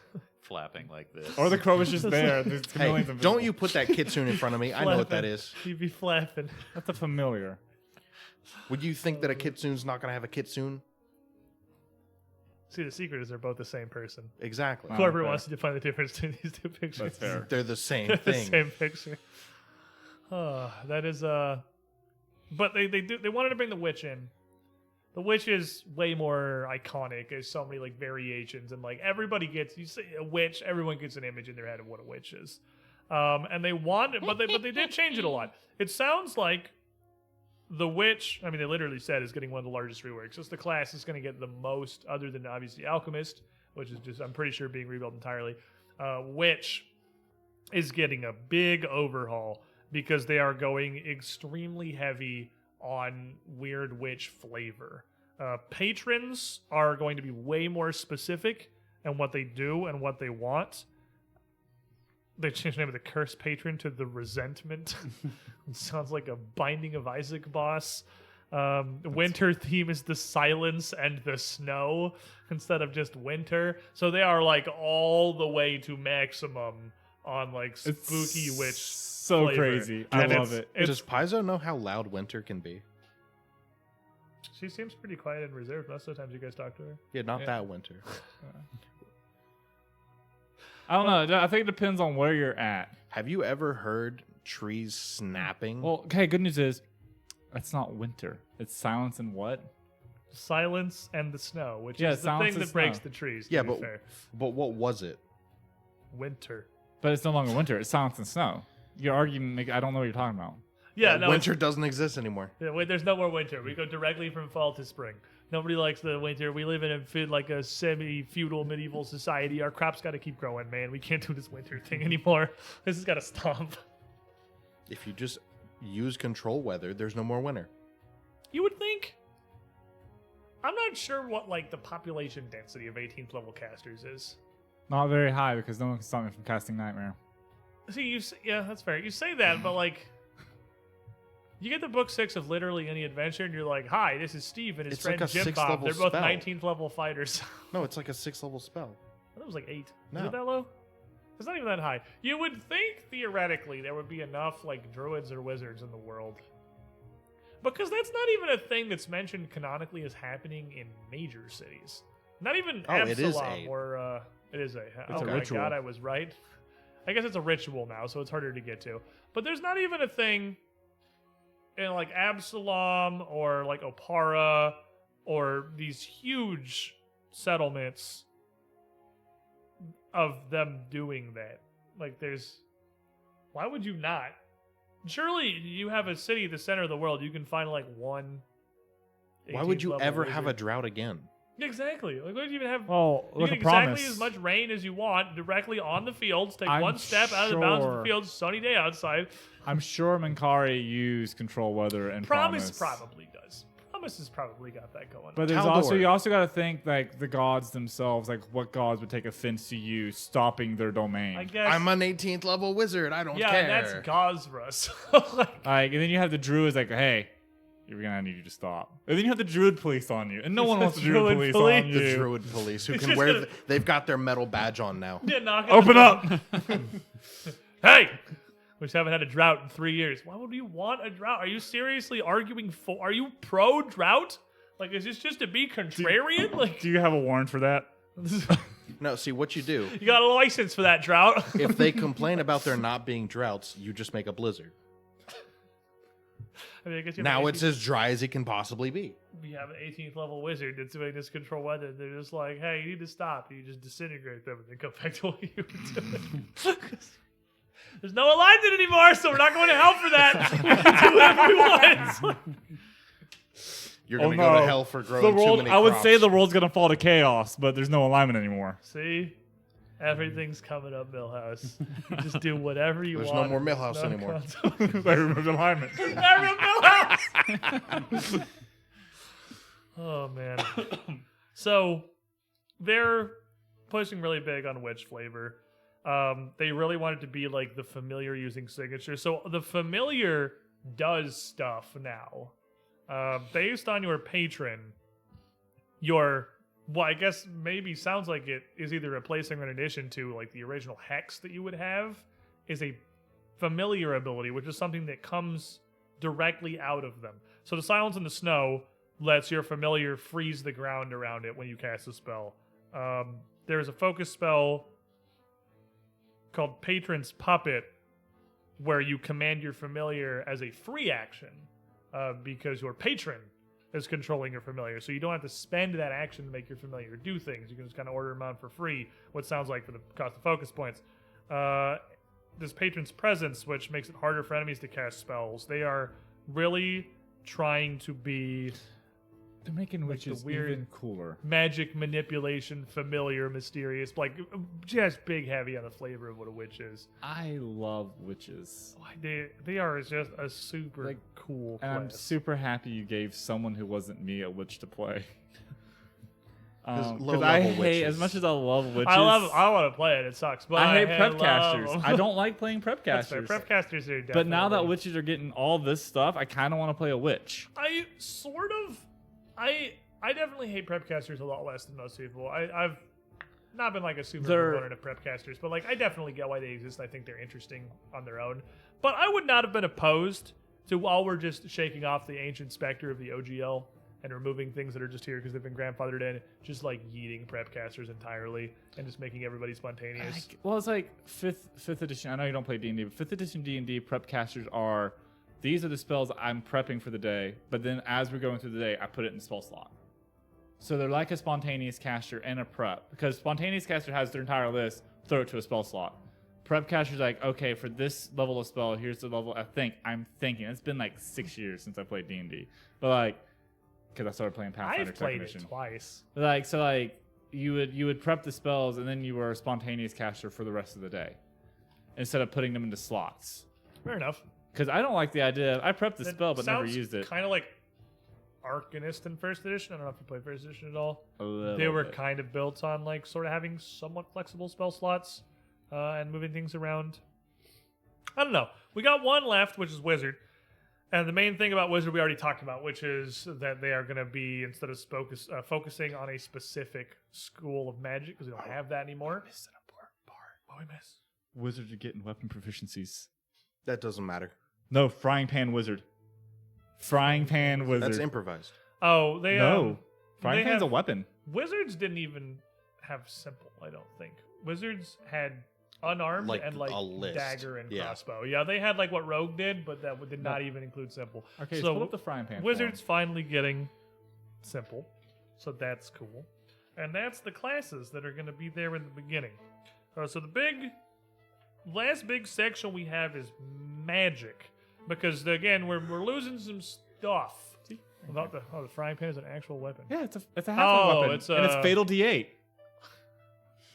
Speaker 4: flapping like this.
Speaker 3: Or the crow was just there. The
Speaker 2: Hey,
Speaker 3: chameleon's invisible.
Speaker 2: don't you put that kitsune in front of me. I know what that is.
Speaker 1: He'd be flapping.
Speaker 3: That's a familiar.
Speaker 2: Would you think that a kitsune's not going to have a kitsune?
Speaker 1: See, the secret is they're both the same person.
Speaker 2: Exactly.
Speaker 3: Wow.
Speaker 1: Whoever
Speaker 3: fair.
Speaker 1: wants to define the difference between these two pictures.
Speaker 3: That's fair.
Speaker 2: They're the same
Speaker 1: They're the
Speaker 2: thing.
Speaker 1: same picture. That is but they wanted to bring the witch in. The witch is way more iconic. There's so many like variations, and like everybody gets, you say a witch, everyone gets an image in their head of what a witch is. And they wanted, but they did change it a lot. It sounds like the witch, I mean, they literally said is getting one of the largest reworks. It's the class is going to get the most, other than obviously Alchemist, which is just, I'm pretty sure, being rebuilt entirely. Witch is getting a big overhaul because they are going extremely heavy on weird witch flavor. Patrons are going to be way more specific in what they do and what they want. They changed the name of the Cursed Patron to the Resentment. It sounds like a Binding of Isaac boss. Winter theme is the Silence and the Snow instead of just winter. So they are like all the way to maximum on like spooky witch.
Speaker 3: So
Speaker 1: flavor.
Speaker 3: crazy. I
Speaker 1: And
Speaker 3: love it.
Speaker 2: Does Paizo know how loud winter can be?
Speaker 1: She seems pretty quiet and reserved most of the times you guys talk to her.
Speaker 2: Yeah, not that winter.
Speaker 3: I don't know. I think it depends on where you're at.
Speaker 2: Have you ever heard trees snapping?
Speaker 3: Well, okay, good news is it's not winter. It's silence and what?
Speaker 1: Silence and the Snow, which
Speaker 3: Yeah,
Speaker 1: is the
Speaker 3: silence
Speaker 1: thing
Speaker 3: and
Speaker 1: that breaks
Speaker 3: snow.
Speaker 1: the trees. To
Speaker 2: yeah,
Speaker 1: be
Speaker 2: but
Speaker 1: fair.
Speaker 2: what was it?
Speaker 1: Winter.
Speaker 3: But it's no longer winter. It's silence and snow. Your argument, I don't know what you're talking about.
Speaker 1: Yeah, no,
Speaker 2: winter doesn't exist anymore.
Speaker 1: Yeah, wait, there's no more winter. We go directly from fall to spring. Nobody likes the winter. We live in a semi-feudal medieval society. Our crops got to keep growing, man. We can't do this winter thing anymore. This has got to stop.
Speaker 2: If you just use control weather, there's no more winter.
Speaker 1: You would think. I'm not sure what like the population density of 18th level casters is.
Speaker 3: Not very high because no one can stop me from casting Nightmare.
Speaker 1: See, yeah, that's fair. You say that, but like, you get the book 6 of literally any adventure, and you're like, "Hi, this is Steve and his
Speaker 2: It's
Speaker 1: friend
Speaker 2: like a
Speaker 1: Jim
Speaker 2: 6th
Speaker 1: Bob.
Speaker 2: level
Speaker 1: They're both
Speaker 2: spell.
Speaker 1: 19th level fighters."
Speaker 2: No, it's like a 6th level spell.
Speaker 1: That was like 8.
Speaker 2: No.
Speaker 1: Is it that low? It's not even that high. You would think theoretically there would be enough like druids or wizards in the world, because that's not even a thing that's mentioned canonically as happening in major cities. Not even
Speaker 2: it is
Speaker 1: Absalom,
Speaker 2: 8.
Speaker 1: or it is 8.
Speaker 3: It's
Speaker 1: Oh
Speaker 3: a
Speaker 1: my
Speaker 3: ritual.
Speaker 1: god, I was right. I guess it's a ritual now, so it's harder to get to. But there's not even a thing in like Absalom or like Opara or these huge settlements of them doing that. Like why would you not? Surely you have a city at the center of the world, you can find like one.
Speaker 2: Why would
Speaker 1: 18th
Speaker 2: you
Speaker 1: level
Speaker 2: ever have a
Speaker 1: wizard.
Speaker 2: drought again?
Speaker 1: Exactly. Like, why would you even have?
Speaker 3: Well,
Speaker 1: You
Speaker 3: look
Speaker 1: get
Speaker 3: at
Speaker 1: exactly
Speaker 3: promise.
Speaker 1: as much rain as you want directly on the fields. Take
Speaker 3: I'm
Speaker 1: one step out of the bounds of the
Speaker 3: sure-
Speaker 1: field. Sunny day outside.
Speaker 3: I'm sure Mankari used control weather and
Speaker 1: Promise probably does. Promise has probably got that going.
Speaker 3: But there's
Speaker 2: Taldor.
Speaker 3: you also got to think like the gods themselves, like what gods would take offense to you stopping their domain.
Speaker 1: I guess.
Speaker 2: I'm an 18th level wizard. I don't
Speaker 1: yeah,
Speaker 2: care.
Speaker 1: and that's Gosra. So, like,
Speaker 3: Like, and then you have the druids like, hey, you're gonna need you to stop. And then you have the druid police on you, and no one wants the druid
Speaker 1: Druid
Speaker 3: police on
Speaker 1: police?
Speaker 3: you.
Speaker 2: the druid police who
Speaker 1: It's
Speaker 2: can
Speaker 1: just
Speaker 2: wear.
Speaker 1: gonna-
Speaker 2: They've got their metal badge on now.
Speaker 1: yeah, knocking
Speaker 3: Open
Speaker 1: on the-
Speaker 3: up!
Speaker 1: Hey, we just haven't had a drought in 3 years. Why would you want a drought? Are you seriously arguing for? Are you pro drought? Like, is this just to be contrarian? Like,
Speaker 3: Do you have a warrant for that?
Speaker 2: No, see what you do.
Speaker 1: you got a license for that drought?
Speaker 2: If they complain about there not being droughts, you just make a blizzard.
Speaker 1: I mean, I guess you have
Speaker 2: Now
Speaker 1: an
Speaker 2: it's as dry as it can possibly be.
Speaker 1: you have an 18th level wizard that's doing this control weather. They're just like, hey, you need to stop. You just disintegrate them and then go back to what you were doing. There's no alignment anymore, so we're not going to hell for that. We can do whatever we want.
Speaker 2: You're
Speaker 3: Oh,
Speaker 2: going to go
Speaker 3: no.
Speaker 2: to hell for growing
Speaker 3: The
Speaker 2: too
Speaker 3: world,
Speaker 2: many
Speaker 3: I would
Speaker 2: crops.
Speaker 3: say the world's gonna fall to chaos, but there's no alignment anymore.
Speaker 1: See? Everything's coming up, Millhouse. You just do whatever you
Speaker 2: There's
Speaker 1: want.
Speaker 2: no more
Speaker 1: There's
Speaker 2: Millhouse
Speaker 1: no
Speaker 2: anymore.
Speaker 1: consequence.
Speaker 3: I remember alignment.
Speaker 1: Never Millhouse! Oh, man. So, they're pushing really big on witch flavor. They really want it to be like the familiar using signature. So, the familiar does stuff now. Based on your patron, well, I guess maybe sounds like it is either replacing or in addition to like the original hex that you would have is a familiar ability, which is something that comes directly out of them. So the Silence in the Snow lets your familiar freeze the ground around it when you cast a spell. There's a focus spell called Patron's Puppet where you command your familiar as a free action because your patron is controlling your familiar. So you don't have to spend that action to make your familiar do things. You can just kind of order them out for free, what sounds like for the cost of focus points. This Patron's Presence, which makes it harder for enemies to cast spells. They are really trying to be
Speaker 3: They're making
Speaker 1: Like the
Speaker 3: witches
Speaker 1: weird-
Speaker 3: even cooler.
Speaker 1: magic manipulation, familiar, mysterious, like just big heavy on the flavor of what a witch is.
Speaker 3: I love witches.
Speaker 1: They are just a super
Speaker 3: Like,
Speaker 1: cool
Speaker 3: And I'm
Speaker 1: class.
Speaker 3: super happy you gave someone who wasn't me a witch to play. Because
Speaker 2: low-level
Speaker 3: I hate,
Speaker 2: witches.
Speaker 3: as much as I love witches,
Speaker 1: I want to play it. It sucks, but
Speaker 3: I hate prep
Speaker 1: love
Speaker 3: casters.
Speaker 1: them.
Speaker 3: I don't like playing prep
Speaker 1: That's fair.
Speaker 3: casters.
Speaker 1: Prep casters are
Speaker 3: But now that
Speaker 1: definitely-
Speaker 3: witches are getting all this stuff, I kind of want to play a witch.
Speaker 1: I sort of, I definitely hate prep casters a lot less than most people. I've not been like a super
Speaker 3: They're-
Speaker 1: proponent of prep casters, but like I definitely get why they exist. I think they're interesting on their own. But I would not have been opposed to, while we're just shaking off the ancient specter of the OGL and removing things that are just here because they've been grandfathered in, just like yeeting prep casters entirely and just making everybody spontaneous.
Speaker 3: Well, it's like fifth edition. I know you don't play D&D, but fifth edition D&D prep casters are, these are the spells I'm prepping for the day, but then as we're going through the day, I put it in the spell slot. So they're like a spontaneous caster and a prep, because spontaneous caster has their entire list, throw it to a spell slot. prep caster's like, okay, for this level of spell, here's the level. I'm thinking it's been like 6 years since I played D&D, but like, because I started playing Pathfinder
Speaker 1: I've played
Speaker 3: Edition.
Speaker 1: it twice.
Speaker 3: Like, so like you would prep the spells and then you were a spontaneous caster for the rest of the day, instead of putting them into slots.
Speaker 1: Fair enough.
Speaker 3: Because I don't like the idea. I prepped the
Speaker 1: That
Speaker 3: spell but never
Speaker 1: sounds
Speaker 3: used it.
Speaker 1: Kind of like Arcanist in first edition. I don't know if you played first edition at all.
Speaker 3: A little
Speaker 1: They were
Speaker 3: bit.
Speaker 1: kind of built on like sort of having somewhat flexible spell slots and moving things around. I don't know. We got one left, which is Wizard. And the main thing about Wizard we already talked about, which is that they are going to be, instead of focusing on a specific school of magic, because we don't have that anymore.
Speaker 3: Missed an important part.
Speaker 1: What we miss?
Speaker 3: Wizards are getting weapon proficiencies.
Speaker 2: That doesn't matter.
Speaker 3: No, frying pan wizard. Frying pan wizard.
Speaker 2: That's improvised.
Speaker 1: Oh, they
Speaker 3: No. Frying
Speaker 1: they
Speaker 3: pan's a
Speaker 1: have-
Speaker 3: weapon.
Speaker 1: Wizards didn't even have simple, I don't think. Wizards had unarmed
Speaker 2: Like
Speaker 1: and like
Speaker 2: a list.
Speaker 1: dagger and
Speaker 2: Yeah.
Speaker 1: crossbow. Yeah, they had like what Rogue did, but that did not even include simple.
Speaker 3: Okay,
Speaker 1: so
Speaker 3: pull up the frying pan.
Speaker 1: Wizards finally getting simple, so that's cool. And that's the classes that are going to be there in the beginning. So the last big section we have is magic, because again we're losing some stuff. About the frying pan is an actual weapon.
Speaker 3: Yeah, it's a half weapon.
Speaker 1: It's
Speaker 3: and it's fatal D8.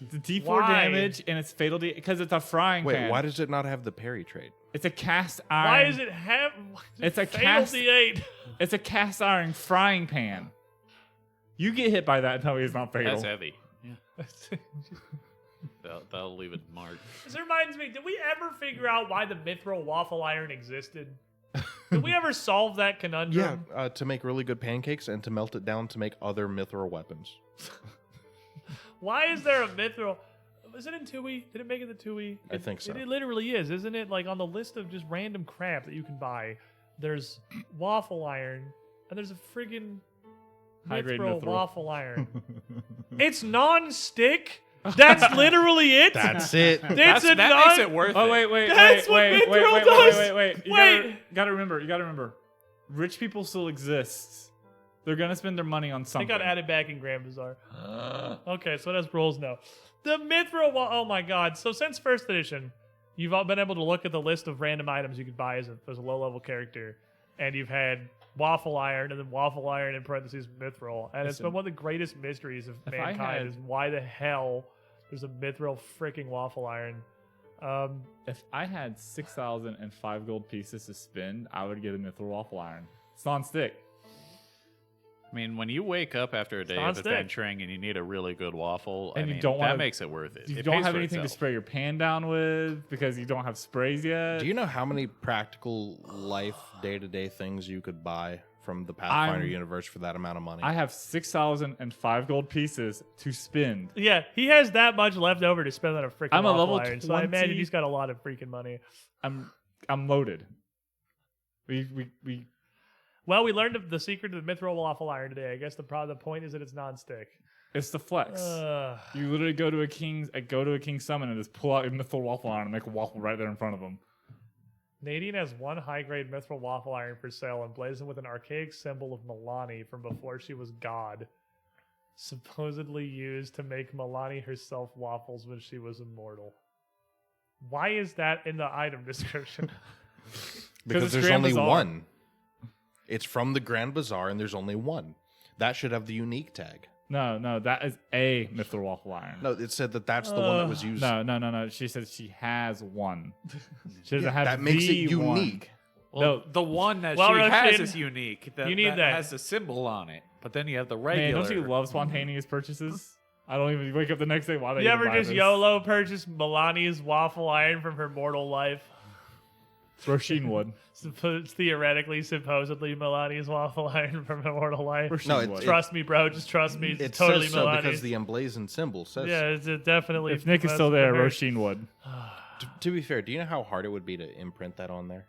Speaker 3: It's a D4
Speaker 1: Why?
Speaker 3: damage and it's fatal D8 because it's a frying
Speaker 2: Wait,
Speaker 3: pan.
Speaker 2: why does it not have the parry trait?
Speaker 3: It's a cast iron.
Speaker 1: Why is it have?
Speaker 3: It's a
Speaker 1: fatal
Speaker 3: cast-
Speaker 1: D8.
Speaker 3: It's a cast iron frying pan. You get hit by that and tell me it's not fatal.
Speaker 4: That's heavy. Yeah. That'll leave it marked.
Speaker 1: This reminds me. Did we ever figure out why the mithril waffle iron existed? Did we ever solve that conundrum?
Speaker 2: Yeah, to make really good pancakes and to melt it down to make other mithril weapons.
Speaker 1: Why is there a mithril? Is it in 2e? Did it make it the 2e?
Speaker 2: I think so.
Speaker 1: It literally is, isn't it? Like on the list of just random crap that you can buy, there's waffle iron and there's a friggin'
Speaker 3: High-grade
Speaker 1: mithril
Speaker 3: mithril.
Speaker 1: waffle iron. It's non-stick. That's literally it.
Speaker 2: That's it.
Speaker 1: It's a
Speaker 4: that
Speaker 1: non-
Speaker 4: makes it worth
Speaker 3: Oh
Speaker 4: it.
Speaker 3: wait!
Speaker 1: That's what mithril does.
Speaker 3: You
Speaker 1: Wait.
Speaker 3: gotta remember. Rich people still exist. They're gonna spend their money on
Speaker 1: They
Speaker 3: something.
Speaker 1: got added back in Grand Bazaar. Okay, so that's rules now. The mithril. Oh my god! So since first edition, you've all been able to look at the list of random items you could buy as a low-level character, and you've had waffle iron and then waffle iron in parentheses mithril, and it's
Speaker 3: Listen,
Speaker 1: been one of the greatest mysteries of
Speaker 3: if I
Speaker 1: mankind
Speaker 3: had-
Speaker 1: is why the hell there's a mithril freaking waffle iron.
Speaker 3: If I had 6,005 gold pieces to spend, I would get a mithril waffle iron. It's non-stick.
Speaker 4: I mean, when you wake up after a day of
Speaker 1: non-stick.
Speaker 4: adventuring and you need a really good waffle,
Speaker 3: And
Speaker 4: I
Speaker 3: you
Speaker 4: mean,
Speaker 3: don't
Speaker 4: that
Speaker 3: wanna-
Speaker 4: makes it worth it.
Speaker 3: You
Speaker 4: It
Speaker 3: don't
Speaker 4: pays
Speaker 3: have
Speaker 4: for
Speaker 3: anything to
Speaker 4: itself.
Speaker 3: spray your pan down with because you don't have sprays yet.
Speaker 2: Do you know how many practical life day-to-day things you could buy from the Pathfinder universe for that amount of money?
Speaker 3: I have 6,005 gold pieces to spend.
Speaker 1: Yeah, he has that much left over to spend on a freaking
Speaker 3: I'm a
Speaker 1: waffle
Speaker 3: level
Speaker 1: iron, so I imagine
Speaker 3: 20.
Speaker 1: he's got a lot of freaking money.
Speaker 3: I'm loaded. We
Speaker 1: Well, we learned the secret of the mithril waffle iron today. I guess the point is that it's non-stick.
Speaker 3: it's the flex. You literally go to a king's summon and just pull out a mithril waffle iron and make a waffle right there in front of them.
Speaker 1: Nadine has one high-grade mithril waffle iron for sale emblazoned with an archaic symbol of Milani from before she was god, supposedly used to make Milani herself waffles when she was immortal. Why is that in the item description?
Speaker 2: because
Speaker 3: it's
Speaker 2: there's
Speaker 3: Grand
Speaker 2: only
Speaker 3: Bazaar.
Speaker 2: one. It's from the Grand Bazaar, and there's only one. That should have the unique tag.
Speaker 3: No, that is a mithril waffle iron.
Speaker 2: No, it said that that's the one that was used.
Speaker 3: No. She said she has one. She doesn't have
Speaker 2: that makes it
Speaker 3: the one.
Speaker 2: unique.
Speaker 4: Well,
Speaker 3: No.
Speaker 4: the one that
Speaker 1: Well,
Speaker 4: she has
Speaker 1: Rashid,
Speaker 4: is unique.
Speaker 1: you need that.
Speaker 4: has a symbol on it. But then you have the
Speaker 3: Man,
Speaker 4: regular.
Speaker 3: don't you love spontaneous purchases? I don't even wake up the next day. Why they
Speaker 1: You
Speaker 3: even
Speaker 1: ever
Speaker 3: buy
Speaker 1: just
Speaker 3: this?
Speaker 1: YOLO purchase Milani's waffle iron from her mortal life?
Speaker 3: Roshin would.
Speaker 1: Theoretically, supposedly Milani's waffle iron from her mortal life.
Speaker 3: Roshin
Speaker 2: No,
Speaker 3: would.
Speaker 1: Trust me, bro. Just trust me.
Speaker 2: It
Speaker 1: It's totally
Speaker 2: says so
Speaker 1: Milani's.
Speaker 2: because the emblazoned symbol says
Speaker 1: Yeah, it's definitely.
Speaker 3: If Nick is
Speaker 1: that's
Speaker 3: still there,
Speaker 1: for her.
Speaker 3: Roshin would.
Speaker 2: To be fair, do you know how hard it would be to imprint that on there?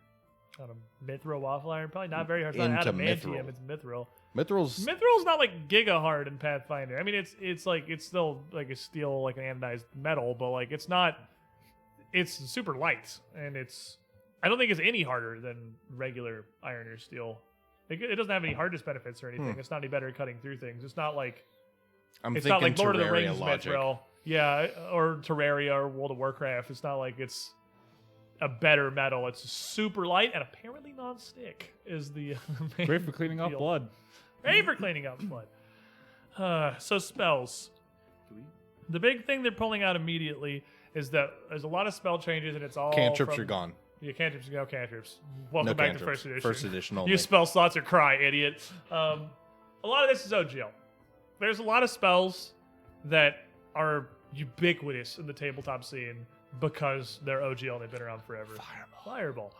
Speaker 1: On a mithril waffle iron, probably not very hard. It's not
Speaker 2: Into
Speaker 1: adamantium,
Speaker 2: mithril.
Speaker 1: it's mithril.
Speaker 2: Mithril's
Speaker 1: Mithril's not like giga hard in Pathfinder. I mean, it's still like a steel, like an anodized metal, but like it's not. It's super light, and I don't think it's any harder than regular iron or steel. It doesn't have any hardness benefits or anything. It's not any better at cutting through things. It's not like
Speaker 2: I'm
Speaker 1: it's not
Speaker 2: thinking
Speaker 1: like Lord of the
Speaker 2: Terraria
Speaker 1: Rings
Speaker 2: logic.
Speaker 1: mithril. Yeah, or Terraria or World of Warcraft. It's not like it's a better metal. It's super light and apparently non-stick is the main
Speaker 3: Great for cleaning off
Speaker 1: deal.
Speaker 3: blood.
Speaker 1: Great for cleaning up blood. So spells. The big thing they're pulling out immediately is that there's a lot of spell changes and it's all
Speaker 2: Cantrips
Speaker 1: from,
Speaker 2: are gone.
Speaker 1: Yeah, cantrips, no cantrips. Welcome
Speaker 2: No
Speaker 1: back
Speaker 2: cantrips.
Speaker 1: to first edition.
Speaker 2: First edition only.
Speaker 1: Use spell slots or cry, idiot. A lot of this is OGL. There's a lot of spells that are ubiquitous in the tabletop scene because they're OGL and they've been around forever. Fireball.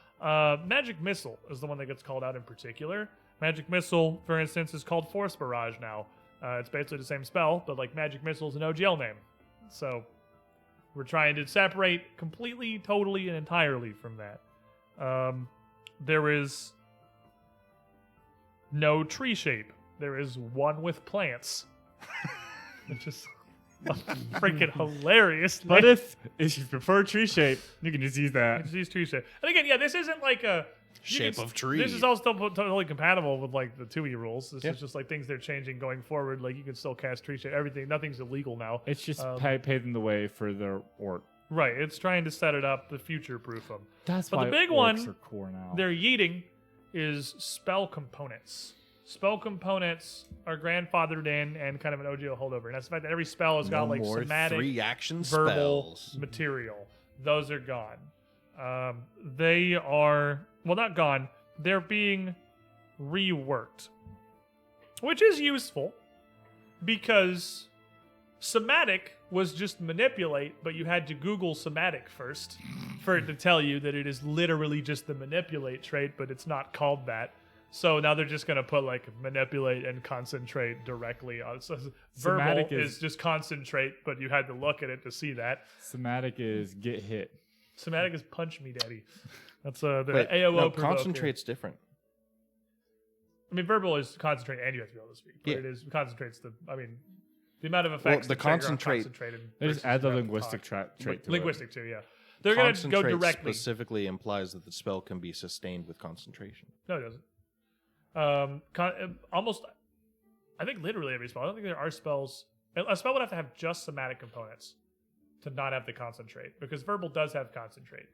Speaker 1: Magic Missile is the one that gets called out in particular. Magic Missile, for instance, is called Force Barrage now. It's basically the same spell, but like Magic Missile is an OGL name. So we're trying to separate completely, totally, and entirely from that. There is no tree shape. There is one with plants. Which is freaking hilarious.
Speaker 3: But if you prefer tree shape, you can just use that.
Speaker 1: Just use tree shape. And again, yeah, this isn't like a
Speaker 2: Shape of tree.
Speaker 1: This is all still totally compatible with like the 2e rules. This is just like things they're changing going forward. Like you can still cast tree shape. Everything, nothing's illegal now.
Speaker 3: It's just paving the way for their orc.
Speaker 1: Right. It's trying to set it up to future-proof them.
Speaker 3: That's
Speaker 1: but
Speaker 3: why
Speaker 1: the big
Speaker 3: orcs
Speaker 1: one
Speaker 3: are core now.
Speaker 1: they're yeeting is spell components. Spell components are grandfathered in and kind of an OGL holdover. And that's the fact that every spell has got like
Speaker 2: more
Speaker 1: somatic,
Speaker 2: 3-action
Speaker 1: verbal
Speaker 2: spells.
Speaker 1: material. Those are gone. They are, well, not gone. They're being reworked, which is useful because somatic was just manipulate, but you had to Google somatic first for it to tell you that it is literally just the manipulate trait, but it's not called that. So now they're just going to put like manipulate and concentrate directly on. So verbal is just concentrate, but you had to look at it to see that.
Speaker 3: Somatic is get hit.
Speaker 1: Somatic is punch me, daddy. That's the
Speaker 2: Wait,
Speaker 1: AOO.
Speaker 2: no,
Speaker 1: provoke
Speaker 2: concentrate's different.
Speaker 1: I mean, verbal is concentrate, and you have to be able to speak. But
Speaker 2: Yeah.
Speaker 1: it is concentrates the. I mean, the amount of effects.
Speaker 2: the
Speaker 1: that trigger on
Speaker 2: concentrate-
Speaker 1: concentrated
Speaker 3: They just
Speaker 1: versus
Speaker 3: add the
Speaker 1: you have to
Speaker 3: linguistic
Speaker 1: talk.
Speaker 3: trait to
Speaker 1: Linguistic too, yeah. They're going to go
Speaker 2: Concentrate
Speaker 1: directly.
Speaker 2: specifically implies that the spell can be sustained with concentration.
Speaker 1: No, it doesn't. Almost, I think literally every spell. I don't think there are spells. A spell would have to have just somatic components to not have the concentrate, because verbal does have concentrate.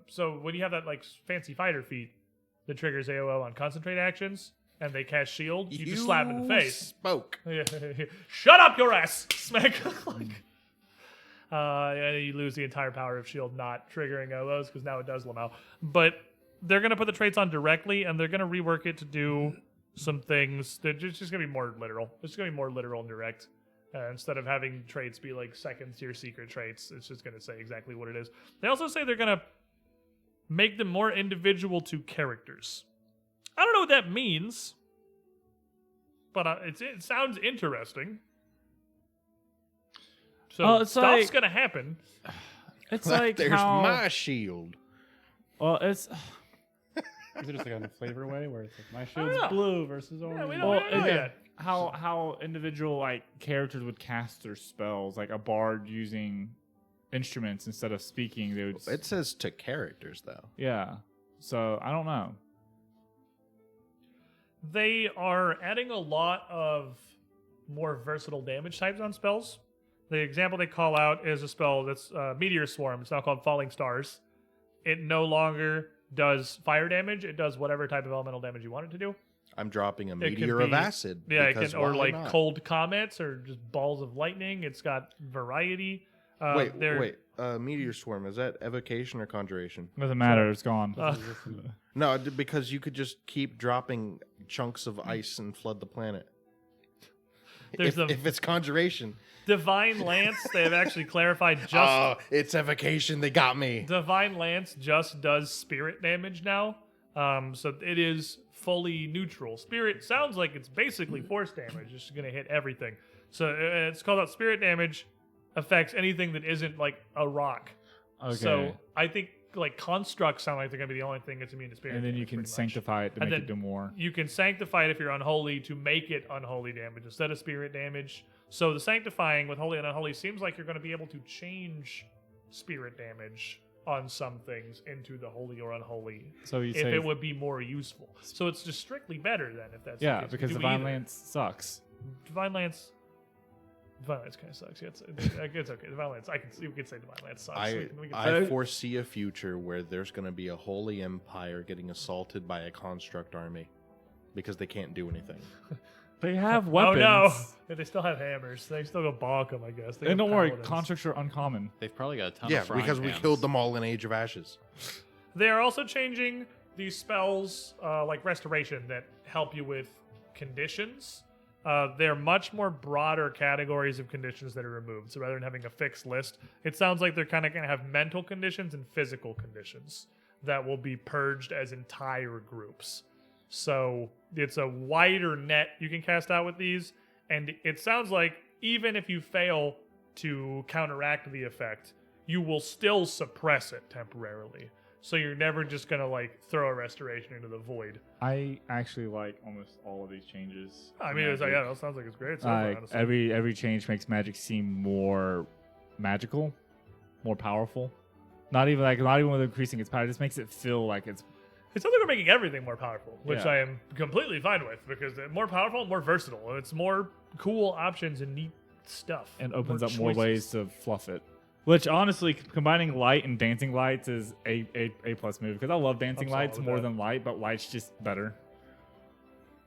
Speaker 1: So when you have that like fancy fighter feat that triggers AOO on concentrate actions and they cast shield, you just slap in the face.
Speaker 2: Spoke.
Speaker 1: Shut up, your ass! Smack. And you lose the entire power of shield not triggering AOs because now it does Lamau. But they're going to put the traits on directly and they're going to rework it to do some things that just going to be more literal. It's going to be more literal and direct. Instead of having traits be like second tier secret traits, it's just going to say exactly what it is. They also say they're going to make them more individual to characters. I don't know what that means, but it sounds interesting. So
Speaker 3: it's
Speaker 1: stuff's
Speaker 3: like-
Speaker 1: going to happen.
Speaker 3: It's like
Speaker 2: There's
Speaker 3: how,
Speaker 2: my shield.
Speaker 3: well, it's
Speaker 6: Is it just like in a flavor way where it's like my
Speaker 1: don't
Speaker 6: shield's
Speaker 1: know.
Speaker 6: blue versus orange?
Speaker 1: Yeah, we don't
Speaker 3: well,
Speaker 1: know
Speaker 3: it's
Speaker 1: yet.
Speaker 3: how individual like characters would cast their spells, like a bard using instruments instead of speaking. They would.
Speaker 2: It says to characters, though.
Speaker 3: Yeah. So I don't know.
Speaker 1: They are adding a lot of more versatile damage types on spells. The example they call out is a spell that's Meteor Swarm. It's now called Falling Stars. It no longer does fire damage. It does whatever type of elemental damage you want it to do.
Speaker 2: I'm dropping a
Speaker 1: It could
Speaker 2: meteor of
Speaker 1: be-
Speaker 2: acid.
Speaker 1: Yeah, it
Speaker 2: because
Speaker 1: can, or
Speaker 2: why
Speaker 1: like
Speaker 2: not?
Speaker 1: cold comets or just balls of lightning. It's got variety.
Speaker 2: Wait. Meteor swarm, is that evocation or conjuration?
Speaker 3: Doesn't matter. It's gone.
Speaker 2: No, because you could just keep dropping chunks of ice and flood the planet.
Speaker 1: There's
Speaker 2: If it's conjuration.
Speaker 1: Divine Lance, they have actually clarified just
Speaker 2: Oh, it's evocation. They got me.
Speaker 1: Divine Lance just does spirit damage now. So it is fully neutral. Spirit sounds like it's basically force damage. It's going to hit everything. So it's called out spirit damage. Affects anything that isn't like a rock.
Speaker 3: Okay.
Speaker 1: So I think like constructs sound like they're going to be the only thing that's immune to spirit
Speaker 3: and then you
Speaker 1: damage,
Speaker 3: can
Speaker 1: pretty much.
Speaker 3: sanctify it to
Speaker 1: And
Speaker 3: make
Speaker 1: then
Speaker 3: it do more.
Speaker 1: You can sanctify it if you're unholy to make it unholy damage instead of spirit damage. So the sanctifying with holy and unholy seems like you're going to be able to change spirit damage on some things into the holy or unholy
Speaker 3: So you
Speaker 1: if
Speaker 3: say
Speaker 1: it would be more useful. So it's just strictly better then if that's the
Speaker 3: yeah,
Speaker 1: case.
Speaker 3: because
Speaker 1: Do
Speaker 3: Divine
Speaker 1: either.
Speaker 3: Lance sucks.
Speaker 1: Divine Lance Violence kind of sucks. Yeah, it's okay. The violence, we can say the violence sucks.
Speaker 2: I foresee a future where there's going to be a holy empire getting assaulted by a construct army because they can't do anything.
Speaker 3: They have weapons.
Speaker 1: Oh no! They still have hammers. They still go bonk them, I guess.
Speaker 3: And don't worry, constructs are uncommon.
Speaker 4: They've probably got a ton
Speaker 2: Yeah,
Speaker 4: of frying
Speaker 2: because we
Speaker 4: pans.
Speaker 2: killed them all in Age of Ashes.
Speaker 1: They are also changing these spells, like Restoration, that help you with conditions. They're much more broader categories of conditions that are removed. So rather than having a fixed list, it sounds like they're kind of going to have mental conditions and physical conditions that will be purged as entire groups. So it's a wider net you can cast out with these. And it sounds like even if you fail to counteract the effect, you will still suppress it temporarily. So you're never just going to like throw a restoration into the void.
Speaker 3: I actually like almost all of these changes.
Speaker 1: I mean, it sounds like it's great so far, honestly.
Speaker 3: Every change makes Magic seem more magical, more powerful. Not even with increasing its power, it just makes it feel like it's.
Speaker 1: It sounds like we're making everything more powerful, which
Speaker 3: Yeah.
Speaker 1: I am completely fine with because they're more powerful and more versatile. It's more cool options and neat stuff.
Speaker 3: And opens up
Speaker 1: choices.
Speaker 3: more ways to fluff it. Which honestly, combining light and dancing lights is a plus move because I love dancing
Speaker 1: I'm solid
Speaker 3: lights
Speaker 1: with
Speaker 3: more
Speaker 1: that.
Speaker 3: than light, but light's just better.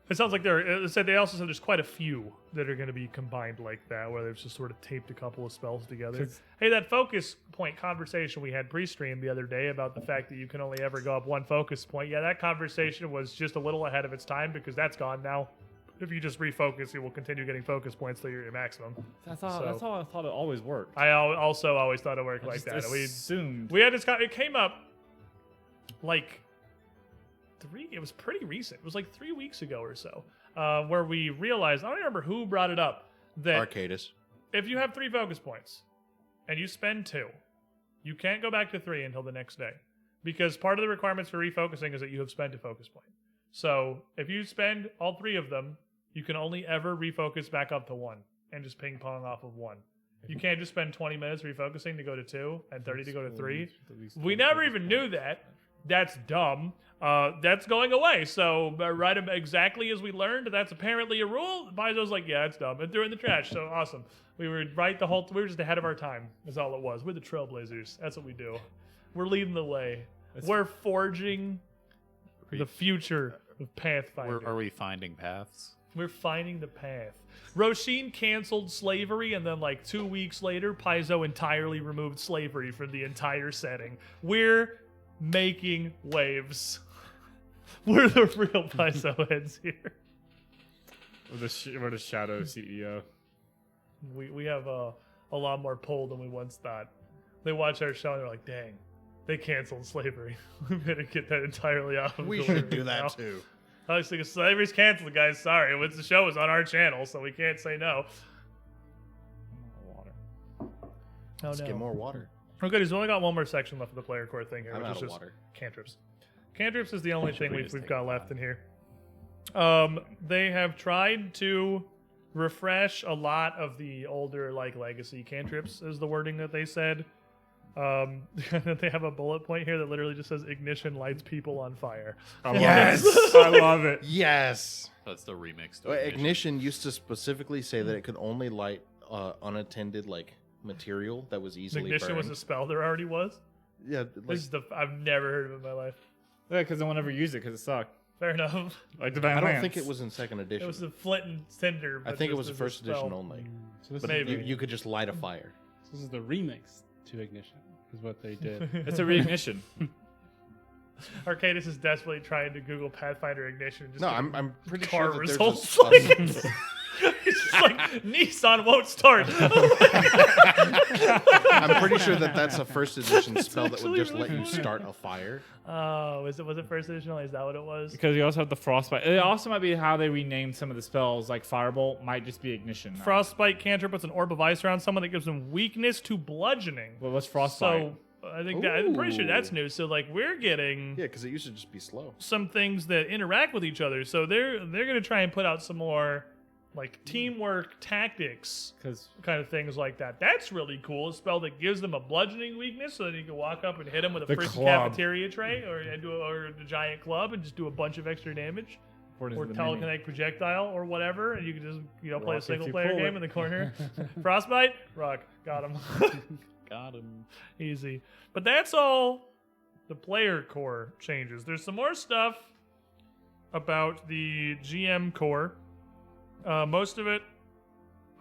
Speaker 1: It sounds like they also said there's quite a few that are going to be combined like that, where they've just sort of taped a couple of spells together.
Speaker 3: 'Cause-
Speaker 1: Hey, that focus point conversation we had pre-stream the other day about the fact that you can only ever go up one focus point. Yeah, that conversation was just a little ahead of its time because that's gone now. If you just refocus, you will continue getting focus points till you're at your maximum.
Speaker 3: That's how I thought it always worked.
Speaker 1: I also always thought it worked
Speaker 3: I
Speaker 1: like
Speaker 3: just
Speaker 1: that.
Speaker 3: assumed.
Speaker 1: We had this. It came up like it was pretty recent. It was like 3 weeks ago or so, where we realized. I don't remember who brought it up that
Speaker 2: Arcadis.
Speaker 1: if you have 3 focus points and you spend 2, you can't go back to 3 until the next day, because part of the requirements for refocusing is that you have spent a focus point. So if you spend all 3 of them, you can only ever refocus back up to 1 and just ping pong off of 1. You can't just spend 20 minutes refocusing to go to 2 and 30 to go to 3. We never even knew that. That's dumb. That's going away. So right exactly as we learned, that's apparently a rule. Paizo's like, yeah, it's dumb, and threw it in the trash. So awesome. We were right the whole. We were just ahead of our time. Is all it was. We're the trailblazers. That's what we do. We're leading the way. We're forging the future of Pathfinder.
Speaker 4: Are we finding paths?
Speaker 1: We're finding the path. Roshin canceled slavery, and then like 2 weeks later, Paizo entirely removed slavery from the entire setting. We're making waves. We're the real Paizo heads here.
Speaker 3: We're the shadow CEO.
Speaker 1: We have a lot more pull than we once thought. They watch our show and they're like, dang, they canceled slavery. We better get that entirely off of
Speaker 2: We
Speaker 1: the
Speaker 2: should
Speaker 1: list
Speaker 2: do
Speaker 1: now.
Speaker 2: that too.
Speaker 1: I was thinking, slavery's canceled, guys. Sorry. The show is on our channel, so we can't say no.
Speaker 3: Water.
Speaker 2: Let's get more water.
Speaker 1: Okay, we've only got one more section left of the player core thing here,
Speaker 2: I'm
Speaker 1: which
Speaker 2: out
Speaker 1: is
Speaker 2: of
Speaker 1: just
Speaker 2: water.
Speaker 1: cantrips. Cantrips is the only thing
Speaker 4: we
Speaker 1: we've
Speaker 4: just
Speaker 1: got
Speaker 4: take
Speaker 1: left
Speaker 4: that?
Speaker 1: in here. They have tried to refresh a lot of the older, like, legacy cantrips, is the wording that they said. They have a bullet point here that literally just says ignition lights people on fire.
Speaker 2: Yes!
Speaker 3: I love it.
Speaker 2: Yes.
Speaker 4: That's the remix. To
Speaker 2: Well, Ignition used to specifically say that it could only light unattended like material that was easily
Speaker 1: Ignition
Speaker 2: burned.
Speaker 1: was a spell there already was.
Speaker 2: Yeah,
Speaker 1: This
Speaker 2: like,
Speaker 1: is I've never heard of it in my life.
Speaker 3: Yeah, because no one ever used it because it sucked.
Speaker 1: Fair enough.
Speaker 3: Like the
Speaker 2: I don't
Speaker 3: Lance.
Speaker 2: think it was in second edition.
Speaker 1: It was the flint and cinder.
Speaker 2: I
Speaker 1: but
Speaker 2: think it
Speaker 1: just
Speaker 2: was the
Speaker 1: as a
Speaker 2: first edition
Speaker 1: spell.
Speaker 2: only.
Speaker 6: So this,
Speaker 2: But
Speaker 1: Maybe.
Speaker 2: you could just light a fire.
Speaker 6: this is the remix to Ignition, is what they did.
Speaker 3: It's a reignition.
Speaker 1: Arcadis is desperately trying to Google Pathfinder Ignition. And just
Speaker 2: No,
Speaker 1: getting
Speaker 2: I'm pretty
Speaker 1: car
Speaker 2: sure that
Speaker 1: results.
Speaker 2: there's
Speaker 1: It's just like Nissan won't start.
Speaker 2: I'm pretty sure that that's a first edition spell that would
Speaker 1: actually
Speaker 2: just
Speaker 1: really
Speaker 2: let you
Speaker 1: funny.
Speaker 2: start a fire.
Speaker 1: Oh, was it first edition? Is that what it was?
Speaker 3: Because you also have the frostbite. It also might be how they renamed some of the spells, like Firebolt might just be ignition. now.
Speaker 1: Frostbite cantrip puts an orb of ice around someone that gives them weakness to bludgeoning.
Speaker 3: Well, what's frostbite?
Speaker 1: So I think I'm pretty sure
Speaker 2: Ooh.
Speaker 1: that's new. So like we're getting
Speaker 2: Yeah, because it used to just be slow.
Speaker 1: some things that interact with each other. So they're gonna try and put out some more like teamwork tactics
Speaker 3: Because
Speaker 1: kind of things like that. That's really cool. A spell that gives them a bludgeoning weakness, so that you can walk up and hit them with a
Speaker 3: The
Speaker 1: frisky
Speaker 3: club.
Speaker 1: cafeteria tray or a giant club and just do a bunch of extra damage.
Speaker 3: Or
Speaker 1: telekinetic projectile or whatever, and you can just play a
Speaker 6: Rock if
Speaker 1: single
Speaker 6: you
Speaker 1: player
Speaker 6: pull
Speaker 1: game
Speaker 6: it.
Speaker 1: in the corner. Frostbite, rock, got him.
Speaker 3: Got him.
Speaker 1: Easy. But that's all the player core changes. There's some more stuff about the GM core. Most of it,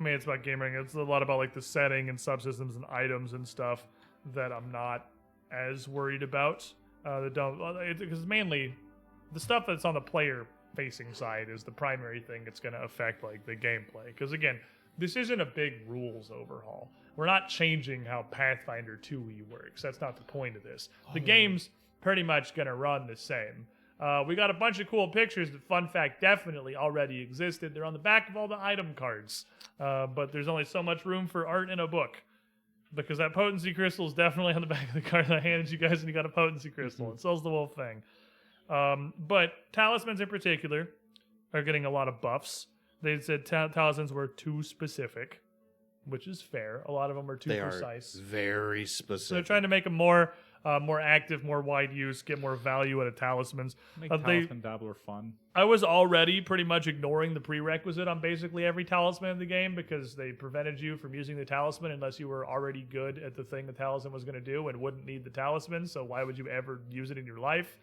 Speaker 1: it's about gaming. It's a lot about like the setting and subsystems and items and stuff that I'm not as worried about. Because mainly the stuff that's on the player-facing side is the primary thing that's going to affect like the gameplay. Because again, this isn't a big rules overhaul. We're not changing how Pathfinder2e works. That's not the point of this. The game's pretty much going to run the same. We got a bunch of cool pictures that, fun fact, definitely already existed. They're on the back of all the item cards. But there's only so much room for art in a book. Because that potency crystal is definitely on the back of the card that I handed you guys, and you got a potency crystal. And so's the whole thing. But talismans in particular are getting a lot of buffs. They said talismans were too specific, which is fair. A lot of them are too precise.
Speaker 2: Are very specific.
Speaker 1: So they're trying to make them more active, more wide use, get more value out of talismans.
Speaker 3: Make Talisman Dabbler fun.
Speaker 1: I was already pretty much ignoring the prerequisite on basically every talisman in the game because they prevented you from using the talisman unless you were already good at the thing the talisman was going to do and wouldn't need the talisman. So why would you ever use it in your life?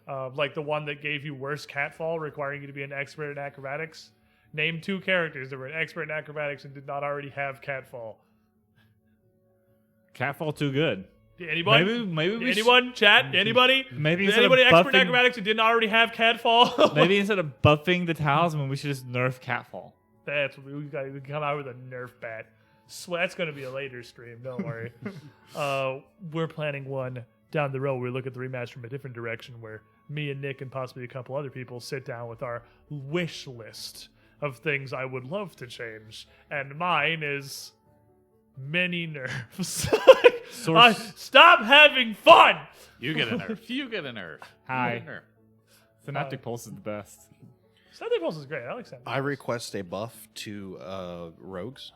Speaker 1: Like the one that gave you worse catfall, requiring you to be an expert in acrobatics. Name 2 characters that were an expert in acrobatics and did not already have catfall.
Speaker 3: Catfall too good.
Speaker 1: Anybody?
Speaker 3: Maybe we
Speaker 1: anyone? Chat? Anybody?
Speaker 3: Maybe
Speaker 1: Is
Speaker 3: instead
Speaker 1: anybody
Speaker 3: of
Speaker 1: expert in
Speaker 3: buffing,
Speaker 1: acrobatics who didn't already have catfall?
Speaker 3: maybe instead of buffing the talisman, we should just nerf Catfall.
Speaker 1: That's what we got to come out with a nerf bat. That's going to be a later stream. Don't worry. We're planning one down the road. We look at the remaster from a different direction, where me and Nick and possibly a couple other people sit down with our wish list of things I would love to change, and mine is many nerfs. Stop having fun.
Speaker 4: You get a nerf. You get a nerf.
Speaker 3: Hi.
Speaker 4: You get a nerf.
Speaker 3: Synaptic Pulse is the best.
Speaker 1: Synaptic Pulse is great. I like Synaptic
Speaker 2: I request a buff to rogues.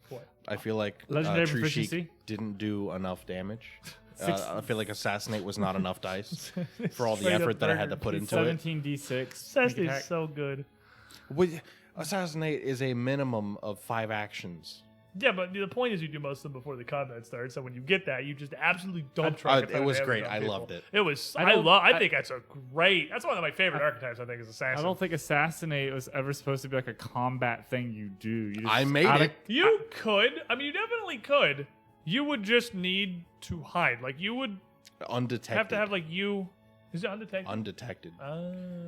Speaker 1: What?
Speaker 2: I feel like
Speaker 3: Legendary
Speaker 2: True
Speaker 3: proficiency?
Speaker 2: Sheik didn't do enough damage. I feel like Assassinate was not enough dice for all the
Speaker 1: Straight up
Speaker 2: effort that I had to
Speaker 1: murder.
Speaker 2: put into it.
Speaker 3: 17d6.
Speaker 1: Assassin's so good.
Speaker 2: Assassinate is a minimum of 5 actions.
Speaker 1: Yeah, but the point is you do most of them before the combat starts. So when you get that, you just absolutely dump truck.
Speaker 2: It was great. I loved it.
Speaker 1: It was.
Speaker 3: I
Speaker 1: think that's a great. That's one of my favorite archetypes. I think is Assassin.
Speaker 3: I don't think Assassinate was ever supposed to be like a combat thing you do. You just
Speaker 2: I made it.
Speaker 1: You could. I mean, you definitely could. You would just need to hide. Like you would
Speaker 2: Undetected.
Speaker 1: have to have like you. Is it undetected?
Speaker 2: Undetected.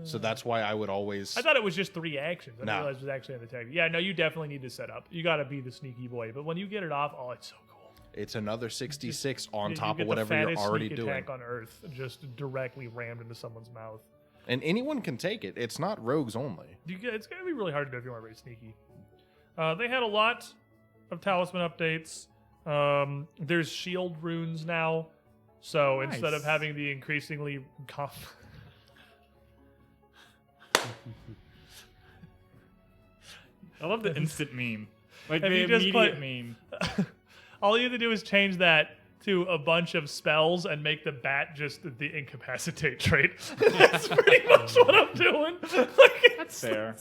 Speaker 2: So that's why I would always.
Speaker 1: I thought it was just 3 actions. I didn't
Speaker 2: No.
Speaker 1: realize it was actually undetected. Yeah, no, you definitely need to set up. You got to be the sneaky boy. But when you get it off, oh, it's so cool.
Speaker 2: It's another 66 on
Speaker 1: You
Speaker 2: top
Speaker 1: get
Speaker 2: of whatever
Speaker 1: the
Speaker 2: you're
Speaker 1: fattest
Speaker 2: already
Speaker 1: sneak
Speaker 2: doing.
Speaker 1: attack on Earth, just directly rammed into someone's mouth.
Speaker 2: And anyone can take it. It's not rogues only.
Speaker 1: It's going to be really hard to do if you want to be sneaky. They had a lot of talisman updates. There's shield runes now. So
Speaker 3: Nice.
Speaker 1: instead of having the increasingly...
Speaker 3: I love the instant meme. Like
Speaker 1: If
Speaker 3: the
Speaker 1: you just
Speaker 3: immediate
Speaker 1: put-
Speaker 3: meme.
Speaker 1: All you have to do is change that to a bunch of spells and make the bat just the incapacitate trait. That's pretty much what I'm doing.
Speaker 3: That's fair.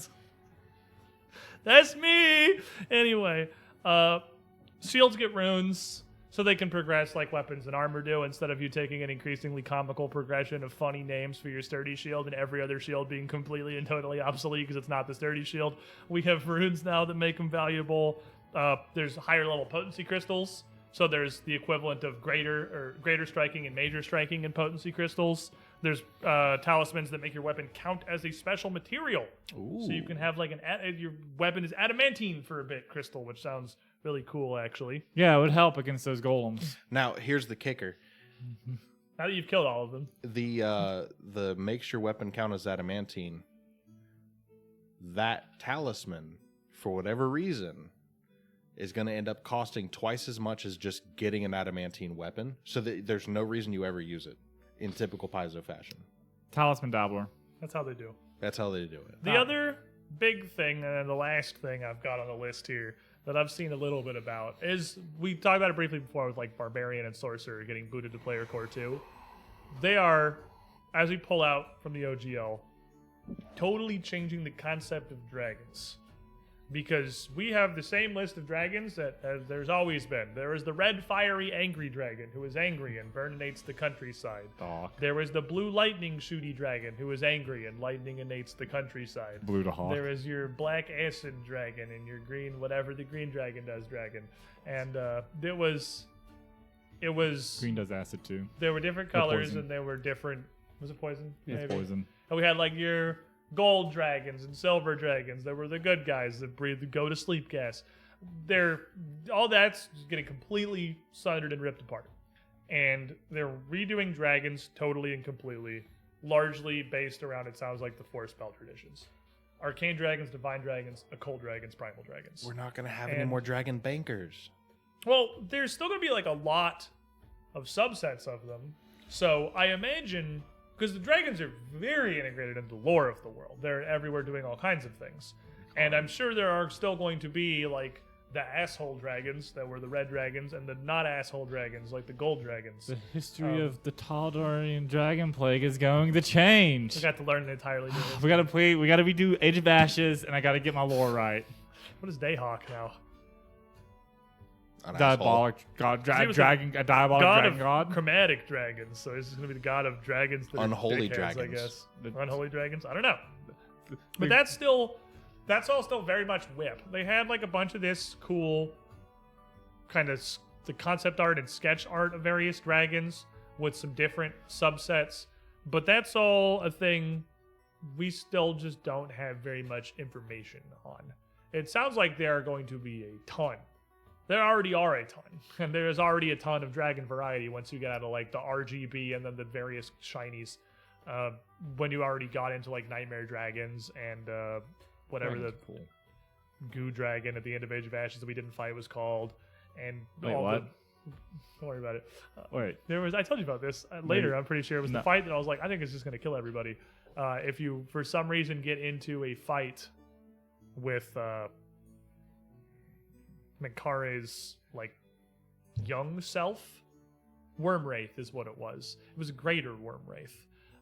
Speaker 1: That's me. Anyway, shields get runes so they can progress like weapons and armor do, instead of you taking an increasingly comical progression of funny names for your sturdy shield and every other shield being completely and totally obsolete because it's not the sturdy shield. We have runes now that make them valuable. There's higher level potency crystals. So there's the equivalent of greater striking and major striking in potency crystals. There's talismans that make your weapon count as a special material.
Speaker 2: Ooh.
Speaker 1: So you can have like your weapon is adamantine for a bit crystal, which sounds really cool actually.
Speaker 3: Yeah, it would help against those golems.
Speaker 2: Now, here's the kicker.
Speaker 1: Now that you've killed all of them.
Speaker 2: The makes your weapon count as adamantine. That talisman, for whatever reason, is going to end up costing twice as much as just getting an adamantine weapon. So there's no reason you ever use it in typical Paizo fashion.
Speaker 3: Talisman Dabbler.
Speaker 1: That's how they do.
Speaker 2: That's how they do it.
Speaker 1: The other big thing, and the last thing I've got on the list here that I've seen a little bit about is, we talked about it briefly before with like Barbarian and Sorcerer getting booted to Player Core 2. They are, as we pull out from the OGL, totally changing the concept of dragons. Because we have the same list of dragons that there's always been. There is the red, fiery, angry dragon who is angry and burninates the countryside.
Speaker 3: Dog.
Speaker 1: There is the blue, lightning, shooty dragon who is angry and lightning-inates the countryside.
Speaker 3: Blue to hawk.
Speaker 1: There is your black acid dragon and your green, whatever the green dragon does dragon. And it was...
Speaker 3: Green does acid too.
Speaker 1: There were different
Speaker 3: Or
Speaker 1: colors
Speaker 3: poison.
Speaker 1: and there were different... Was it poison?
Speaker 3: Yeah, it's
Speaker 1: Maybe.
Speaker 3: poison.
Speaker 1: And we had like your gold dragons and silver dragons that were the good guys that breathe the go to sleep gas. All that's getting completely sundered and ripped apart. And they're redoing dragons totally and completely, largely based around, it sounds like, the 4 spell traditions. Arcane dragons, divine dragons, occult dragons, primal dragons.
Speaker 2: We're not going to have any
Speaker 1: And-
Speaker 2: more dragon bankers.
Speaker 1: Well, there's still going to be like a lot of subsets of them. So I imagine, because the dragons are very integrated into the lore of the world. They're everywhere doing all kinds of things. And I'm sure there are still going to be like the asshole dragons that were the red dragons and the not asshole dragons like the gold dragons.
Speaker 3: The history of the Taldorian Dragon Plague is going to change.
Speaker 1: I got to learn an entirely new.
Speaker 3: We gotta redo Age of Ashes, and I gotta get my lore right.
Speaker 1: What is Dayhawk now?
Speaker 2: An
Speaker 3: Diabolic god,
Speaker 1: He was
Speaker 3: a diabolic
Speaker 1: God
Speaker 3: dragon
Speaker 1: of
Speaker 3: god.
Speaker 1: chromatic dragons. So this is going to be the god of dragons. That are
Speaker 2: Unholy
Speaker 1: dickheads,
Speaker 2: dragons.
Speaker 1: I guess. Unholy dragons. I don't know.
Speaker 3: The-
Speaker 1: But that's all still very much whip. They had like a bunch of this cool kind of the concept art and sketch art of various dragons with some different subsets. But that's all a thing we still just don't have very much information on. It sounds like there are going to be a ton. There already are a ton. And there is already a ton of dragon variety once you get out of like the RGB and then the various shinies. When you already got into like Nightmare Dragons and whatever
Speaker 3: Dragon's
Speaker 1: the
Speaker 3: cool.
Speaker 1: Goo Dragon at the end of Age of Ashes that we didn't fight was called. And
Speaker 3: Wait,
Speaker 1: all
Speaker 3: what?
Speaker 1: Don't worry about it.
Speaker 3: Wait,
Speaker 1: I told you about this later. I'm pretty sure it was
Speaker 3: No.
Speaker 1: the fight that I was like, I think it's just going to kill everybody. If you, for some reason, get into a fight with Minkare's like young self, Wormwraith is what it was. It was a greater Wormwraith.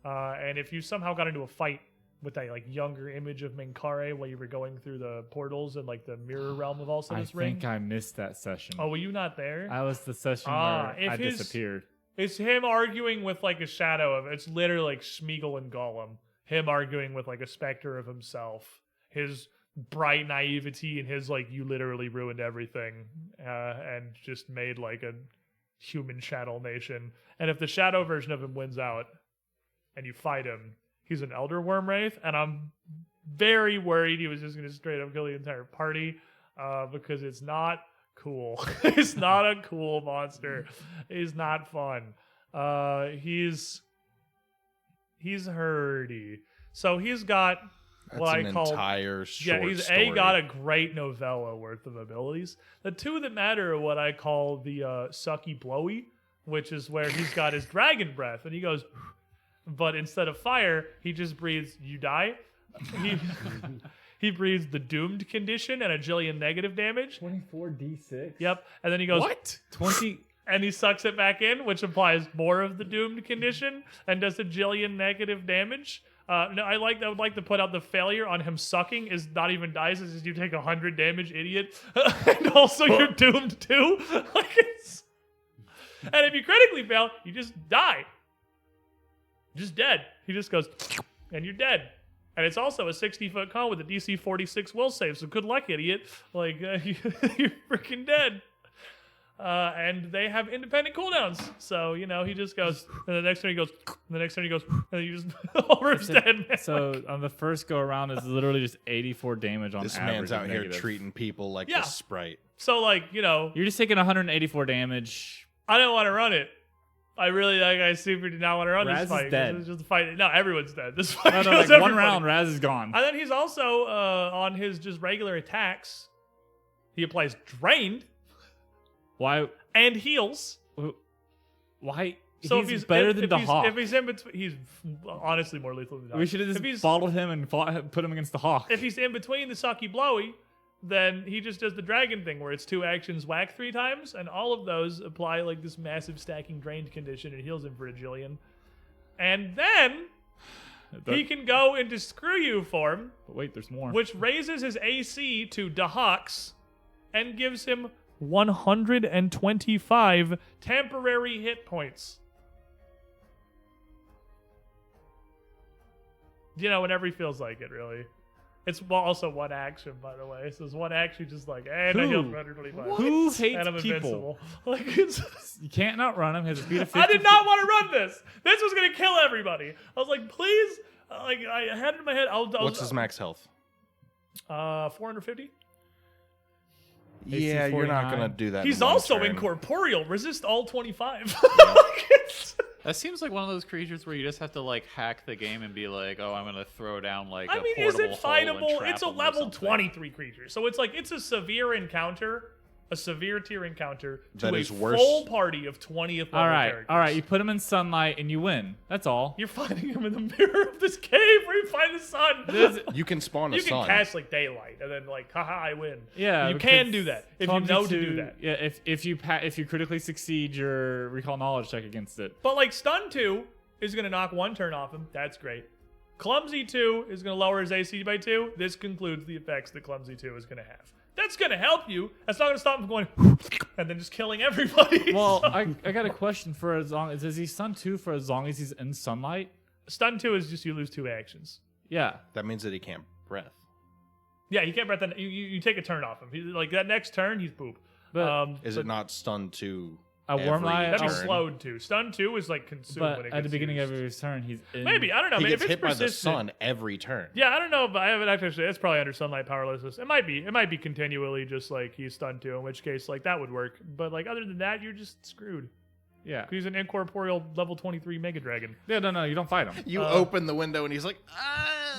Speaker 1: And if you somehow got into a fight with that like younger image of Minkare while you were going through the portals and like the mirror realm of
Speaker 3: I
Speaker 1: Alcida's Ring.
Speaker 3: think I missed that session.
Speaker 1: Oh, were you not there?
Speaker 3: I was the session
Speaker 1: Ah,
Speaker 3: where
Speaker 1: if
Speaker 3: I
Speaker 1: his-
Speaker 3: disappeared.
Speaker 1: It's him arguing with like a shadow of it's literally like Smeagol and Gollum. Him arguing with like a specter of himself. His bright naivety and his like you literally ruined everything and just made like a human shadow nation. And if the shadow version of him wins out and you fight him, he's an elder Wormwraith, and I'm very worried he was just going to straight up kill the entire party because it's not cool. It's not a cool monster. He's not fun. He's herdy. So he's got
Speaker 2: That's
Speaker 1: what
Speaker 2: an
Speaker 1: I call
Speaker 2: entire short
Speaker 1: he's
Speaker 2: story.
Speaker 1: got a great novella worth of abilities. The two that matter are what I call the sucky blowy, which is where he's got his dragon breath and he goes, but instead of fire, he just breathes, you die. He breathes the doomed condition and a jillion negative damage.
Speaker 3: 24d6.
Speaker 1: Yep. And then he goes,
Speaker 2: What?
Speaker 3: 20.
Speaker 1: and he sucks it back in, which implies more of the doomed condition and does a jillion negative damage. No, I would like to put out the failure on him sucking is not even dice, it's just you take 100 damage, idiot. And also you're doomed too. And if you critically fail, you just die. Just dead. He just goes, and you're dead. And it's also a 60-foot cone with a DC 46 will save, so good luck, idiot. Like, you're freaking dead. And they have independent cooldowns. So, he just goes, and the next turn he goes, and the next turn he goes, and then you just, Ulrich's dead, man.
Speaker 3: So on the first go around, it's literally just 84 damage on
Speaker 2: This
Speaker 3: average.
Speaker 2: man's out
Speaker 3: of
Speaker 2: here
Speaker 3: negative.
Speaker 2: treating people like
Speaker 1: Yeah.
Speaker 2: a Sprite.
Speaker 1: So, like,
Speaker 3: You're just taking 184 damage.
Speaker 1: I don't want to run it. I super do not want to run
Speaker 3: Raz
Speaker 1: this
Speaker 3: is
Speaker 1: fight.
Speaker 3: dead.
Speaker 1: It's just a fight. No, everyone's dead. This fight
Speaker 3: No,
Speaker 1: kills
Speaker 3: like one
Speaker 1: everybody.
Speaker 3: round, Raz is gone.
Speaker 1: And then he's also on his just regular attacks. He applies drained
Speaker 3: Why?
Speaker 1: and heals.
Speaker 3: Why?
Speaker 1: So
Speaker 3: he's
Speaker 1: if he's
Speaker 3: better
Speaker 1: if,
Speaker 3: than
Speaker 1: if
Speaker 3: the
Speaker 1: he's,
Speaker 3: Hawk.
Speaker 1: If he's in between, he's honestly more lethal than the Hawk.
Speaker 3: We should have
Speaker 1: If
Speaker 3: just
Speaker 1: he's-
Speaker 3: followed him and put him against the Hawk.
Speaker 1: If he's in between the sucky blowy, then he just does the dragon thing where it's 2 actions whack 3 times, and all of those apply like this massive stacking drained condition and heals him for a jillion. And then he can go into Screw You form,
Speaker 3: But wait, there's more.
Speaker 1: which raises his AC to Dahawks and gives him 125 temporary hit points. Whenever he feels like it, really. It's also one action, by the way. So it's one action, just like, and I healed 125.
Speaker 3: Who hates
Speaker 1: And I'm
Speaker 3: people?
Speaker 1: invincible. Like, it's...
Speaker 3: You can't outrun him. He has a speed of 50.
Speaker 1: I did not want to run this. This was gonna kill everybody. I was like, please. I had it in my head.
Speaker 2: What's his max health?
Speaker 1: 450.
Speaker 2: Yeah, you're not gonna do that.
Speaker 1: He's
Speaker 2: in one
Speaker 1: also
Speaker 2: turn.
Speaker 1: incorporeal. Resist all 25.
Speaker 4: That seems like one of those creatures where you just have to like hack the game and be like, oh, I'm gonna throw down like
Speaker 1: I
Speaker 4: a
Speaker 1: mean, is
Speaker 4: portable
Speaker 1: it
Speaker 4: hole and
Speaker 1: fightable?
Speaker 4: trap
Speaker 1: It's a
Speaker 4: them or
Speaker 1: level
Speaker 4: something.
Speaker 1: 23 creature, so it's like it's a severe encounter, a severe tier encounter to
Speaker 2: That
Speaker 1: a
Speaker 2: is worse.
Speaker 1: full party of 20th level characters.
Speaker 3: All right. You put him in sunlight and you win. That's all.
Speaker 1: You're finding him in the mirror of this cave where you find the sun.
Speaker 2: You can spawn a
Speaker 1: You can
Speaker 2: sun.
Speaker 1: cast like daylight and then like, haha, I win.
Speaker 3: Yeah,
Speaker 1: you can
Speaker 3: because
Speaker 1: do that if you know to do that.
Speaker 3: Yeah, if you critically succeed your recall knowledge check against it.
Speaker 1: But like stun 2 is going to knock one turn off him. That's great. Clumsy 2 is going to lower his AC by 2. This concludes the effects that Clumsy 2 is going to have. That's going to help you. That's not going to stop him from going and then just killing everybody.
Speaker 3: Well,
Speaker 1: So-
Speaker 3: I got a question for as long as is he stun 2 for as long as he's in sunlight?
Speaker 1: Stun 2 is just you lose 2 actions.
Speaker 3: Yeah.
Speaker 2: That means that he can't breath.
Speaker 1: Yeah, he can't breath. Then you take a turn off him. Like that next turn, he's poop.
Speaker 3: But
Speaker 2: Is it not stun to
Speaker 3: a worm eye?
Speaker 1: That'd be
Speaker 2: turn?
Speaker 1: slowed 2. Stun 2 is like consumed when
Speaker 3: But
Speaker 1: it
Speaker 3: at the
Speaker 1: gets
Speaker 3: beginning
Speaker 1: used.
Speaker 3: of his turn, he's in.
Speaker 1: Maybe, I don't know.
Speaker 2: He
Speaker 1: Maybe
Speaker 2: gets
Speaker 1: if it's
Speaker 2: hit by the
Speaker 1: persistent.
Speaker 2: sun every turn.
Speaker 1: Yeah, I don't know, but I haven't actually. It's probably under sunlight powerlessness. It might be. It might be continually just like he's stunned 2, in which case like that would work. But like other than that, you're just screwed.
Speaker 3: Yeah.
Speaker 1: He's an incorporeal level 23 Mega Dragon.
Speaker 3: Yeah, no, you don't fight him.
Speaker 2: You open the window and he's like, ah!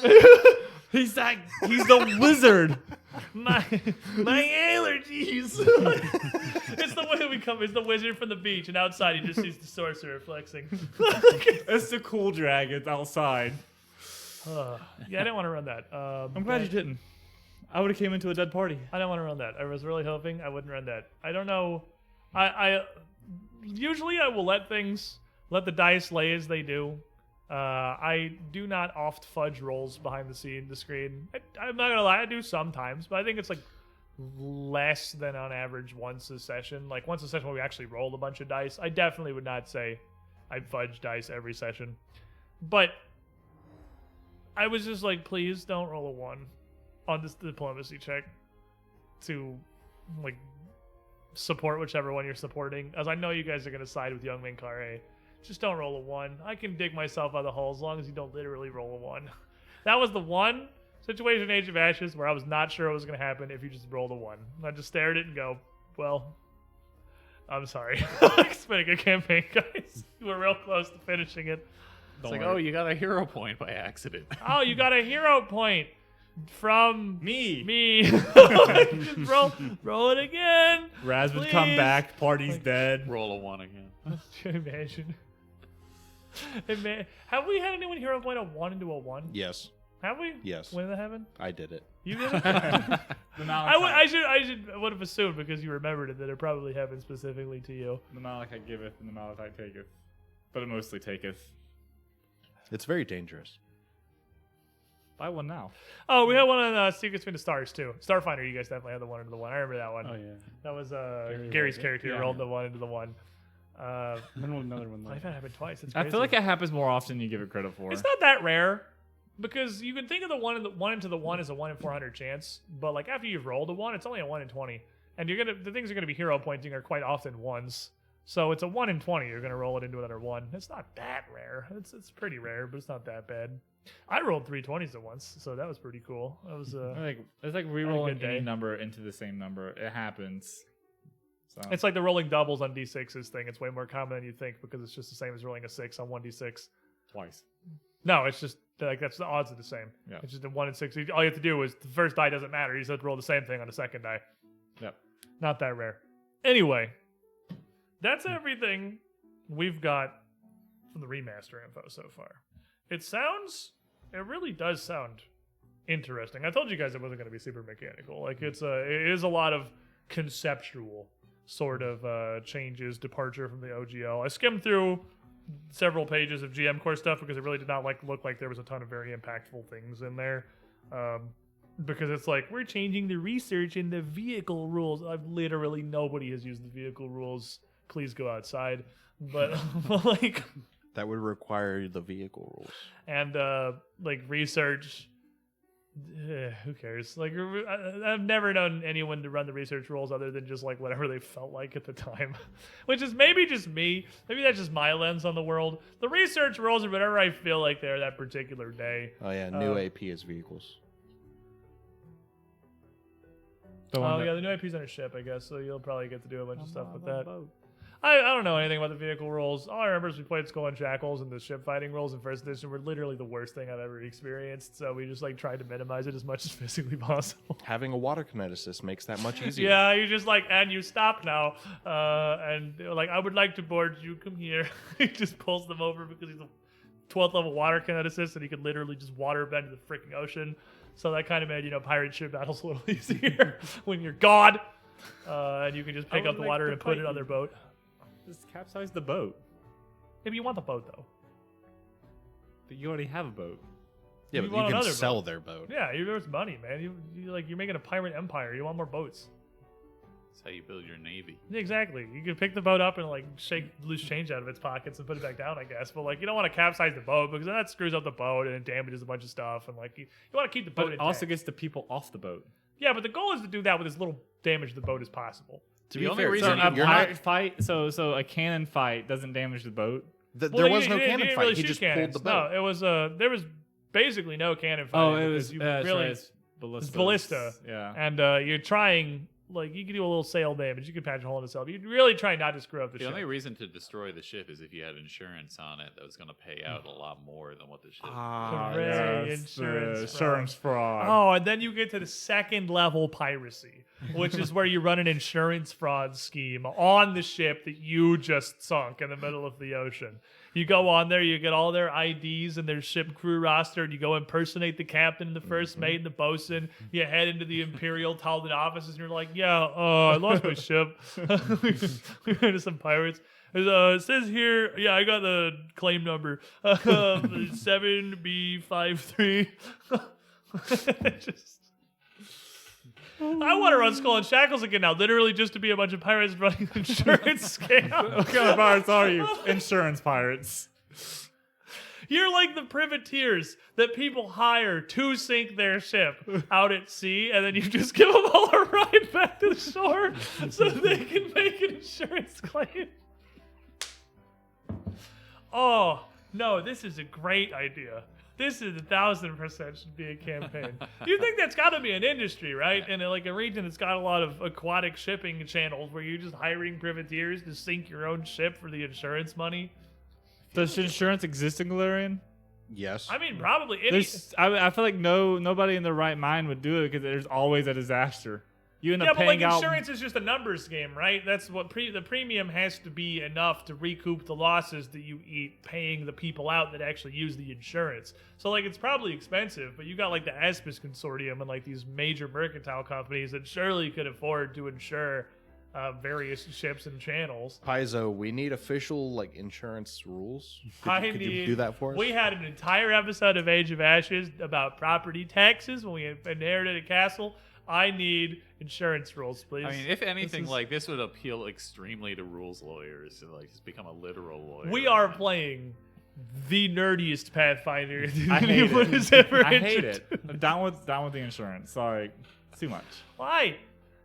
Speaker 3: He's the wizard.
Speaker 1: My allergies. It's the way we come. It's the wizard from the beach, and outside he just sees the sorcerer flexing.
Speaker 3: It's the cool dragons outside.
Speaker 1: Yeah, I didn't want to run that.
Speaker 3: I'm glad you didn't. I would have came into a dead party.
Speaker 1: I don't want to run that. I was really hoping I wouldn't run that. I don't know. I usually I will let the dice lay as they do. I do not oft fudge rolls behind the screen. I'm not gonna lie, I do sometimes, but I think it's like less than on average once a session. Like once a session where we actually roll a bunch of dice. I definitely would not say I fudge dice every session. But I was just like, please don't roll a 1 on this diplomacy check to like support whichever one you're supporting, as I know you guys are gonna side with Young Min Kare. Just don't roll a 1. I can dig myself out of the hole as long as you don't literally roll a 1. That was the one situation in Age of Ashes where I was not sure what was gonna happen if you just rolled a 1. I just stare at it and go, well, I'm sorry. It's been a good campaign, guys. You were real close to finishing it.
Speaker 4: It's like, oh, you got a hero point by accident.
Speaker 1: Oh, you got a hero point from
Speaker 3: Me.
Speaker 1: Just roll it again.
Speaker 3: Raz would come
Speaker 1: Please.
Speaker 3: back. Party's dead.
Speaker 4: Roll a 1 again.
Speaker 1: Imagine. Have we had anyone hero point a 1 into a 1?
Speaker 2: Yes.
Speaker 1: Have we?
Speaker 2: Yes.
Speaker 1: When did that happen?
Speaker 2: I did it.
Speaker 1: You did it?
Speaker 3: The
Speaker 1: I would have assumed because you remembered it that it probably happened specifically to you.
Speaker 3: The Malachite giveth and the Malachite taketh, but it mostly taketh.
Speaker 2: It's very dangerous.
Speaker 3: Buy one now.
Speaker 1: Oh, we had one on Secrets Between the Stars too. Starfinder, you guys definitely had the 1 into the 1. I remember that one.
Speaker 6: Oh yeah.
Speaker 1: That was Gary's
Speaker 6: rolled it.
Speaker 1: character who
Speaker 6: Yeah.
Speaker 1: rolled the 1 into the 1.
Speaker 6: Then another one.
Speaker 1: I've had it happen twice. It's
Speaker 3: I
Speaker 1: crazy.
Speaker 3: feel like it happens more often than you give it credit for.
Speaker 1: It's not that rare because you can think of the 1 into the 1 as a 1 in 400 chance, but like after you've rolled a 1, it's only a 1 in 20, and the things are gonna be hero pointing are quite often 1s. So it's a 1 in 20. You're gonna roll it into another 1. It's not that rare. It's pretty rare, but it's not that bad. I rolled 3 20s at once, so that was pretty cool. That was
Speaker 3: It's like
Speaker 1: good
Speaker 3: re-rolling
Speaker 1: day.
Speaker 3: any number into the same number. It happens. So
Speaker 1: It's like the rolling doubles on d6s thing. It's way more common than you think because it's just the same as rolling a 6 on 1d6.
Speaker 3: twice.
Speaker 1: No, it's just like that's the odds are the same.
Speaker 3: Yeah.
Speaker 1: It's just a 1 in 6. All you have to do is the first die doesn't matter. You just have to roll the same thing on the second die.
Speaker 3: Yep.
Speaker 1: Not that rare. Anyway, that's everything we've got from the remaster info so far. It really does sound interesting. I told you guys it wasn't going to be super mechanical. Like it is a lot of conceptual sort of changes, departure from the OGL. I skimmed through several pages of GM core stuff because it really did not look like there was a ton of very impactful things in there. Because it's like, we're changing the research in the vehicle rules. Literally nobody has used the vehicle rules. Please go outside. But like,
Speaker 2: that would require the vehicle rules.
Speaker 1: And like research, who cares? Like, I've never known anyone to run the research rules other than just like whatever they felt like at the time, which is maybe just me. Maybe that's just my lens on the world. The research rules are whatever I feel like they're that particular day.
Speaker 2: Oh yeah, new AP is vehicles.
Speaker 1: Yeah, the new IP's on a ship, I guess, so you'll probably get to do a bunch of stuff with that. I don't know anything about the vehicle rules. All I remember is we played Skull and Shackles, and the ship fighting rules in first edition were literally the worst thing I've ever experienced, so we just like tried to minimize it as much as physically possible.
Speaker 2: Having a water kineticist makes that much easier.
Speaker 1: Yeah, you just like, and you stop now, and they're like, I would like to board you, come here. He just pulls them over because he's a 12th level water kineticist, and he could literally just water bend the freaking ocean. So that kind of made, pirate ship battles a little easier when you're God, and you can just pick up the water and put it on their boat.
Speaker 3: Just capsize the boat.
Speaker 1: Maybe you want the boat though.
Speaker 3: But you already have a boat.
Speaker 2: Yeah,
Speaker 1: You
Speaker 2: but
Speaker 1: want
Speaker 2: you can
Speaker 1: another
Speaker 2: sell
Speaker 1: boat.
Speaker 2: their boat.
Speaker 1: Yeah, there's money, man. You're making a pirate empire. You want more boats.
Speaker 4: That's how you build your navy.
Speaker 1: Exactly. You can pick the boat up and like shake loose change out of its pockets and put it back down, I guess. But like, you don't want to capsize the boat because that screws up the boat and it damages a bunch of stuff. And like, you want to keep the boat
Speaker 3: But it
Speaker 1: intact.
Speaker 3: also gets the people off the boat.
Speaker 1: Yeah, but the goal is to do that with as little damage to the boat as possible.
Speaker 2: To
Speaker 4: The
Speaker 2: be
Speaker 4: only
Speaker 2: fair,
Speaker 4: reason
Speaker 3: So a
Speaker 2: you're
Speaker 3: pirate
Speaker 2: not,
Speaker 3: fight, so a cannon fight doesn't damage the boat.
Speaker 1: Well,
Speaker 2: there was
Speaker 1: you
Speaker 2: no
Speaker 1: didn't
Speaker 2: cannon
Speaker 1: really
Speaker 2: fight. He
Speaker 1: shoot
Speaker 2: just
Speaker 1: cannons.
Speaker 2: pulled the boat.
Speaker 1: No, it was there was basically no cannon fight.
Speaker 3: Oh, it was
Speaker 1: really
Speaker 3: it's ballista.
Speaker 1: it's ballista.
Speaker 3: Yeah.
Speaker 1: And you're trying, like, you can do a little sail damage. You can patch a hole in the sail. But you're really trying not to screw up the
Speaker 4: The
Speaker 1: ship.
Speaker 4: only reason to destroy the ship is if you had insurance on it that was going to pay out a lot more than what the ship.
Speaker 1: Hooray,
Speaker 3: yes,
Speaker 1: insurance
Speaker 3: fraud.
Speaker 1: Oh, and then you get to the second level piracy, which is where you run an insurance fraud scheme on the ship that you just sunk in the middle of the ocean. You go on there, you get all their IDs and their ship crew roster, and you go impersonate the captain and the first mate and the bosun. You head into the Imperial Talbot offices, and you're like, yeah, I lost my ship. We ran into some pirates. It says here, yeah, I got the claim number, 7B53. Just... I want to run Skull and Shackles again now, literally just to be a bunch of pirates running an insurance scam.
Speaker 3: What kind of pirates are you? Insurance pirates.
Speaker 1: You're like the privateers that people hire to sink their ship out at sea, and then you just give them all a ride back to the shore so they can make an insurance claim. Oh, no, this is a great idea. This is 1,000% should be a campaign. You think that's got to be an industry, right? In like a region that's got a lot of aquatic shipping channels where you're just hiring privateers to sink your own ship for the insurance money.
Speaker 3: Does insurance exist in Galarian?
Speaker 2: Yes.
Speaker 1: I mean, probably.
Speaker 3: I feel like nobody in their right mind would do it because there's always a disaster. You end
Speaker 1: Yeah,
Speaker 3: up
Speaker 1: but like
Speaker 3: paying out.
Speaker 1: insurance is just a numbers game, right? That's what the premium has to be enough to recoup the losses that you eat paying the people out that actually use the insurance. So like it's probably expensive, but you got like the Aspis Consortium and like these major mercantile companies that surely could afford to insure various ships and channels.
Speaker 2: Paizo, we need official like insurance rules. Could you
Speaker 1: need-
Speaker 2: do that for us?
Speaker 1: We had an entire episode of Age of Ashes about property taxes when we inherited a castle. I need insurance rules, please.
Speaker 4: I mean, if anything,
Speaker 1: is-
Speaker 4: like this would appeal extremely to rules lawyers to like just become a literal lawyer.
Speaker 1: We are playing the nerdiest Pathfinder
Speaker 3: I hate
Speaker 1: anyone
Speaker 3: it.
Speaker 1: has ever
Speaker 3: I hate
Speaker 1: entered.
Speaker 3: it. I'm down with the insurance. Like, it's too much.
Speaker 1: Why?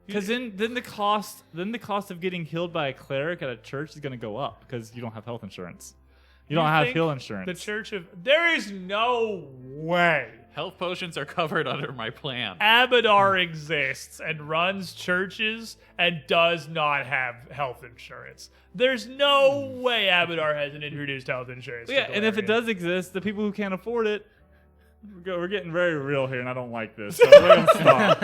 Speaker 3: Because then the cost of getting healed by a cleric at a church is going to go up because you don't have health insurance. You don't have
Speaker 1: think
Speaker 3: heal insurance.
Speaker 1: The Church of... There is no way
Speaker 4: Health potions are covered under my plan.
Speaker 1: Abadar exists and runs churches and does not have health insurance. There's no way Abadar hasn't introduced health insurance. to
Speaker 3: Yeah, and if it
Speaker 1: Galarian.
Speaker 3: does exist, the people who can't afford it, we're getting very real here, and I don't like this. So we're gonna stop.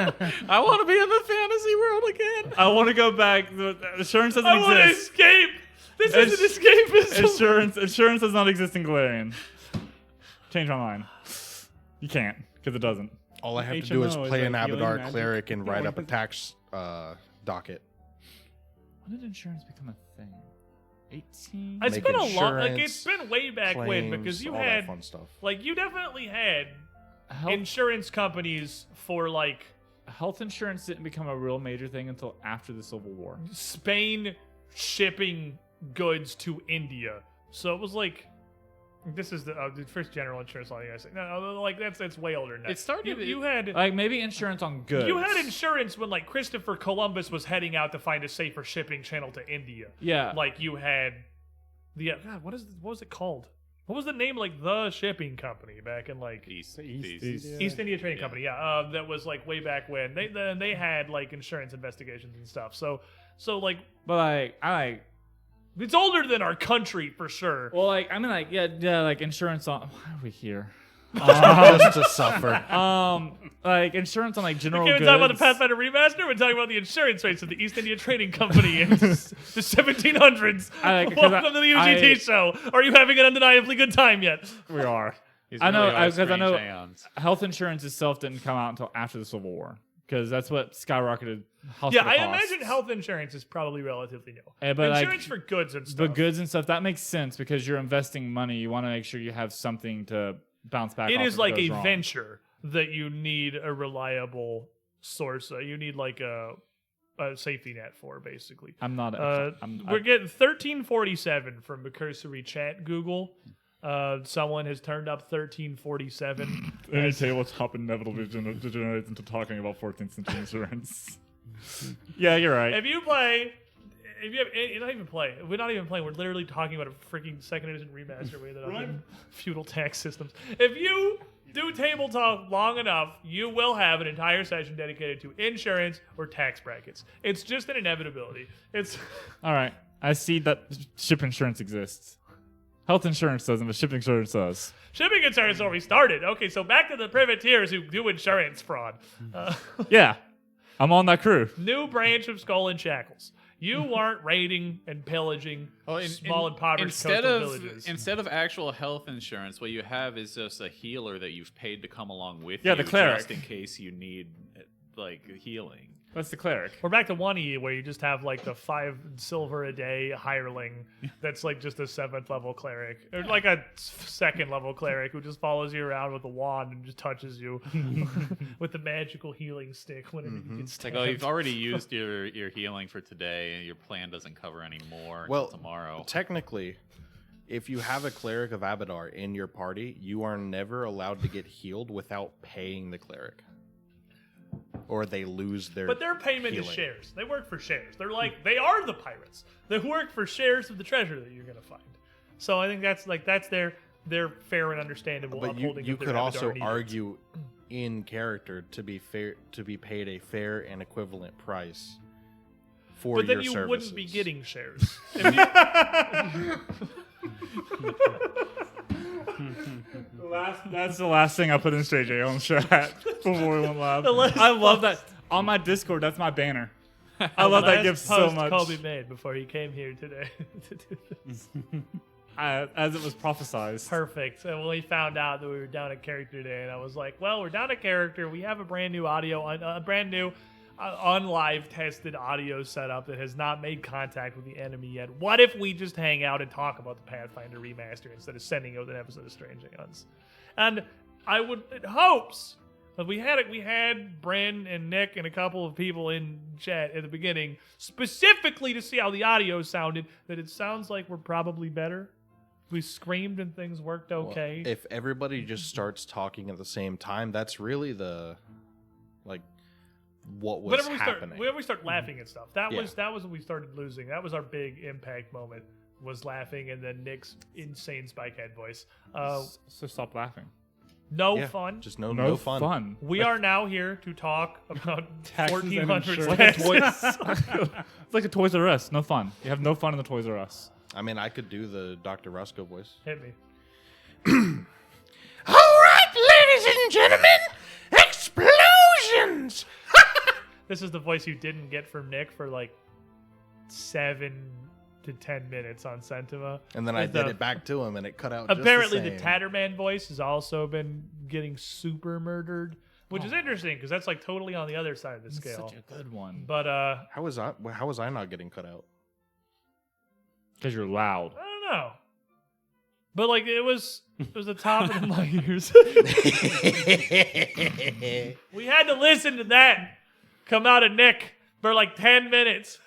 Speaker 4: I want to be in the fantasy world again.
Speaker 3: I want to go back. The insurance doesn't
Speaker 1: I want to
Speaker 3: exist.
Speaker 1: escape. This is an escapism.
Speaker 3: Insurance does not exist in Galarian. Change my mind. You can't because it doesn't.
Speaker 2: All I have to do is
Speaker 6: HMO is
Speaker 2: play an
Speaker 6: like healing
Speaker 2: Abadar
Speaker 6: magic.
Speaker 2: cleric and
Speaker 6: Yeah,
Speaker 2: write
Speaker 6: like
Speaker 2: up a
Speaker 6: this-
Speaker 2: tax docket.
Speaker 3: When did insurance become a thing? 18.
Speaker 1: It's
Speaker 2: Make
Speaker 1: been a lot. Like
Speaker 2: insurance,
Speaker 1: it's been way back when because
Speaker 2: claims,
Speaker 1: you
Speaker 2: all
Speaker 1: had
Speaker 2: that fun stuff.
Speaker 1: like you definitely had
Speaker 3: Health,
Speaker 1: insurance companies for like
Speaker 3: health insurance didn't become a real major thing until after the Civil War.
Speaker 1: Spain shipping goods to India. So it was like, this is the first general insurance law. I say no, like that's way older than that.
Speaker 4: It started.
Speaker 1: You had
Speaker 3: Like maybe insurance on goods.
Speaker 1: you had insurance when like Christopher Columbus was heading out to find a safer shipping channel to India.
Speaker 3: Yeah.
Speaker 1: Like you had the God, what was it called? What was the name like the shipping company back in like
Speaker 4: East.
Speaker 1: East India Trading Company? Yeah, that was like way back when they had like insurance investigations and stuff. So like
Speaker 3: But like I like.
Speaker 1: it's older than our country for sure.
Speaker 3: Well, like I mean, like yeah, like insurance on. Why are we here?
Speaker 2: Just to suffer.
Speaker 3: Like insurance on like
Speaker 1: We
Speaker 3: general
Speaker 1: can't
Speaker 3: goods.
Speaker 1: even talk about the Pathfinder Remaster. We're talking about the insurance rates of the East India Trading Company in the 1700s. Welcome to the UGT show. Are you having an undeniably good time yet?
Speaker 3: We are.
Speaker 4: He's
Speaker 3: I know,
Speaker 4: really like
Speaker 3: because I know
Speaker 4: Strange Aeons.
Speaker 3: health insurance itself didn't come out until after the Civil War because that's what skyrocketed
Speaker 1: Yeah,
Speaker 3: hospital
Speaker 1: I
Speaker 3: costs.
Speaker 1: imagine health insurance is probably relatively new.
Speaker 3: But like,
Speaker 1: Insurance for goods and stuff.
Speaker 3: the goods and stuff that makes sense because you're investing money. You want to make sure you have something to bounce back.
Speaker 1: It
Speaker 3: off
Speaker 1: is
Speaker 3: if
Speaker 1: like
Speaker 3: goes
Speaker 1: a
Speaker 3: wrong.
Speaker 1: venture that you need a reliable source. You need like a safety net for, basically.
Speaker 3: I'm not.
Speaker 1: We're getting 1347 from the cursory chat. Google. Someone has turned up 1347.
Speaker 3: Any tabletop inevitably degenerates into talking about 14th century insurance. Yeah, you're right.
Speaker 1: If you play, if you have, you don't even play. We're not even playing. We're literally talking about a freaking second edition remaster way that I'm feudal tax systems. If you do tabletop long enough, you will have an entire session dedicated to insurance or tax brackets. It's just an inevitability. It's
Speaker 3: All right. I see that ship insurance exists. Health insurance doesn't, but ship insurance does.
Speaker 1: shipping insurance where we started. Okay, so back to the privateers who do insurance fraud.
Speaker 3: Yeah. I'm on that crew.
Speaker 1: New branch of Skull and Shackles. You weren't raiding and pillaging small and impoverished coastal villages.
Speaker 4: Instead of actual health insurance, what you have is just a healer that you've paid to come along with
Speaker 3: Yeah,
Speaker 4: you,
Speaker 3: the cleric.
Speaker 4: just in case you need like healing.
Speaker 3: That's the cleric.
Speaker 1: We're back to 1E where you just have like the 5 silver a day hireling that's like just a 7th level cleric. Or like a 2nd level cleric who just follows you around with a wand and just touches you with the magical healing stick whenever you get
Speaker 4: It's like,
Speaker 1: stabbed.
Speaker 4: oh, you've already used your healing for today, and your plan doesn't cover any more
Speaker 2: Well,
Speaker 4: until tomorrow.
Speaker 2: Technically, if you have a cleric of Abadar in your party, you are never allowed to get healed without paying the cleric. Or they lose their
Speaker 1: But their payment is
Speaker 2: healing.
Speaker 1: shares. They work for shares. They're like, they are the pirates. They work for shares of the treasure that you're going to find. So I think that's their fair and understandable
Speaker 2: But
Speaker 1: upholding
Speaker 2: you
Speaker 1: of their
Speaker 2: could also
Speaker 1: Abadar edict.
Speaker 2: argue in character to be paid a fair and equivalent price for
Speaker 1: But then
Speaker 2: your
Speaker 1: you
Speaker 2: services.
Speaker 1: wouldn't be getting shares. If you-
Speaker 3: That's the last thing I put in Strange Aeons chat before we went live.
Speaker 1: The last
Speaker 3: I love that. On my Discord, that's my banner. I love that
Speaker 1: last
Speaker 3: gift so
Speaker 1: post
Speaker 3: much.
Speaker 1: Colby made before he came here today to do this.
Speaker 3: As it was prophesized.
Speaker 1: Perfect. And when we found out that we were down a character today, and I was like, well, we're down a character. We have a brand new unlive tested audio setup that has not made contact with the enemy yet. What if we just hang out and talk about the Pathfinder Remaster instead of sending out an episode of Strange Aeons? And I would, it hopes, but we had Bren and Nick and a couple of people in chat at the beginning specifically to see how the audio sounded, that it sounds like we're probably better. We screamed and things worked okay.
Speaker 2: Well, if everybody just starts talking at the same time, that's really the what was happening.
Speaker 1: Whenever we start laughing at stuff, that
Speaker 2: Yeah.
Speaker 1: was when we started losing. That was our big impact moment. Was laughing, and then Nick's insane spikehead voice.
Speaker 3: So stop laughing.
Speaker 1: No
Speaker 2: Yeah,
Speaker 1: fun.
Speaker 2: Just no fun.
Speaker 1: We are now here to talk about
Speaker 6: Taxes and
Speaker 1: 1400s.
Speaker 6: insurance.
Speaker 3: It's like a Toys R Us. No fun. You have no fun in the Toys R Us.
Speaker 2: I mean, I could do the Dr. Roscoe voice.
Speaker 1: Hit me.
Speaker 2: All right, ladies and gentlemen, explosions!
Speaker 1: This is the voice you didn't get from Nick for like 7 to 10 minutes on Sentima.
Speaker 2: And then I
Speaker 1: With
Speaker 2: did
Speaker 1: the-
Speaker 2: it back to him, and it cut out.
Speaker 1: Apparently,
Speaker 2: just
Speaker 1: the
Speaker 2: same.
Speaker 1: Tatterman voice has also been getting super murdered, which is interesting because that's like totally on the other side of the scale.
Speaker 3: Such a good one.
Speaker 1: But
Speaker 2: How was I not getting cut out?
Speaker 3: Because you're loud.
Speaker 1: I don't know. But like it was the top of my ears. We had to listen to that come out of Nick for like 10 minutes.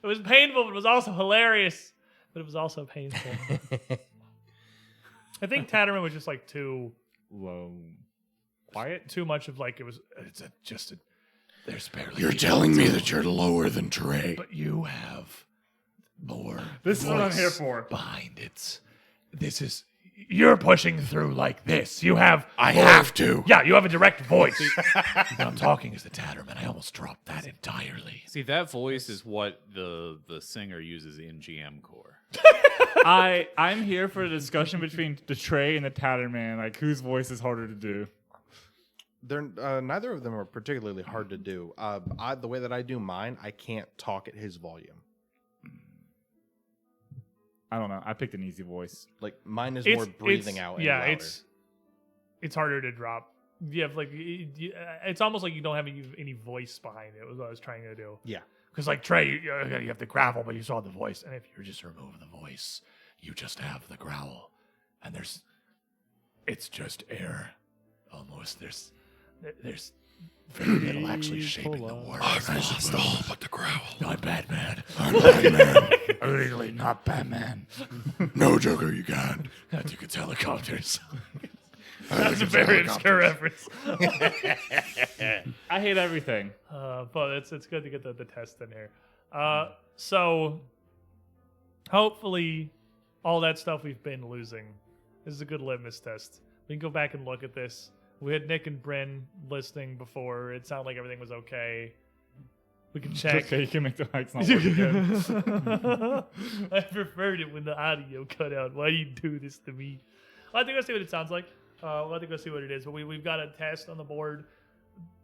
Speaker 1: It was painful, but it was also hilarious. But it was also painful. I think Tatterman was just like too
Speaker 3: Low. Quiet?
Speaker 1: too much of like there's barely.
Speaker 2: You're telling me that you're lower than Trey.
Speaker 1: But you have more.
Speaker 3: This is what I'm here for.
Speaker 1: Behind it. You're pushing through like this. You have.
Speaker 2: I have to.
Speaker 1: Yeah, you have a direct voice. I'm talking as the Tatterman. I almost dropped that entirely.
Speaker 4: See, that voice is what the singer uses in GM Core.
Speaker 3: I'm here for a discussion between the Trey and the Tatterman. Like, whose voice is harder to do?
Speaker 2: They're neither of them are particularly hard to do. The way that I do mine, I can't talk at his volume.
Speaker 3: I don't know. I picked an easy voice.
Speaker 2: Like mine is more breathing out. And louder.
Speaker 1: It's harder to drop. You have like it's almost like you don't have any voice behind it. Was what I was trying to do.
Speaker 2: Yeah,
Speaker 1: because like Trey, you have the gravel, but you still have the voice. And if you just remove the voice, you just have the growl, and it's just air. Almost there's very little actually shaping the words.
Speaker 2: I've lost all but the growl.
Speaker 1: No, I'm Batman.
Speaker 2: I'm Batman.
Speaker 1: Legally not Batman.
Speaker 2: No Joker, you got.
Speaker 1: I think it's helicopters. That's a very obscure reference.
Speaker 3: I hate everything.
Speaker 1: But it's good to get the test in here. So hopefully all that stuff we've been losing. This is a good litmus test. We can go back and look at this. We had Nick and Bryn listening before. It sounded like everything was okay. We can check.
Speaker 3: Okay, you can make the mics not work again.
Speaker 1: I preferred it when the audio cut out. Why do you do this to me? I think I'll see what it sounds like. I think I'll see what it is. But we've got a test on the board.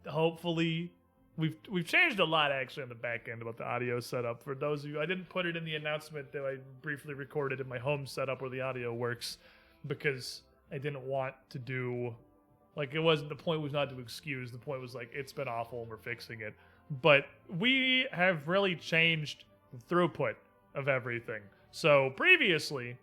Speaker 1: Hopefully, we've changed a lot actually on the back end about the audio setup. For those of you, I didn't put it in the announcement that I briefly recorded in my home setup where the audio works because I didn't want to do. Like, it wasn't, the point was not to excuse. The point was, like, it's been awful and we're fixing it. But we have really changed the throughput of everything. So, previously,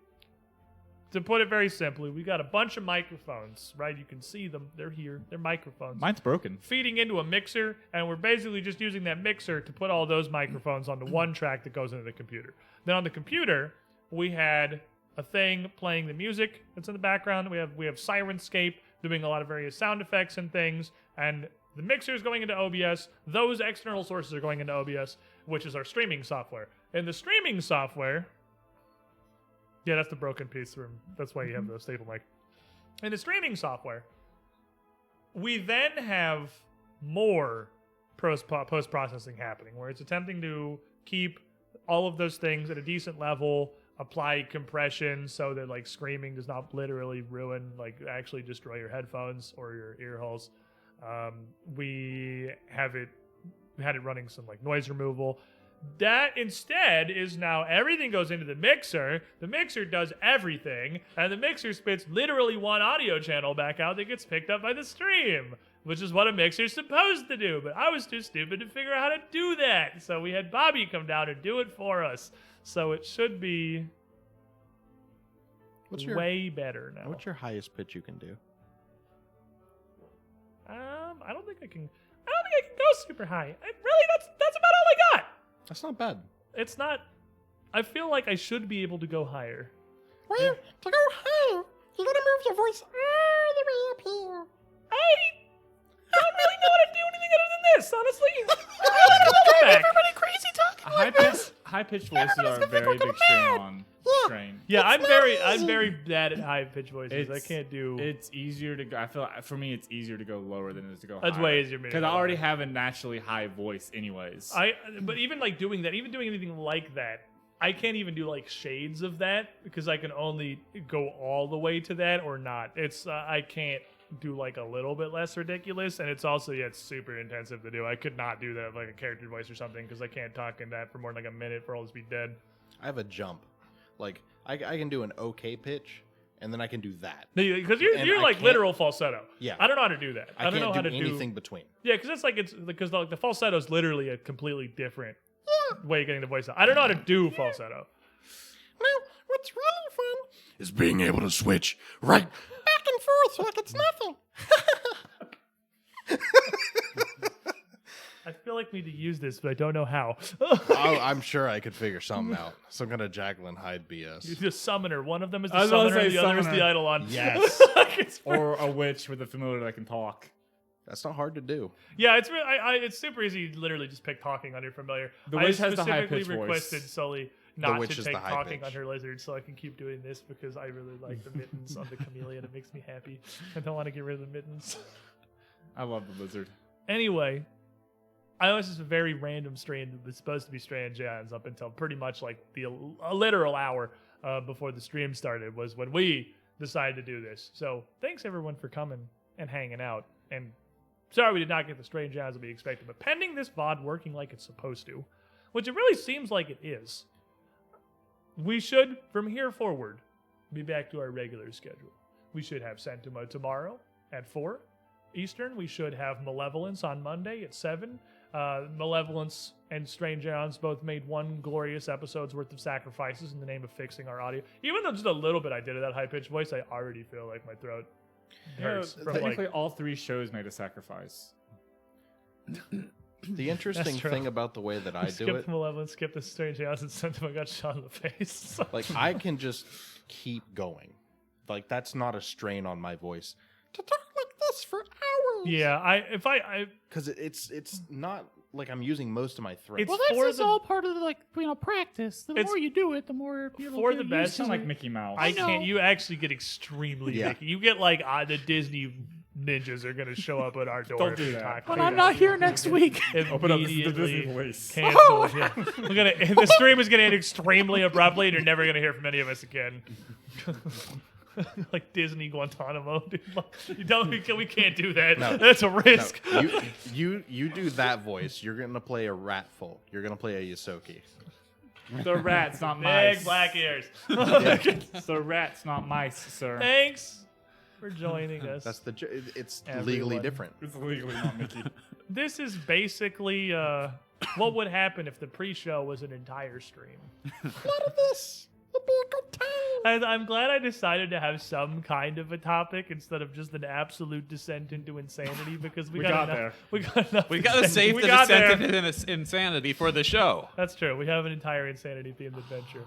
Speaker 1: to put it very simply, we got a bunch of microphones, right? You can see them. They're here. They're microphones.
Speaker 3: Mine's broken.
Speaker 1: Feeding into a mixer, and we're basically just using that mixer to put all those microphones onto one track that goes into the computer. Then on the computer, we had a thing playing the music that's in the background. We have Sirenscape doing a lot of various sound effects and things, and the mixer is going into OBS. Those external sources are going into OBS, which is our streaming software. In the streaming software, yeah, that's the broken piece room. That's why you have the staple mic. In the streaming software, we then have more post-processing happening, where it's attempting to keep all of those things at a decent level, apply compression so that like screaming does not literally ruin, like actually destroy your headphones or your ear holes. We had it running some like noise removal. That instead is now everything goes into the mixer. The mixer does everything, and the mixer spits literally one audio channel back out that gets picked up by the stream, which is what a mixer's supposed to do. But I was too stupid to figure out how to do that, so we had Bobby come down and do it for us. So it should be way better now.
Speaker 2: What's your highest pitch you can do?
Speaker 1: I don't think I can go super high. That's about all I got.
Speaker 2: That's not bad.
Speaker 1: It's not. I feel like I should be able to go higher.
Speaker 7: Well, to go higher, you gotta move your voice all the way up here.
Speaker 1: I don't really know how to do anything other than this, honestly.
Speaker 7: Everybody crazy talking
Speaker 3: High-pitched voices are a very big strain.
Speaker 1: Yeah, I'm very bad at high-pitched voices. I can't do.
Speaker 3: It's easier to go. I feel for me, it's easier to go lower than it is to go higher.
Speaker 1: That's way easier.
Speaker 3: Because I already have a naturally high voice, anyways.
Speaker 1: But even like doing that, even doing anything like that, I can't even do like shades of that because I can only go all the way to that or not. It's I can't do like a little bit less ridiculous, and it's also it's super intensive to do. I could not do that with like a character voice or something because I can't talk in that for more than like a minute for all to be dead.
Speaker 2: I have a jump. Like I can do an okay pitch, and then I can do that.
Speaker 1: Because you're like literal falsetto.
Speaker 2: Yeah,
Speaker 1: I don't know how to do that. I don't know how to do
Speaker 2: anything between.
Speaker 1: Yeah, because it's because the falsetto is literally a completely different way of getting the voice out. I don't know how to do falsetto.
Speaker 7: what's really fun
Speaker 2: is being able to switch right.
Speaker 7: back and forth like it's nothing.
Speaker 1: I feel like we need to use this, but I don't know how.
Speaker 2: I'm sure I could figure something out. Some kind of Jacqueline Hyde BS.
Speaker 1: You're the summoner. One of them is
Speaker 3: I
Speaker 1: the
Speaker 3: was gonna
Speaker 1: summoner, and
Speaker 3: say
Speaker 1: the other is
Speaker 3: summoner.
Speaker 1: the Eidolon.
Speaker 2: Yes.
Speaker 1: It's pretty-
Speaker 3: Or a witch with a familiar that can talk.
Speaker 2: That's not hard to do.
Speaker 1: yeah, it's really, it's super easy. You literally just pick talking on your familiar.
Speaker 3: The
Speaker 1: I
Speaker 3: witch has the high-pitched
Speaker 1: specifically
Speaker 3: voice.
Speaker 1: requested Sully not
Speaker 2: witch
Speaker 1: to
Speaker 2: is the
Speaker 1: take
Speaker 2: high
Speaker 1: talking
Speaker 2: pitch.
Speaker 1: on her lizard, so I can keep doing this because I really like the mittens on the chameleon. It makes me happy. I don't want to get rid of the mittens.
Speaker 3: I love the lizard.
Speaker 1: Anyway, I was just a very random stream that was supposed to be Strange Aeons up until pretty much like a literal hour before the stream started was when we decided to do this. So thanks everyone for coming and hanging out. And sorry we did not get the Strange Aeons that we expected, but pending this VOD working like it's supposed to, which it really seems like it is, we should, from here forward, be back to our regular schedule. We should have Sentimo tomorrow at 4 Eastern. We should have Malevolence on Monday at 7. Malevolence and Strange Aeons both made one glorious episode's worth of sacrifices in the name of fixing our audio. Even though just a little bit I did of that high-pitched voice, I already feel like my throat hurts. from,
Speaker 3: Technically,
Speaker 1: like,
Speaker 3: all 3 shows made a sacrifice.
Speaker 2: The interesting
Speaker 1: true.
Speaker 2: thing about the way that I do
Speaker 1: skip
Speaker 2: it,
Speaker 1: the Malevolence, skip the Strange Aeons, and Sentimo got shot in the face.
Speaker 2: like I can just keep going. Like that's not a strain on my voice.
Speaker 7: To talk like this for hours.
Speaker 1: yeah,
Speaker 2: Because it's not like I'm using most of my throat.
Speaker 1: It's
Speaker 7: Well,
Speaker 1: for
Speaker 7: that's just
Speaker 1: the-
Speaker 7: all part of the, like, practice. The
Speaker 1: It's
Speaker 7: more you do it, the more you'll
Speaker 1: for
Speaker 7: get
Speaker 1: the
Speaker 7: used
Speaker 1: best.
Speaker 7: to
Speaker 3: Sound
Speaker 7: it.
Speaker 3: like Mickey Mouse.
Speaker 1: I
Speaker 7: know.
Speaker 1: can't. You actually get extremely
Speaker 2: Yeah.
Speaker 1: picky. You get like the Disney ninjas are going to show up at our door.
Speaker 3: Don't
Speaker 1: if
Speaker 3: do
Speaker 1: you
Speaker 3: that.
Speaker 1: talk
Speaker 7: But
Speaker 1: like
Speaker 7: I'm
Speaker 1: that.
Speaker 7: not here next week.
Speaker 3: Open up the
Speaker 1: Immediately
Speaker 3: Disney voice.
Speaker 1: canceled. Yeah. The stream is gonna end extremely abruptly, and you're never gonna hear from any of us again. Like Disney Guantanamo, dude. You don't. We can't do that.
Speaker 2: No.
Speaker 1: That's a risk.
Speaker 2: No, you do that voice. You're gonna play a ratful. You're gonna play a Yosoki.
Speaker 3: The rats, not
Speaker 1: Big
Speaker 3: mice.
Speaker 1: black ears.
Speaker 3: The rats, not mice, sir.
Speaker 1: Thanks for joining us.
Speaker 2: That's the. It's
Speaker 1: Everyone.
Speaker 2: legally different.
Speaker 3: It's legally not Mickey.
Speaker 1: This is basically what would happen if the pre-show was an entire stream.
Speaker 7: None of this. It'll be a good time.
Speaker 1: And I'm glad I decided to have some kind of a topic instead of just an absolute descent into insanity because we got enough.
Speaker 3: there.
Speaker 1: We got enough.
Speaker 4: We gotta save
Speaker 1: we
Speaker 4: the
Speaker 1: got there.
Speaker 4: descent into insanity for the show.
Speaker 1: That's true. We have an entire insanity themed adventure.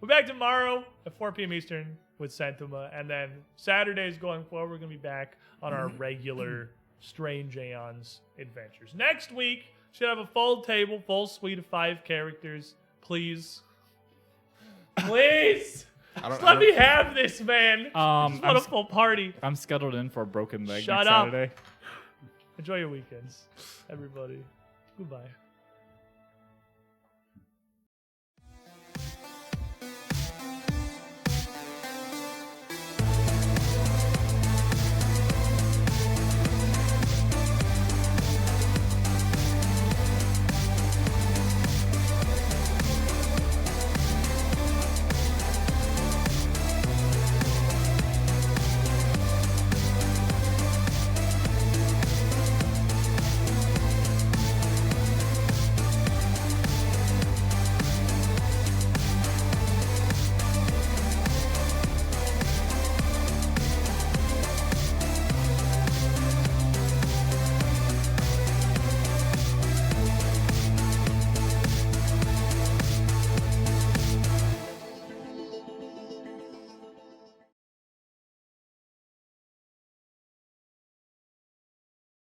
Speaker 1: We're back tomorrow at 4 p.m. Eastern with Sentima, and then Saturdays going forward, we're gonna be back on our regular Strange Aeons adventures. Next week should have a full table, full suite of 5 characters. Please. Please! Just let me have this, man. Just want a full party.
Speaker 3: I'm scheduled in for a broken leg
Speaker 1: Shut
Speaker 3: next
Speaker 1: up.
Speaker 3: Saturday.
Speaker 1: Enjoy your weekends, everybody. Goodbye.